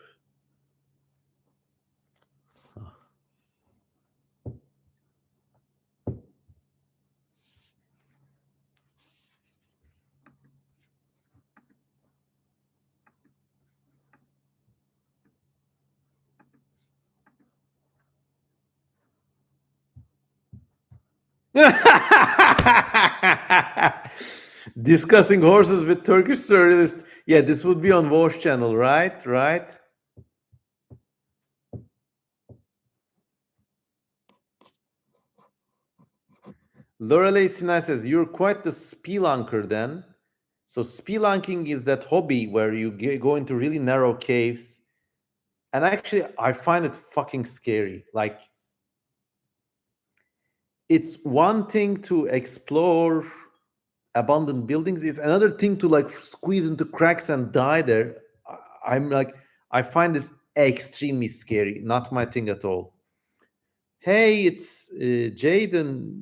Discussing horses with Turkish surrealists. Yeah, this would be on Vosh channel, right? Right. Lorelei Sinai says, "You're quite the spelunker then." So, spelunking is that hobby where you go into really narrow caves. And actually, I find it fucking scary. Like, it's one thing to explore abandoned buildings, it's another thing to like squeeze into cracks and die there. I'm like, I find this extremely scary. Not my thing at all. Hey, it's Jaden.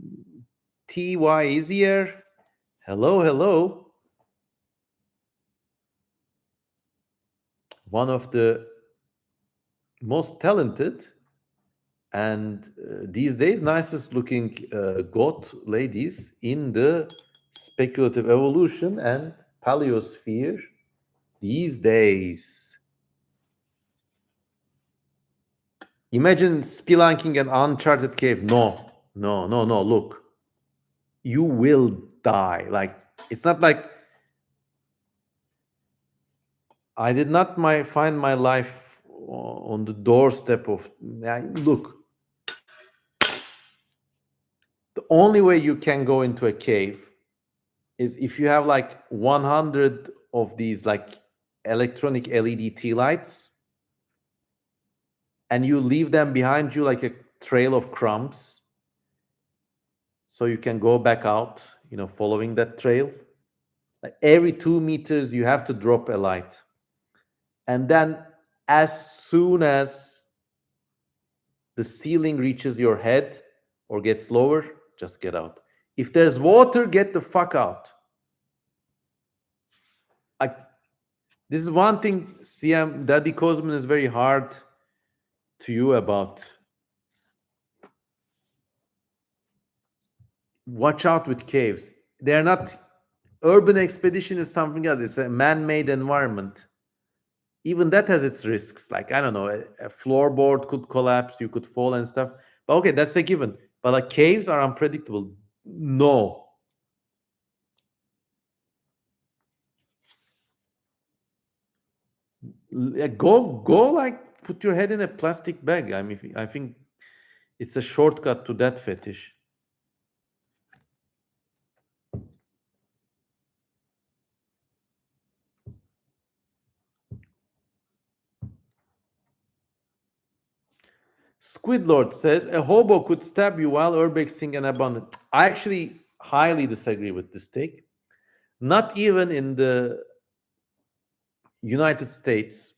TY is here. Hello, hello. One of the most talented and these days nicest looking goth ladies in the speculative evolution and paleosphere these days. Imagine spelunking an uncharted cave. No, no, no, no. Look, you will die. Like, it's not like I did not find my life on the doorstep of. Look, the only way you can go into a cave is if you have like 100 of these like electronic LED tea lights and you leave them behind you like a trail of crumbs so you can go back out, following that trail. Like every 2 meters, you have to drop a light. And then as soon as the ceiling reaches your head or gets lower, just get out. If there's water, get the fuck out. Like, this is one thing CM Daddy Cosman is very hard to you about. Watch out with caves. They're not. Urban expedition is something else. It's a man-made environment. Even that has its risks. Like, I don't know, a floorboard could collapse, you could fall and stuff. But okay, that's a given. But like caves are unpredictable. No. Go like put your head in a plastic bag. I mean, I think it's a shortcut to that fetish. Squidlord says a hobo could stab you while urbexing an abandoned. I actually highly disagree with this take. Not even in the United States.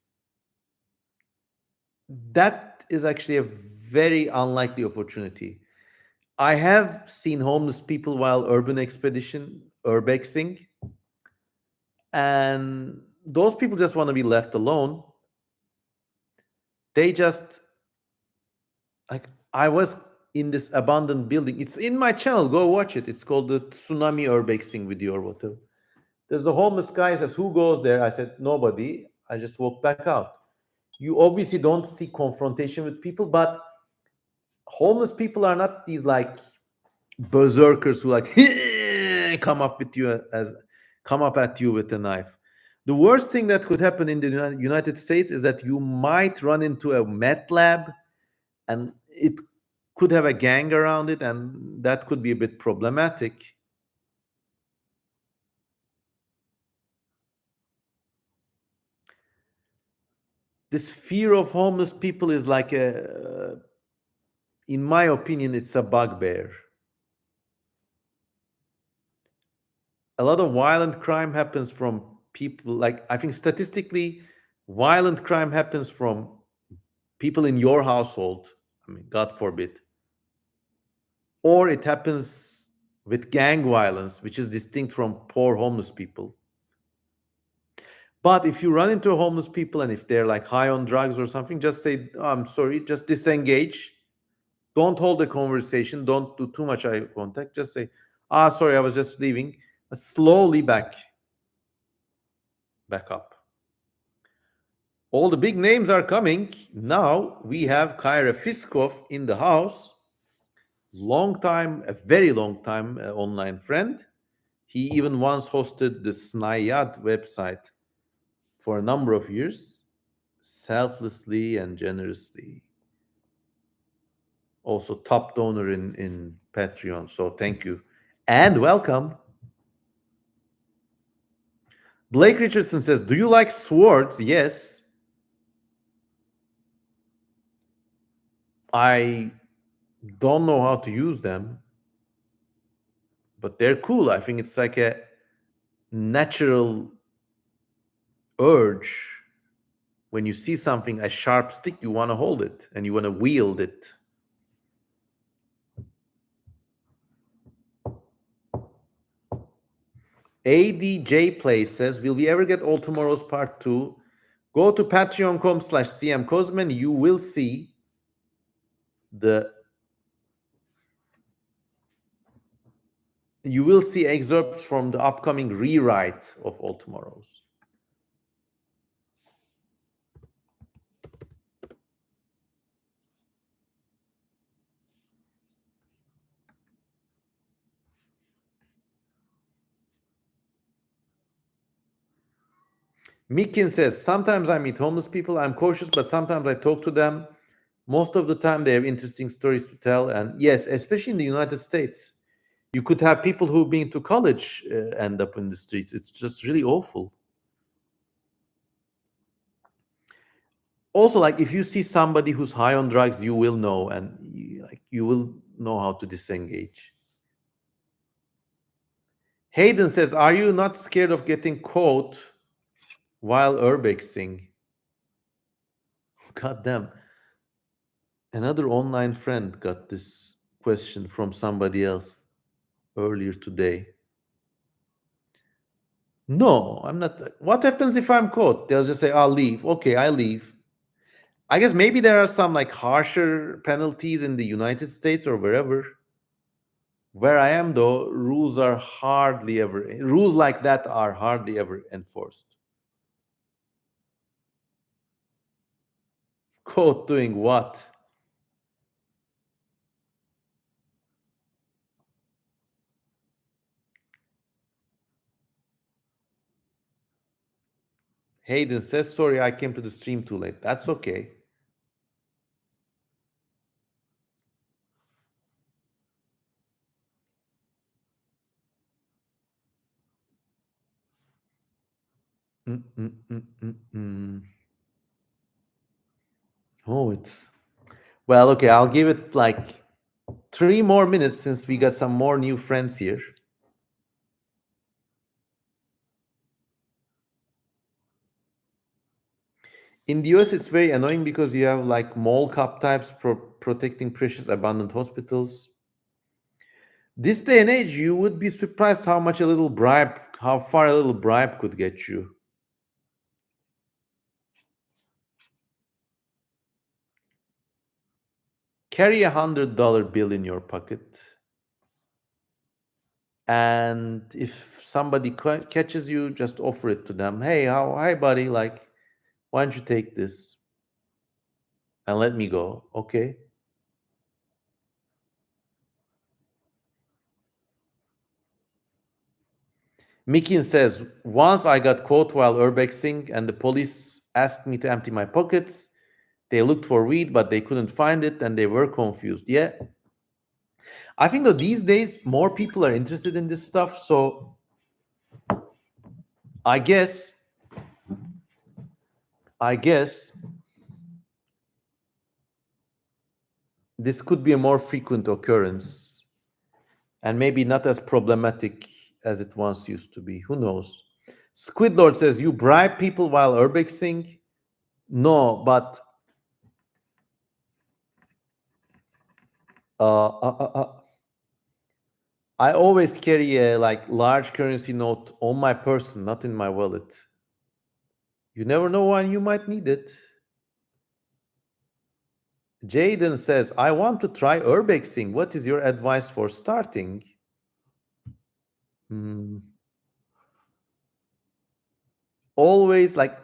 That is actually a very unlikely opportunity. I have seen homeless people while urbexing, and those people just want to be left alone. They just like I was in this abandoned building. It's in my channel. Go watch it. It's called the Tsunami Urbexing video or whatever. There's a homeless guy says, "Who goes there?" I said, "Nobody." I just walked back out. You obviously don't see confrontation with people, but homeless people are not these like berserkers who like come up with you as come up at you with a knife. The worst thing that could happen in the United States is that you might run into a meth lab and it could have a gang around it, and that could be a bit problematic. This fear of homeless people is like in my opinion, it's a bugbear. A lot of violent crime happens from people, like, I think statistically, violent crime happens from people in your household. I mean, God forbid. Or it happens with gang violence, which is distinct from poor homeless people. But if you run into homeless people and if they're like high on drugs or something, just say, "Oh, I'm sorry," just disengage. Don't hold the conversation. Don't do too much eye contact. Just say, sorry, I was just leaving. Slowly back up. All the big names are coming. Now we have Kyra Fiskov in the house. Long time, a very long time online friend. He even once hosted the Snayad website for a number of years, selflessly and generously. Also, top donor in Patreon. So thank you and welcome. Blake Richardson says, "Do you like swords?" Yes. I don't know how to use them, but they're cool. I think it's like a natural urge. When you see something, a sharp stick, you want to hold it and you want to wield it. ADJ Play says, "Will we ever get All Tomorrow's Part 2? Go to patreon.com/cmcosman. You will see the excerpts from the upcoming rewrite of All Tomorrows. Mikin says, "Sometimes I meet homeless people. I'm cautious, but sometimes I talk to them. Most of the time, they have interesting stories to tell." And yes, especially in the United States, you could have people who've been to college end up in the streets. It's just really awful. Also, like, if you see somebody who's high on drugs, you will know, and you will know how to disengage. Hayden says, "Are you not scared of getting caught while urbexing?" God damn. Another online friend got this question from somebody else earlier today. No, I'm not. What happens if I'm caught? They'll just say, "I'll leave." Okay, I leave. I guess maybe there are some like harsher penalties in the United States or wherever. Where I am, though, rules like that are hardly ever enforced. Caught doing what? Hayden says, "Sorry, I came to the stream too late." That's okay. Mm, mm, mm, mm, mm. Oh, it's well, okay. I'll give it like 3 more minutes since we got some more new friends here. In the US, it's very annoying because you have like mall cop types protecting precious abandoned hospitals. This day and age, you would be surprised how far a little bribe could get you. Carry $100 bill in your pocket, and if somebody catches you, just offer it to them. "Hey, hi, buddy. Like, why don't you take this and let me go?" Okay. Mikin says, "Once I got caught while urbexing, and the police asked me to empty my pockets. They looked for weed, but they couldn't find it, and they were confused. Yeah, I think that these days more people are interested in this stuff. So I guess, I guess this could be a more frequent occurrence, and maybe not as problematic as it once used to be. Who knows? Squidlord says, you bribe people while urbexing? No, but uh, uh, uh, uh, I always carry a like large currency note on my person, not in my wallet. You never know when you might need it. Jaden says, I want to try urbexing. What is your advice for starting? Hmm. Always like,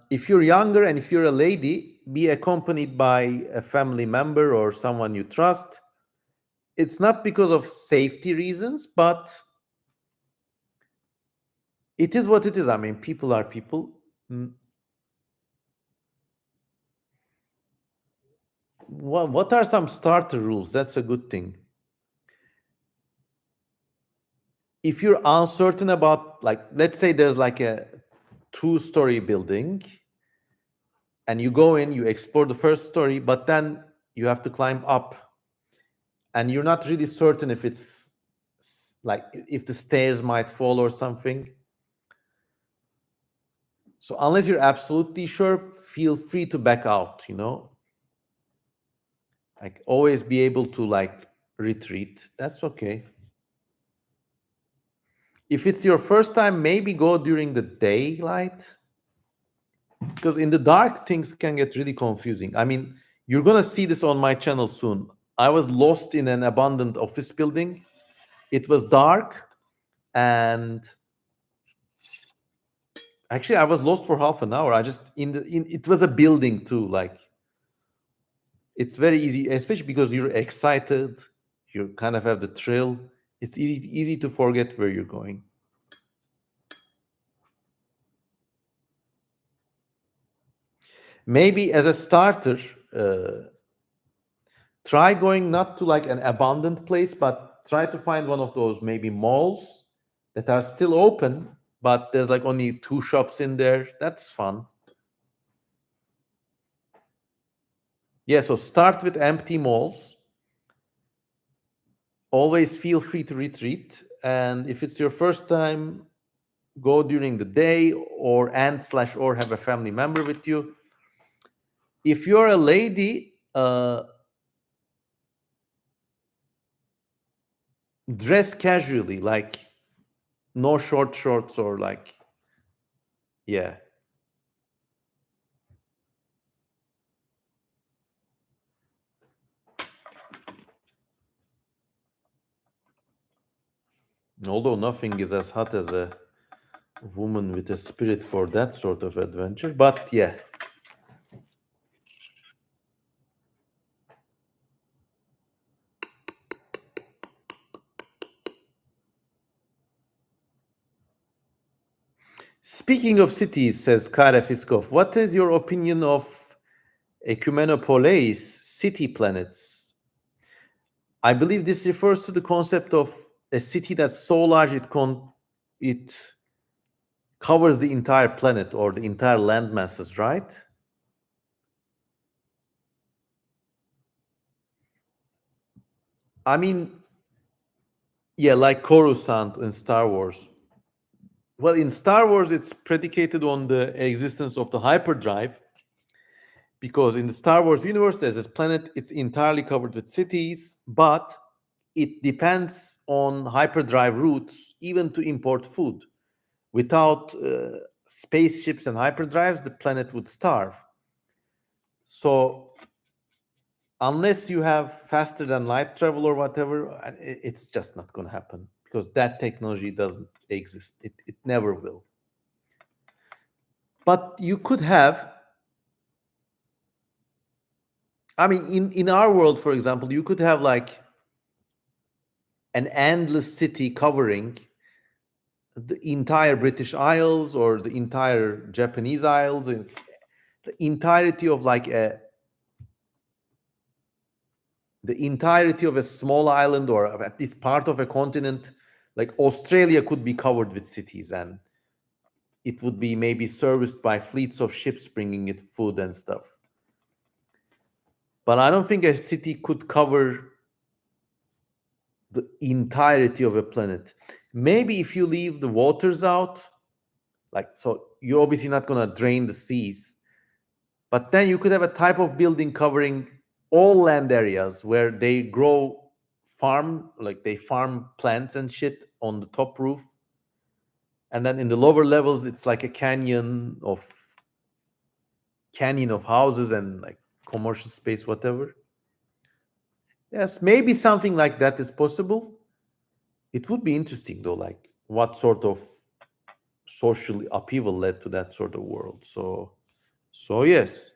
if you're younger and if you're a lady, be accompanied by a family member or someone you trust. It's not because of safety reasons, but it is what it is. I mean, people are people. Mm. What are some starter rules? That's a good thing. If you're uncertain about, like, let's say there's like a two-story building, and you go in, you explore the first story, but then you have to climb up, and you're not really certain if it's like if the stairs might fall or something. So unless you're absolutely sure, feel free to back out, like always be able to like retreat. That's okay. If it's your first time, maybe go during the daylight, because in the dark things can get really confusing. I mean, you're gonna see this on my channel soon. I was lost in an abandoned office building. It was dark, and actually I was lost for half an hour. I just in it was a building too. Like, it's very easy, especially because you're excited, you kind of have the thrill. It's easy to forget where you're going. Maybe as a starter, try going not to like an abandoned place, but try to find one of those maybe malls that are still open, but there's like only two shops in there. That's fun. Yeah, so start with empty malls. Always feel free to retreat. And if it's your first time, go during the day, or have a family member with you. If you're a lady, dress casually, like no short shorts or like, yeah. Although nothing is as hot as a woman with a spirit for that sort of adventure, but yeah. Speaking of cities, says Kara Fiskov, what is your opinion of ecumenopoleis, city planets? I believe this refers to the concept of a city that's so large it covers the entire planet or the entire land masses, right? I mean, yeah, like Coruscant in Star Wars. Well, in Star Wars, it's predicated on the existence of the hyperdrive, because in the Star Wars universe, there's this planet, it's entirely covered with cities, but it depends on hyperdrive routes even to import food. Without spaceships and hyperdrives, the planet would starve. So unless you have faster than light travel or whatever, it's just not going to happen, because that technology doesn't exist. It never will. But you could have, I mean, in our world, for example, you could have like an endless city covering the entire British Isles or the entire Japanese Isles, and the entirety of like a small island or at least part of a continent, like Australia could be covered with cities, and it would be maybe serviced by fleets of ships bringing it food and stuff. But I don't think a city could cover the entirety of a planet. Maybe if you leave the waters out, like, so you're obviously not going to drain the seas, but then you could have a type of building covering all land areas where they grow farm, like they farm plants and shit on the top roof, and then in the lower levels it's like a canyon of houses and like commercial space, whatever. Yes, maybe something like that is possible. It would be interesting though, like what sort of social upheaval led to that sort of world. So yes.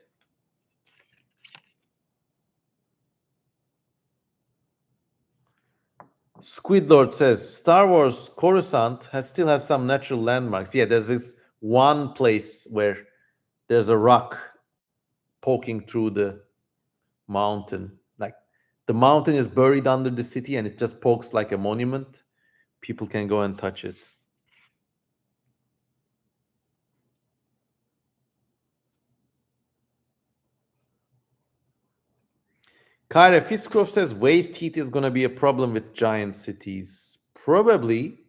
Squidlord says Star Wars Coruscant still has some natural landmarks. Yeah, there's this one place where there's a rock poking through the mountain. Like the mountain is buried under the city and it just pokes like a monument. People can go and touch it. Kyra Fiskov says waste heat is going to be a problem with giant cities. Probably,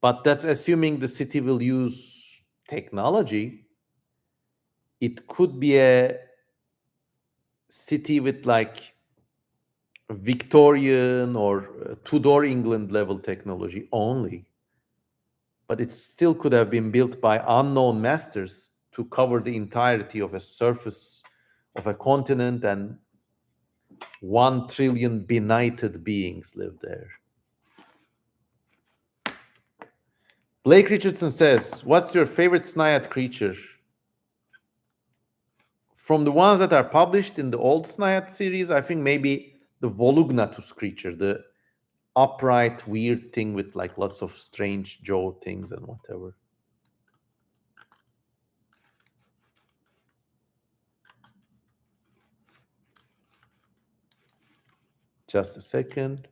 but that's assuming the city will use technology. It could be a city with like Victorian or Tudor England level technology only, but it still could have been built by unknown masters to cover the entirety of a surface of a continent, and 1 trillion benighted beings live there. Blake Richardson says, what's your favorite Snayat creature? From the ones that are published in the old Snayat series, I think maybe the Volugnatus creature, the upright, weird thing with like lots of strange jaw things and whatever. Just a second.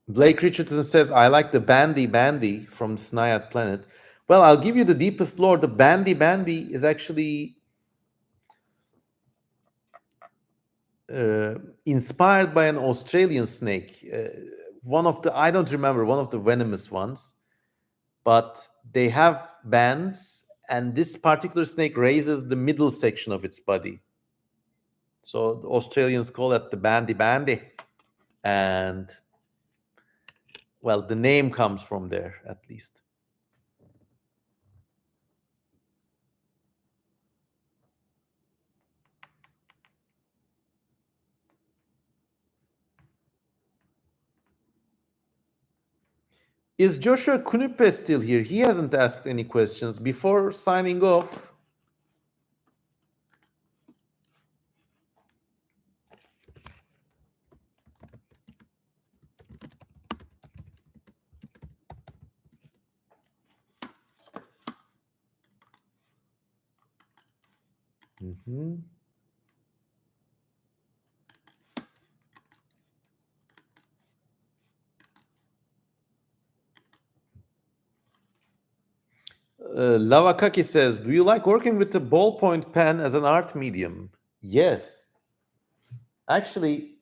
Blake Richardson says, I like the Bandy Bandy from Snayat Planet. Well, I'll give you the deepest lore. The Bandy Bandy is actually inspired by an Australian snake. One of the, I don't remember, one of the venomous ones, but they have bands, and this particular snake raises the middle section of its body. So the Australians call it the Bandy Bandy. And well, the name comes from there at least. Is Joshua Kunupe still here? He hasn't asked any questions. Before signing off, mhm. Lavakaki says, do you like working with the ballpoint pen as an art medium? Yes. Actually,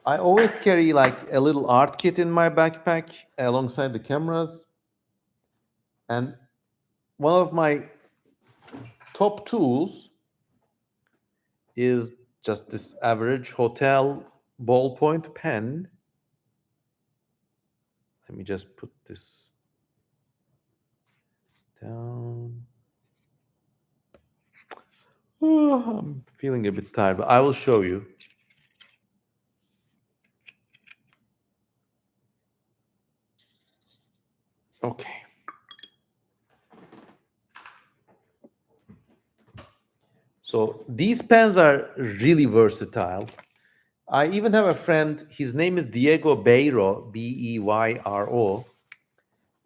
I always carry like a little art kit in my backpack alongside the cameras. And one of my top tools is just this average hotel ballpoint pen. Let me just put this down. I'm feeling a bit tired, but I will show you. Okay. So these pens are really versatile. I even have a friend, his name is Diego Beiro, Beyro,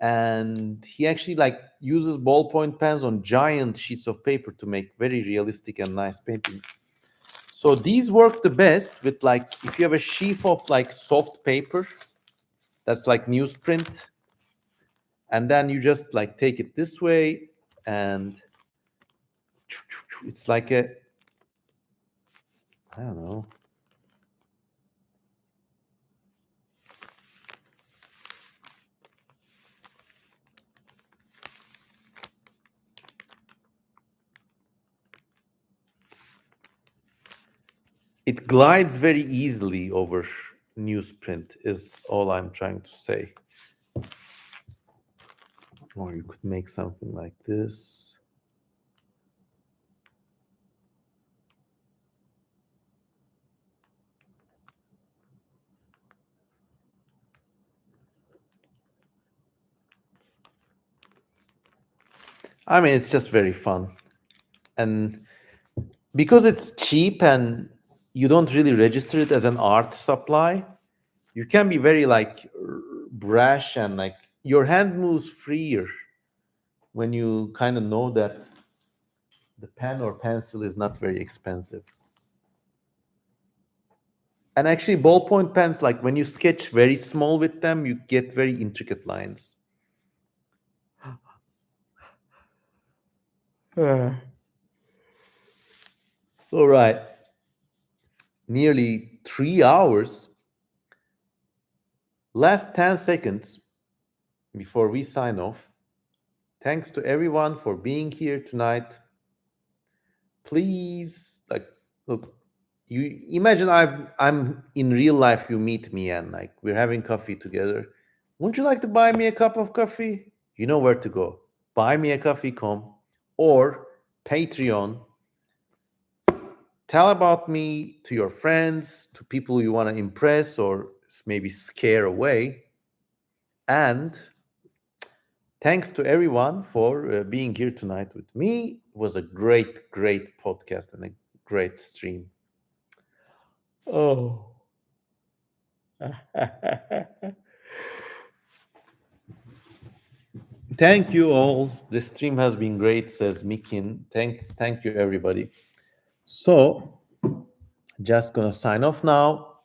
and he actually like uses ballpoint pens on giant sheets of paper to make very realistic and nice paintings. So these work the best with like if you have a sheaf of like soft paper that's like newsprint, and then you just like take it this way and it's like a, I don't know. It glides very easily over newsprint is all I'm trying to say. Or you could make something like this. I mean, it's just very fun. And because it's cheap and you don't really register it as an art supply, you can be very like brash and like your hand moves freer when you kind of know that the pen or pencil is not very expensive. And actually, ballpoint pens, like when you sketch very small with them, you get very intricate lines. Uh, All right, nearly 3 hours. Last 10 seconds before we sign off. Thanks to everyone for being here tonight. Please, like, look, you imagine I'm in real life. You meet me and like we're having coffee together. Wouldn't you like to buy me a cup of coffee? You know where to go. Buymeacoffee.com or Patreon. Tell about me to your friends, to people you want to impress or maybe scare away. And thanks to everyone for being here tonight with me. It was a great, great podcast and a great stream. Oh. Thank you all. The stream has been great, says Mikin. Thank you, everybody. So, just gonna sign off now.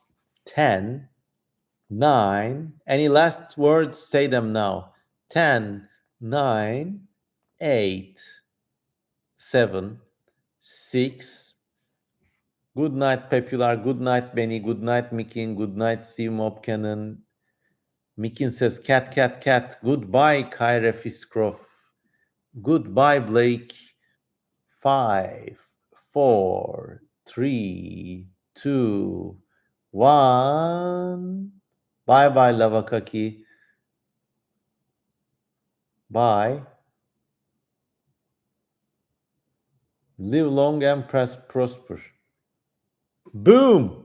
10, 9. Any last words? Say them now. 10, 9, 8, 7, 6. Good night, Popular. Good night, Benny. Good night, Mikin. Good night, Steve Mobcanon. Mikin says, cat, cat, cat. Goodbye, Kyra Fiskroff. Goodbye, Blake. 5, 4, 3, 2, 1. Bye bye, Lavakaki. Bye. Live long and prosper. Boom!